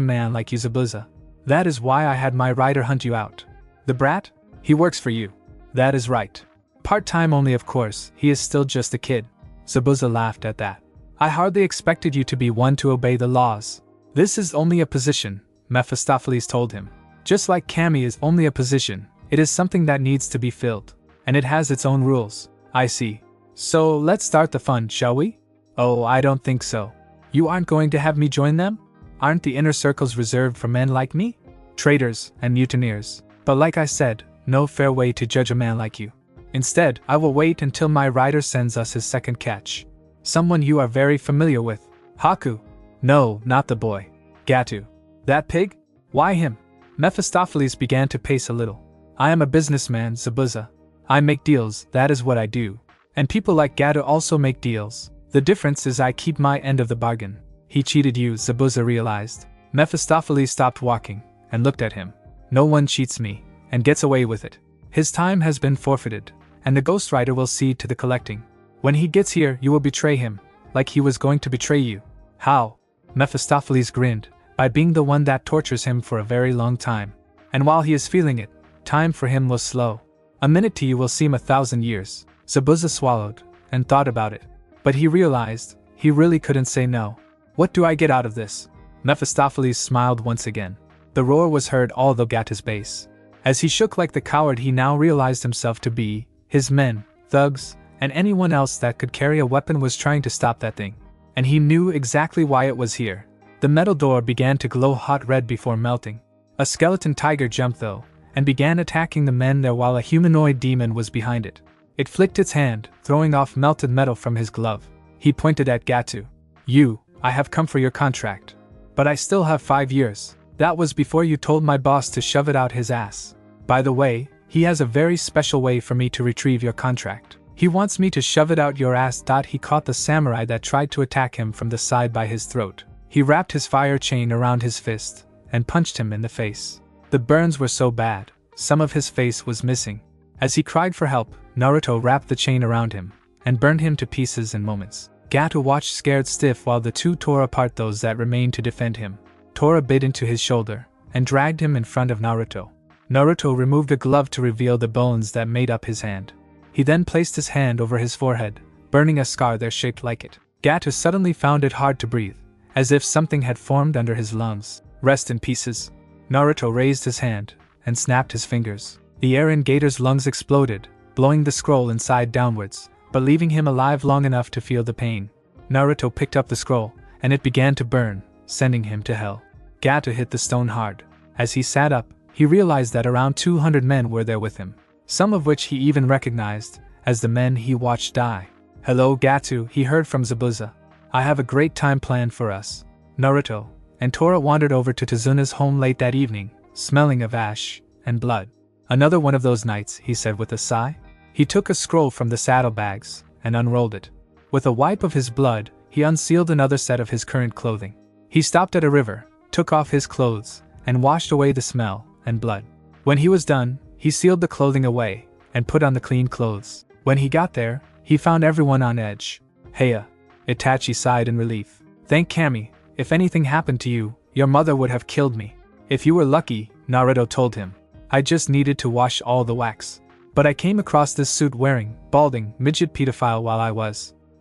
[SPEAKER 1] man like you, Zabuza. That is why I had my rider hunt you out. The brat? He works for you. That is right. Part-time only, of course, he is still just a kid. Zabuza laughed at that. I hardly expected you to be one to obey the laws. This is only a position, Mephistopheles told him. Just like Kami is only a position, it is something that needs to be filled. And it has its own rules. I see. So let's start the fun, shall we? Oh, I don't think so. You aren't going to have me join them? Aren't the inner circles reserved for men like me? Traitors and mutineers. But like I said, no fair way to judge a man like you. Instead, I will wait until my rider sends us his second catch. Someone you are very familiar with. Haku. No, not the boy. Gatu. That pig? Why him? Mephistopheles began to pace a little. I am a businessman, Zabuza. I make deals, that is what I do. And people like Gatu also make deals. The difference is I keep my end of the bargain. He cheated you, Zabuza realized. Mephistopheles stopped walking and looked at him. No one cheats me and gets away with it. His time has been forfeited, and the Ghostrider will see to the collecting. When he gets here, you will betray him, like he was going to betray you. How? Mephistopheles grinned, by being the one that tortures him for a very long time. And while he is feeling it, time for him will slow. A minute to you will seem 1,000 years. Zabuza swallowed and thought about it. But he realized he really couldn't say no. What do I get out of this? Mephistopheles smiled once again. The roar was heard all the Gatu's base. As he shook like the coward he now realized himself to be, his men, thugs, and anyone else that could carry a weapon was trying to stop that thing. And he knew exactly why it was here. The metal door began to glow hot red before melting. A skeleton tiger jumped though, and began attacking the men there while a humanoid demon was behind it. It flicked its hand, throwing off melted metal from his glove. He pointed at Gatu. You, I have come for your contract. But I still have 5 years. That was before you told my boss to shove it out his ass. By the way, he has a very special way for me to retrieve your contract. He wants me to shove it out your ass. He caught the samurai that tried to attack him from the side by his throat. He wrapped his fire chain around his fist and punched him in the face. The burns were so bad, some of his face was missing. As he cried for help, Naruto wrapped the chain around him and burned him to pieces in moments. Gatu watched scared stiff while the two tore apart those that remained to defend him. Tora bit into his shoulder and dragged him in front of Naruto. Naruto removed a glove to reveal the bones that made up his hand. He then placed his hand over his forehead, burning a scar there shaped like it. Gato suddenly found it hard to breathe, as if something had formed under his lungs. Rest in pieces. Naruto raised his hand and snapped his fingers. The air in Gator's lungs exploded, blowing the scroll inside downwards, but leaving him alive long enough to feel the pain. Naruto picked up the scroll, and it began to burn, sending him to hell. Gato hit the stone hard. As he sat up, he realized that around 200 men were there with him, some of which he even recognized as the men he watched die. "Hello, Gato," he heard from Zabuza. "I have a great time planned for us." Naruto and Tora wandered over to Tazuna's home late that evening, smelling of ash and blood. "Another one of those nights," he said with a sigh. He took a scroll from the saddlebags and unrolled it. With a wipe of his blood, he unsealed another set of his current clothing. He stopped at a river, took off his clothes, and washed away the smell and blood. When he was done, he sealed the clothing away and put on the clean clothes. When he got there, he found everyone on edge. "Heya," Itachi sighed in relief. "Thank Kami. If anything happened to you, your mother would have killed me." "If you were lucky," Naruto told him. "I just needed to wash all the wax. But I came across this suit-wearing, balding, midget pedophile while I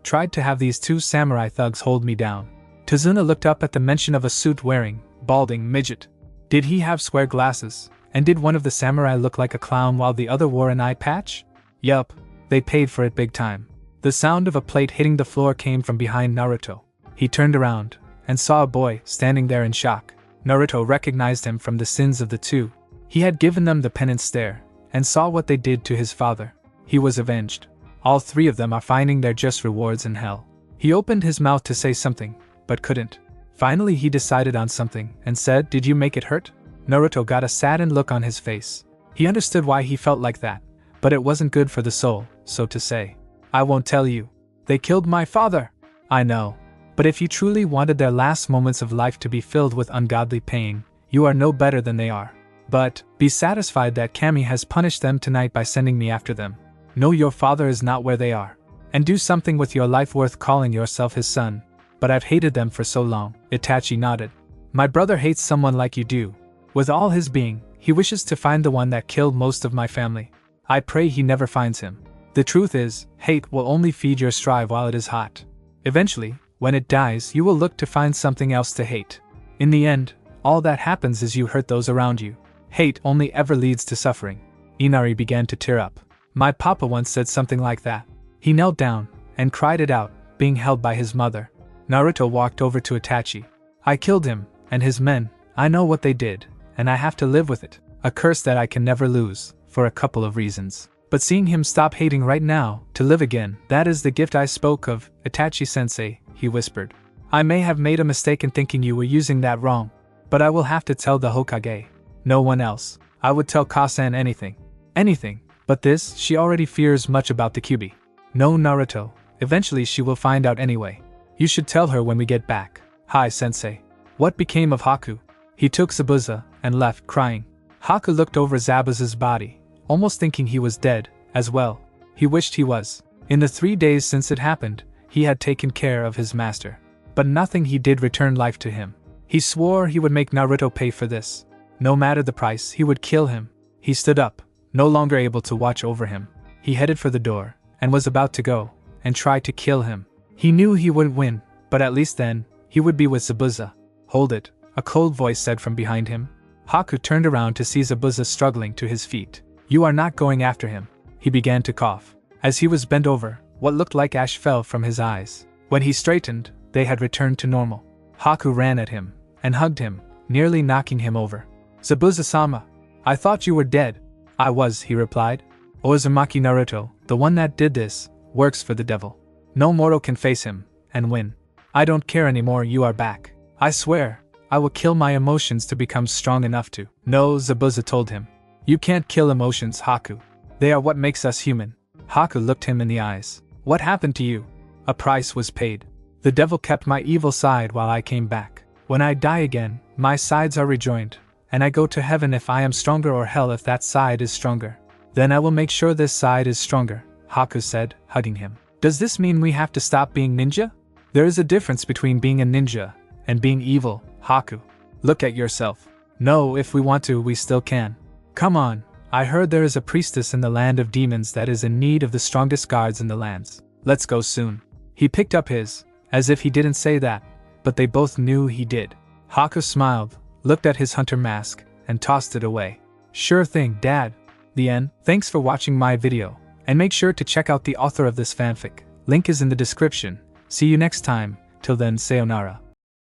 [SPEAKER 1] tried to have these two samurai thugs hold me down." Tazuna looked up at the mention of a suit-wearing, balding midget. Did he have square glasses? And did one of the samurai look like a clown while the other wore an eye patch? Yup, they paid for it big time. The sound of a plate hitting the floor came from behind Naruto. He turned around and saw a boy standing there in shock. Naruto recognized him from the sins of the two. He had given them the penance stare and saw what they did to his father. He was avenged. All three of them are finding their just rewards in hell. He opened his mouth to say something, but couldn't. Finally he decided on something and said, "Did you make it hurt?" Naruto got a saddened look on his face. He understood why he felt like that, but it wasn't good for the soul, so to say. "I won't tell you. They killed my father." "I know. But if you truly wanted their last moments of life to be filled with ungodly pain, you are no better than they are. But be satisfied that Kami has punished them tonight by sending me after them. Know your father is not where they are. And do something with your life worth calling yourself his son." "But I've hated them for so long," Itachi nodded. "My brother hates someone like you do. With all his being, he wishes to find the one that killed most of my family. I pray he never finds him. The truth is, hate will only feed your strive while it is hot. Eventually, when it dies, you will look to find something else to hate. In the end, all that happens is you hurt those around you. Hate only ever leads to suffering." Inari began to tear up. "My papa once said something like that." He knelt down and cried it out, being held by his mother. Naruto walked over to Itachi. "I killed him, and his men. I know what they did, and I have to live with it. A curse that I can never lose, for a couple of reasons. But seeing him stop hating right now, to live again, that is the gift I spoke of, Itachi-sensei," he whispered. "I may have made a mistake in thinking you were using that wrong. But I will have to tell the Hokage. No one else. I would tell Kasan anything. Anything. But this, she already fears much about the Kyuubi. No, Naruto. Eventually she will find out anyway. You should tell her when we get back." "Hi, sensei." "What became of Haku?" He took Zabuza and left, crying. Haku looked over Zabuza's body, almost thinking he was dead, as well. He wished he was. In the 3 days since it happened, he had taken care of his master. But nothing he did returned life to him. He swore he would make Naruto pay for this. No matter the price, he would kill him. He stood up, no longer able to watch over him. He headed for the door, and was about to go, and try to kill him. He knew he wouldn't win, but at least then, he would be with Zabuza. "Hold it," a cold voice said from behind him. Haku turned around to see Zabuza struggling to his feet. "You are not going after him." He began to cough. As he was bent over, what looked like ash fell from his eyes. When he straightened, they had returned to normal. Haku ran at him, and hugged him, nearly knocking him over. "Zabuza-sama, I thought you were dead." "I was," he replied. "Uzumaki Naruto, the one that did this, works for the devil. No mortal can face him, and win. I don't care anymore, you are back. I swear, I will kill my emotions to become strong enough to." "No," Zabuza told him. "You can't kill emotions, Haku. They are what makes us human." Haku looked him in the eyes. "What happened to you?" "A price was paid. The devil kept my evil side while I came back. When I die again, my sides are rejoined, and I go to heaven if I am stronger or hell if that side is stronger. Then I will make sure this side is stronger," Haku said, hugging him. "Does this mean we have to stop being ninja?" "There is a difference between being a ninja and being evil, Haku. Look at yourself. No, if we want to, we still can. Come on, I heard there is a priestess in the land of demons that is in need of the strongest guards in the lands. Let's go soon. He picked up his, as if he didn't say that, but they both knew he did. Haku smiled, looked at his hunter mask, and tossed it away. Sure thing, Dad. The end. Thanks for watching my video, and make sure to check out the author of this fanfic. Link is in the description. See you next time. Till then, sayonara.